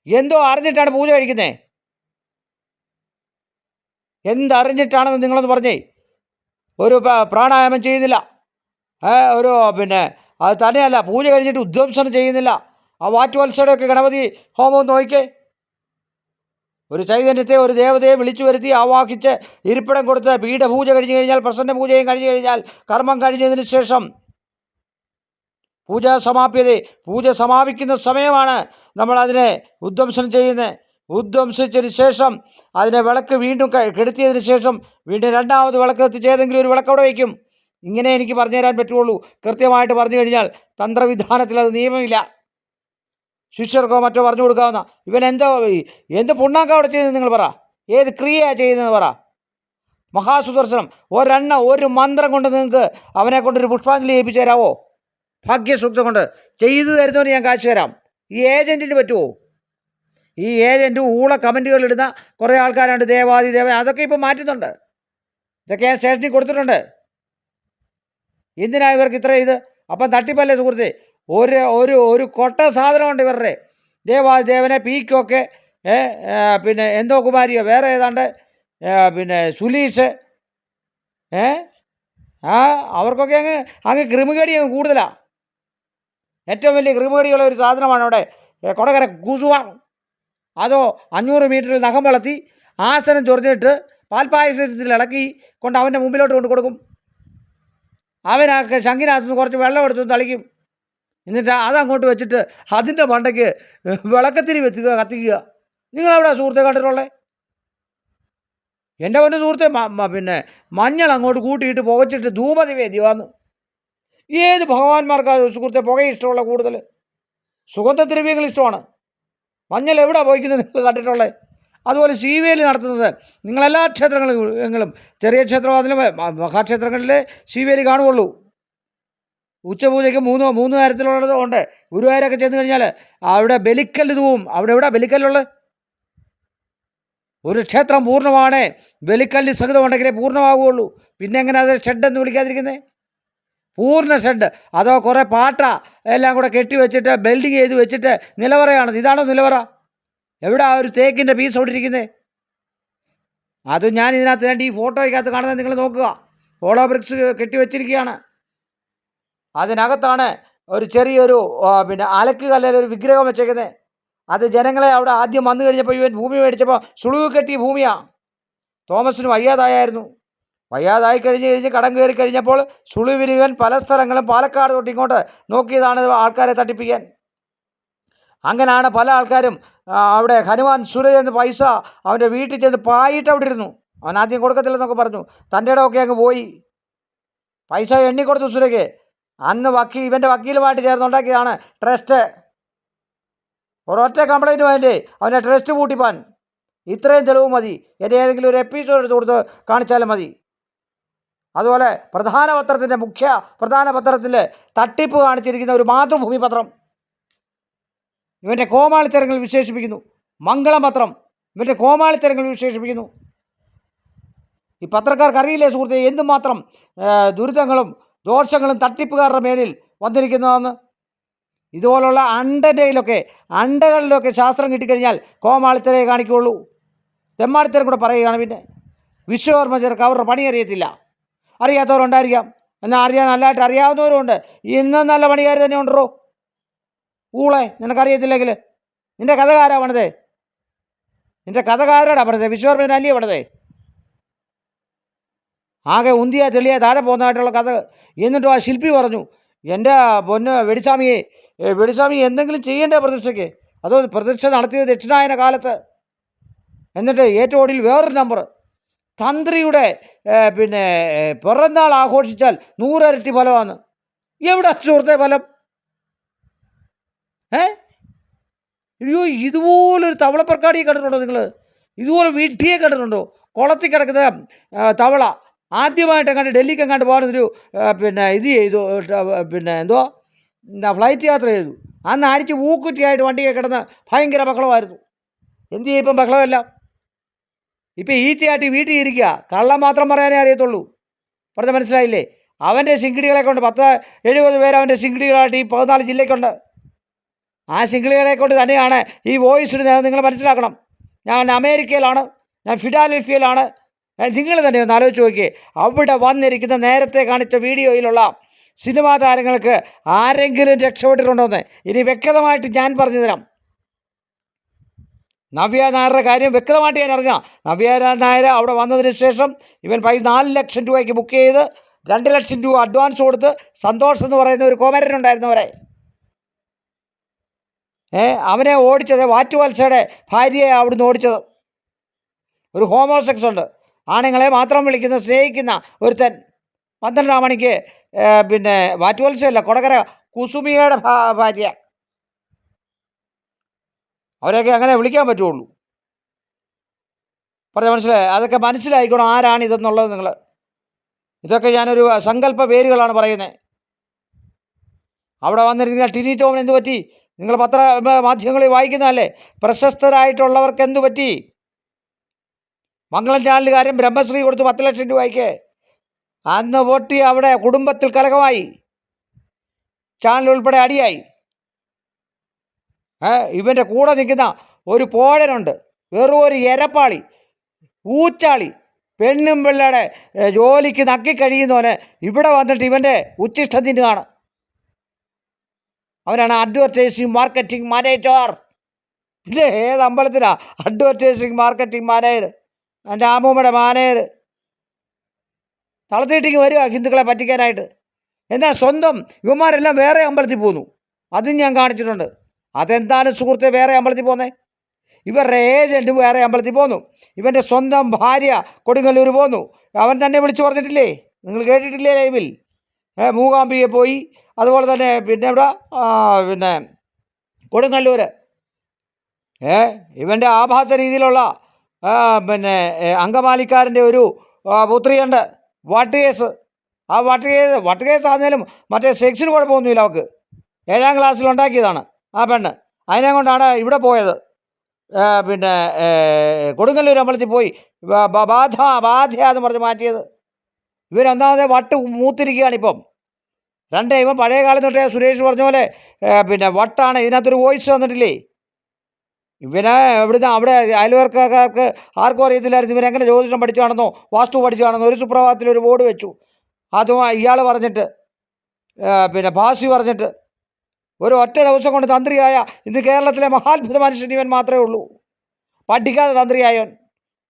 എന്തോ അറിഞ്ഞിട്ടാണ് പൂജ കഴിക്കുന്നത്? എന്തറിഞ്ഞിട്ടാണെന്ന് നിങ്ങളൊന്ന് പറഞ്ഞേ. ഒരു പ്രാണായാമം ചെയ്യുന്നില്ല, ഒരു പിന്നെ അത് തന്നെയല്ല പൂജ കഴിഞ്ഞിട്ട് ഉദ്ധ്വംസനം ചെയ്യുന്നില്ല. ആ വാറ്റുവത്സരമൊക്കെ ഗണപതി ഹോമം നോക്കിക്കേ. ഒരു ചൈതന്യത്തെ, ഒരു ദേവതയെ വിളിച്ചു വരുത്തി ആവാഹിച്ച് ഇരിപ്പിടം കൊടുത്ത് പീഠപൂജ കഴിഞ്ഞ് കഴിഞ്ഞാൽ, പ്രസന്ന പൂജയും കഴിഞ്ഞ് കഴിഞ്ഞാൽ, കർമ്മം കഴിഞ്ഞതിന് ശേഷം പൂജ സമാപിക്കുന്ന സമയമാണ് നമ്മളതിനെ ഉദ്ധ്വംസനം ചെയ്യുന്നത്. ഉദ്ധ്വംസിച്ചതിന് ശേഷം അതിനെ വിളക്ക് വീണ്ടും കെടുത്തിയതിന് ശേഷം വീണ്ടും 2ാമത് വിളക്ക് എത്തിച്ച് ഏതെങ്കിലും ഒരു വിളക്ക് അവിടെ വയ്ക്കും. ഇങ്ങനെ എനിക്ക് പറഞ്ഞു തരാൻ പറ്റുള്ളൂ. കൃത്യമായിട്ട് പറഞ്ഞു കഴിഞ്ഞാൽ തന്ത്രവിധാനത്തിൽ അത് നിയമമില്ല. ശിഷ്യർക്കോ മറ്റോ പറഞ്ഞു കൊടുക്കാവുന്ന. ഇവൻ എന്ത് പുണ്ണാക്ക അവിടെ ചെയ്യുന്നത് നിങ്ങൾ പറ? ഏത് ക്രിയയാണ് ചെയ്യുന്നതെന്ന് പറ? മഹാസുദർശനം ഒരു മന്ത്രം കൊണ്ട് നിങ്ങൾക്ക് അവനെ കൊണ്ടൊരു പുഷ്പാഞ്ജലി ഏൽപ്പിച്ചു തരാമോ? ഭാഗ്യസൂക്തം കൊണ്ട് ചെയ്തു തരുന്നവന് ഞാൻ കാശ് തരാം. ഈ ഏജൻറ്റിന് പറ്റുമോ? ഈ ഏജൻറ്റ് കമൻറ്റുകളിടുന്ന കുറേ ആൾക്കാരുണ്ട്, ദേവാദിദേവൻ. അതൊക്കെ ഇപ്പം മാറ്റുന്നുണ്ട്. ഇതൊക്കെ ഞാൻ സ്റ്റേഷനിൽ കൊടുത്തിട്ടുണ്ട്. എന്തിനാണ് ഇവർക്ക് ഇത്ര ഇത്? അപ്പം തട്ടിപ്പല്ലേ സുഹൃത്തെ? ഒരു കൊട്ട സാധനമുണ്ട് ഇവരുടെ. ദേവാദിദേവനെ പീക്കൊക്കെ പിന്നെ എന്തോ കുമാരിയോ വേറെ ഏതാണ്ട് പിന്നെ സുലീഷ് അവർക്കൊക്കെ അങ്ങ് ക്രിമികടി അങ്ങ് കൂടുതലാണ്. ഏറ്റവും വലിയ ക്രിമികടിയുള്ള ഒരു സാധനമാണ് അവിടെ കൊടകര കുസുവ. അതോ 500 മീറ്ററിൽ നഖം വളർത്തി ആസനം ചൊറിഞ്ഞിട്ട് പാൽപ്പായസത്തിൽ ഇളക്കി കൊണ്ട് അവൻ്റെ മുമ്പിലോട്ട് കൊണ്ട് കൊടുക്കും. അവനൊക്കെ ശങ്കിനകത്തുനിന്ന് കുറച്ച് വെള്ളം എടുത്ത് തളിക്കും. എന്നിട്ട് അതങ്ങോട്ട് വെച്ചിട്ട് അതിൻ്റെ മണ്ടയ്ക്ക് വിളക്കത്തിരി കത്തിക്കുക. നിങ്ങളെവിടെ സുഹൃത്തെ കണ്ടിട്ടുള്ളത്? എൻ്റെ പൊന്നു സുഹൃത്തെ, പിന്നെ മഞ്ഞൾ അങ്ങോട്ട് കൂട്ടിയിട്ട് പുകച്ചിട്ട് ധൂമനിവേദ്യമാണ്. ഏത് ഭഗവാന്മാർക്കാണ് സുഹൃത്തെ പുക ഇഷ്ടമുള്ള കൂടുതൽ? സുഗന്ധദ്രവ്യങ്ങൾ ഇഷ്ടമാണ്. മഞ്ഞൾ എവിടെ പോയിക്കുന്നത് നിങ്ങൾ കണ്ടിട്ടുള്ളത്? അതുപോലെ ശീവേലി നടത്തുന്നത് നിങ്ങളെല്ലാ ക്ഷേത്രങ്ങളും, ചെറിയ ക്ഷേത്രവാദിലും മഹാക്ഷേത്രങ്ങളിലെ ശീവേലി കാണുകയുള്ളൂ. ഉച്ചപൂജയ്ക്ക് മൂന്ന് തരത്തിലുള്ളത് ഉണ്ട്. ഗുരുവായൂരൊക്കെ ചെന്ന് കഴിഞ്ഞാൽ അവിടെ ബലിക്കല്ല് തൂവും. അവിടെ എവിടെ ബലിക്കല്ലുള്ളത്? ഒരു ക്ഷേത്രം പൂർണ്ണമാണ് ബലിക്കല്ല് സഹിതമുണ്ടെങ്കിലേ പൂർണ്ണമാകുകയുള്ളൂ. പിന്നെ എങ്ങനെ അത് ഷെഡ് എന്ന് വിളിക്കാതിരിക്കുന്നത്? പൂർണ്ണ ഷെഡ്. അതോ കുറേ പാട്ട എല്ലാം കൂടെ കെട്ടി വെച്ചിട്ട് ബിൽഡിങ് ചെയ്ത് വെച്ചിട്ട് നിലവറയാണ്. ഇതാണോ നിലവറ? എവിടെ ആ ഒരു തേക്കിൻ്റെ പീസ് അവിടെ ഇരിക്കുന്നത്? അത് ഞാൻ ഇതിനകത്ത് വേണ്ടി ഈ ഫോട്ടോയ്ക്കകത്ത് കാണുന്നത് നിങ്ങൾ നോക്കുക. ഹോളോ ബ്രിക്സ് കെട്ടി വെച്ചിരിക്കുകയാണ്. അതിനകത്താണ് ഒരു ചെറിയൊരു പിന്നെ അലക്ക് കല്ലൊരു വിഗ്രഹം വെച്ചേക്കുന്നത്. അത് ജനങ്ങളെ അവിടെ ആദ്യം വന്നു കഴിഞ്ഞപ്പോൾ ഇവൻ ഭൂമി മേടിച്ചപ്പോൾ സുളുവ് കെട്ടിയ ഭൂമിയാണ്. തോമസിന് വയ്യാതായിരുന്നു. വയ്യാതായി കഴിഞ്ഞ് കടം കയറി കഴിഞ്ഞപ്പോൾ സുളുവിന് ഇവൻ പല സ്ഥലങ്ങളും പാലക്കാട് തൊട്ട് ഇങ്ങോട്ട് നോക്കിയതാണ് ആൾക്കാരെ തട്ടിപ്പിക്കാൻ. അങ്ങനെയാണ് പല ആൾക്കാരും അവിടെ ഹനുമാൻ സുരജ് എന്ന പൈസ അവൻ്റെ വീട്ടിൽ ചെന്ന് പായിട്ട് അവിടെ ഇരുന്നു. അവൻ ആദ്യം കൊടുക്കത്തില്ലെന്നൊക്കെ പറഞ്ഞു. തൻ്റെ ഇടമൊക്കെ അങ്ങ് പോയി. പൈസ എണ്ണിക്കൊടുത്തു സുരയ്ക്ക്. അന്ന് ഇവൻ്റെ വക്കീലുമായിട്ട് ചേർന്നുണ്ടാക്കിയതാണ് ട്രസ്റ്റ്. ഒരൊറ്റ കംപ്ലൈൻറ്റ് വേണ്ടേ അവൻ്റെ ട്രസ്റ്റ് പൂട്ടിപ്പാൻ? ഇത്രയും തെളിവ് മതി. എൻ്റെ ഏതെങ്കിലും ഒരു എപ്പിസോഡ് എടുത്ത് കൊടുത്ത് കാണിച്ചാലും മതി. അതുപോലെ പ്രധാന പത്രത്തിൽ തട്ടിപ്പ് കാണിച്ചിരിക്കുന്ന ഒരു മാതൃഭൂമി പത്രം ഇവൻ്റെ കോമാളിത്തരങ്ങൾ വിശേഷിപ്പിക്കുന്നു. മംഗളം പത്രം ഇവൻ്റെ കോമാളിത്തരങ്ങൾ വിശേഷിപ്പിക്കുന്നു. ഈ പത്രക്കാർക്ക് അറിയില്ലേ സുഹൃത്തെ എന്തുമാത്രം ദുരിതങ്ങളും ദോഷങ്ങളും തട്ടിപ്പുകാരുടെ മേലിൽ വന്നിരിക്കുന്നതെന്ന്? ഇതുപോലുള്ള അണ്ടകളിലൊക്കെ ശാസ്ത്രം കിട്ടിക്കഴിഞ്ഞാൽ കോമാളിത്തരയെ കാണിക്കുകയുള്ളൂ. തെമ്മാടിത്തരം കൂടെ പറയുകയാണ്. പിന്നെ വിശ്വകർമ്മ ചേർക്ക് അവരുടെ പണി അറിയത്തില്ല. അറിയാത്തവരുണ്ടായിരിക്കാം, എന്നാൽ അറിയാൻ നല്ലതായിട്ട് അറിയാവുന്നവരുമുണ്ട്. ഇന്നും നല്ല പണിക്കാർ തന്നെ ഉണ്ടോ ഊളെ? നിനക്കറിയത്തില്ലെങ്കിൽ നിൻ്റെ കഥകാരാ പണിതേ? നിൻ്റെ കഥകാരാടാ പണിതേ? വിശ്വകർമ്മനല്ലേ പണിതേ? ആകെ ഉന്തിയ തെളിയ താഴെ പോകുന്നതായിട്ടുള്ള കഥ. എന്നിട്ടും ആ ശില്പി പറഞ്ഞു, എൻ്റെ പൊന്ന് വെടിസ്വാമി എന്തെങ്കിലും ചെയ്യേണ്ടേ പ്രതിഷ്ഠയ്ക്ക്? അതോ പ്രതിഷ്ഠ നടത്തിയത് ദക്ഷിണായന കാലത്ത്. എന്നിട്ട് ഏറ്റവും ഒടുവിൽ വേറൊരു നമ്പർ, തന്ത്രിയുടെ പിറന്നാൾ ആഘോഷിച്ചാൽ 100 ഇരട്ടി ഫലമാണ്. എവിടെ സുഹൃത്തെ ഫലം? അയ്യോ, ഇതുപോലൊരു തവളപ്പറക്കാടിയെ കണ്ടിട്ടുണ്ടോ നിങ്ങൾ? ഇതുപോലെ വീട്ടിയെ കണ്ടിട്ടുണ്ടോ? കുളത്തിൽ കിടക്കുന്ന തവള. ആദ്യമായിട്ട് എങ്ങാണ്ട് ഡൽഹിക്ക് എങ്ങാണ്ട് പോകുന്നൊരു ഇത് ചെയ്തു, ഫ്ലൈറ്റ് യാത്ര ചെയ്തു. അന്ന് അടിച്ച് ഊക്കുറ്റിയായിട്ട് വണ്ടിയെ കിടന്ന് ഭയങ്കര ബഹളമായിരുന്നു. എന്ത് ചെയ്യും ഇപ്പം ബഹളമല്ല? ഇപ്പം ഈച്ചയാട്ടി വീട്ടിൽ ഇരിക്കുക. കള്ളം മാത്രം പറയാനേ അറിയത്തുള്ളൂ. പറഞ്ഞ മനസ്സിലായില്ലേ? അവൻ്റെ ശിങ്കിടികളെ കൊണ്ട് 70 പേര് അവൻ്റെ ശിങ്കിടികളായിട്ട് ഈ 14 ജില്ലയ്ക്കുണ്ട്. ആ ശിങ്കിടികളെ കൊണ്ട് തന്നെയാണ് ഈ വോയിസ് ഇടുന്നത്. നിങ്ങൾ മനസ്സിലാക്കണം. ഞാൻ അമേരിക്കയിലാണ്, ഞാൻ ഫിലാഡൽഫിയയിലാണ്. നിങ്ങൾ തന്നെ ഒന്ന് ആലോചിച്ച് നോക്കിയേ. അവിടെ വന്നിരിക്കുന്ന നേരത്തെ കാണിച്ച വീഡിയോയിലുള്ള സിനിമാ താരങ്ങൾക്ക് ആരെങ്കിലും രക്ഷപ്പെട്ടിട്ടുണ്ടോയെന്ന് ഇനി വ്യക്തമായിട്ട് ഞാൻ പറഞ്ഞു തരാം. നവ്യ നായരുടെ കാര്യം വ്യക്തമായിട്ട് ഞാൻ അറിഞ്ഞാൽ, നവ്യ നായർ അവിടെ വന്നതിന് ശേഷം ഇവൻ 4 ലക്ഷം രൂപയ്ക്ക് ബുക്ക് ചെയ്ത് 2 ലക്ഷം രൂപ അഡ്വാൻസ് കൊടുത്ത് സന്തോഷ് എന്ന് പറയുന്ന ഒരു കോമരനുണ്ടായിരുന്നവരെ അവനെ ഓടിച്ചത് വാറ്റുവത്സയുടെ ഭാര്യയെ അവിടുന്ന് ഓടിച്ചത്. ഒരു ഹോമോസെക്സ് ഉണ്ട്, ആണുങ്ങളെ മാത്രം വിളിക്കുന്ന സ്നേഹിക്കുന്ന ഒരുത്തൻ. 12 മണിക്ക് വാറ്റുവത്സയല്ല, കൊടകര കുസുമിയുടെ ഭാര്യ. അവരെയൊക്കെ അങ്ങനെ വിളിക്കാൻ പറ്റുള്ളൂ. പറഞ്ഞ മനസ്സിലായി? അതൊക്കെ മനസ്സിലായിക്കോണം ആരാണിതെന്നുള്ളത് നിങ്ങൾ. ഇതൊക്കെ ഞാനൊരു സങ്കല്പ പേരുകളാണ് പറയുന്നത്. അവിടെ വന്നിരിക്കുന്ന ടിനി ടോമിന് എന്ത് പറ്റി? നിങ്ങൾ മാധ്യമങ്ങളിൽ വായിക്കുന്നതല്ലേ? പ്രശസ്തരായിട്ടുള്ളവർക്ക് എന്തു പറ്റി? മംഗളം ചാനലുകാരൻ ബ്രഹ്മശ്രീ കൊടുത്ത് 10 ലക്ഷം രൂപയ്ക്ക് അന്ന് പൊട്ടി. അവിടെ കുടുംബത്തിൽ കലഹമായി, ചാനൽ ഉൾപ്പെടെ അടിയായി. ഇവൻ്റെ കൂടെ നിൽക്കുന്ന ഒരു പോഴനുണ്ട്, വെറും ഒരു എരപ്പാളി, ഊച്ചാളി, പെണ്ണും പിള്ളയുടെ ജോലിക്ക് നക്കിക്കഴിയുന്നവന് ഇവിടെ വന്നിട്ട് ഇവൻ്റെ ഉച്ചിഷ്ടം തിന്നുകയാണ്. അവനാണ് അഡ്വർടൈസിങ് മാർക്കറ്റിംഗ് മാനേജർ. ഇല്ലേ, ഏത് അമ്പലത്തിലാണ് അഡ്വർടൈസിങ് മാർക്കറ്റിംഗ് മാനേജർ? എൻ്റെ ആമ്മൂമ്മയുടെ മാനേജർ തളർത്തിയിട്ടേക്ക് വരിക ഹിന്ദുക്കളെ പറ്റിക്കാനായിട്ട്. എന്നാൽ സ്വന്തം ഇവന്മാരെല്ലാം വേറെ അമ്പലത്തിൽ പോന്നു. അതും ഞാൻ കാണിച്ചിട്ടുണ്ട്. അതെന്താണ് സുഹൃത്തെ വേറെ അമ്പലത്തിൽ പോകുന്നത്? ഇവരുടെ ഏജൻറ്റ് വേറെ അമ്പലത്തിൽ പോന്നു. ഇവൻ്റെ സ്വന്തം ഭാര്യ കൊടുങ്ങല്ലൂർ പോന്നു. അവൻ തന്നെ വിളിച്ചു പറഞ്ഞിട്ടില്ലേ? നിങ്ങൾ കേട്ടിട്ടില്ലേ ലൈവിൽ? മൂകാംബിയെ പോയി. അതുപോലെ തന്നെ ഇവിടെ കൊടുങ്ങല്ലൂർ ഇവൻ്റെ ആഭാസ രീതിയിലുള്ള അങ്കമാലിക്കാരൻ്റെ ഒരു പുത്രിയുണ്ട്, വട്ടുകേസ്. ആ വട്ടുകേസ് ആണെങ്കിലും മറ്റേ സെക്സിന് കുഴപ്പമൊന്നുമില്ല. അവൾക്ക് 7ാം ക്ലാസ്സിൽ ഉണ്ടാക്കിയതാണ് ആ പെണ്ണ്. അതിനെ കൊണ്ടാണ് ഇവിടെ പോയത്. കൊടുങ്ങല്ലൂർ അമ്പലത്തിൽ പോയി ബാധയാന്ന് പറഞ്ഞ് മാറ്റിയത്. ഇവരൊന്നാമതേ വട്ട് മൂത്തിരിക്കുകയാണിപ്പം. ഇവൻ പഴയ കാലം തൊട്ടേ സുരേഷ് പറഞ്ഞ പോലെ വട്ടാണ്. ഇതിനകത്തൊരു വോയിസ് വന്നിട്ടില്ലേ? ഇവനെ എവിടുന്ന് അവിടെ അയൽവർക്കാർക്ക് ആർക്കും അറിയത്തില്ലായിരുന്നു ഇവനെങ്ങനെ ജ്യോതിഷം പഠിച്ചാണെന്നോ വാസ്തു പഠിച്ചാണെന്നോ. ഒരു സുപ്രഭാതത്തിൽ ഒരു ബോർഡ് വെച്ചു. അതും ഇയാൾ പറഞ്ഞിട്ട് ഭാസി പറഞ്ഞിട്ട് ഒരു ഒറ്റ ദിവസം കൊണ്ട് തന്ത്രിയായ ഇന്ന് കേരളത്തിലെ മഹാത്ഭുത മനുഷ്യൻ ഇവൻ മാത്രമേ ഉള്ളൂ. പഠിക്കാതെ തന്ത്രിയായവൻ,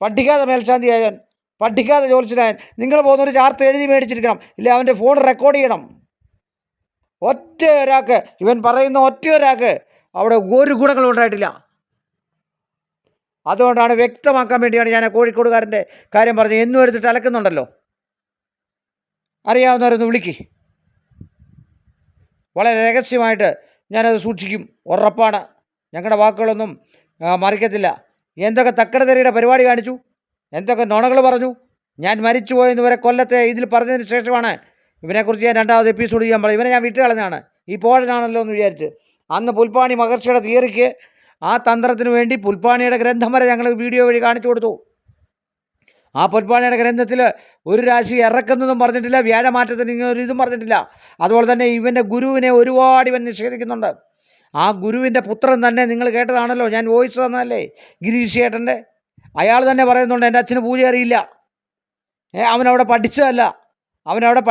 പഠിക്കാതെ മേൽശാന്തിയായവൻ, പഠിക്കാതെ ജ്യോത്സ്യനായൻ. നിങ്ങൾ പോകുന്നൊരു ചാർത്ത് എഴുതി മേടിച്ചിരിക്കണം, ഇല്ല അവൻ്റെ ഫോൺ റെക്കോർഡ് ചെയ്യണം. ഒറ്റ ഒരാൾക്ക്, ഇവൻ പറയുന്ന ഒറ്റ ഒരാൾക്ക് അവിടെ ഒരു ഗുണങ്ങളും ഉണ്ടായിട്ടില്ല. അതുകൊണ്ടാണ് വ്യക്തമാക്കാൻ വേണ്ടിയാണ് ഞാൻ കോഴിക്കോടുകാരൻ്റെ കാര്യം പറഞ്ഞത്. എന്നും എടുത്തിട്ട് അലക്കുന്നുണ്ടല്ലോ. അറിയാവുന്നവരൊന്ന് വിളിക്ക്. വളരെ രഹസ്യമായിട്ട് ഞാനത് സൂക്ഷിക്കും, ഉറപ്പാണ്. ഞങ്ങളുടെ വാക്കുകളൊന്നും മറിക്കത്തില്ല. എന്തൊക്കെ തക്കടതെറിയുടെ പരിപാടി കാണിച്ചു, എന്തൊക്കെ നുണകൾ പറഞ്ഞു. ഞാൻ മരിച്ചു പോയെന്ന് വരെ കൊല്ലത്തെ ഇതിൽ പറഞ്ഞതിന് ശേഷമാണ് ഇവനെക്കുറിച്ച് ഞാൻ 2ാമത് എപ്പിസോഡ് ചെയ്യാൻ പറയും. ഇവനെ ഞാൻ വിട്ട് കളഞ്ഞാണ്, ഈ പോഴനാണല്ലോ എന്ന് വിചാരിച്ച്. അന്ന് പുൽപ്പാണി മഹർഷിയുടെ തിയറിക്ക് ആ തന്ത്രത്തിന് വേണ്ടി പുൽപ്പാണിയുടെ ഗ്രന്ഥം വരെ ഞങ്ങൾ വീഡിയോ വഴി കാണിച്ചു കൊടുത്തു. ആ പുൽപ്പാണിയുടെ ഗ്രന്ഥത്തിൽ ഒരു രാശി ഇറക്കുന്നതും പറഞ്ഞിട്ടില്ല, വ്യാഴമാറ്റത്തിന് ഇതൊന്നും പറഞ്ഞിട്ടില്ല. അതുപോലെ തന്നെ ഇവൻ്റെ ഗുരുവിനെ ഒരുപാട് ഇവൻ നിഷേധിക്കുന്നുണ്ട്. ആ ഗുരുവിൻ്റെ പുത്രൻ തന്നെ നിങ്ങൾ കേട്ടതാണല്ലോ, ഞാൻ വോയിസ് തന്നതല്ലേ, ഗിരീഷ് ചേട്ടൻ്റെ. അയാൾ തന്നെ പറയുന്നുണ്ട് എൻ്റെ അച്ഛന് പൂജ അറിയില്ല, അവനവിടെ പഠിച്ചതല്ല, അവനവിടെ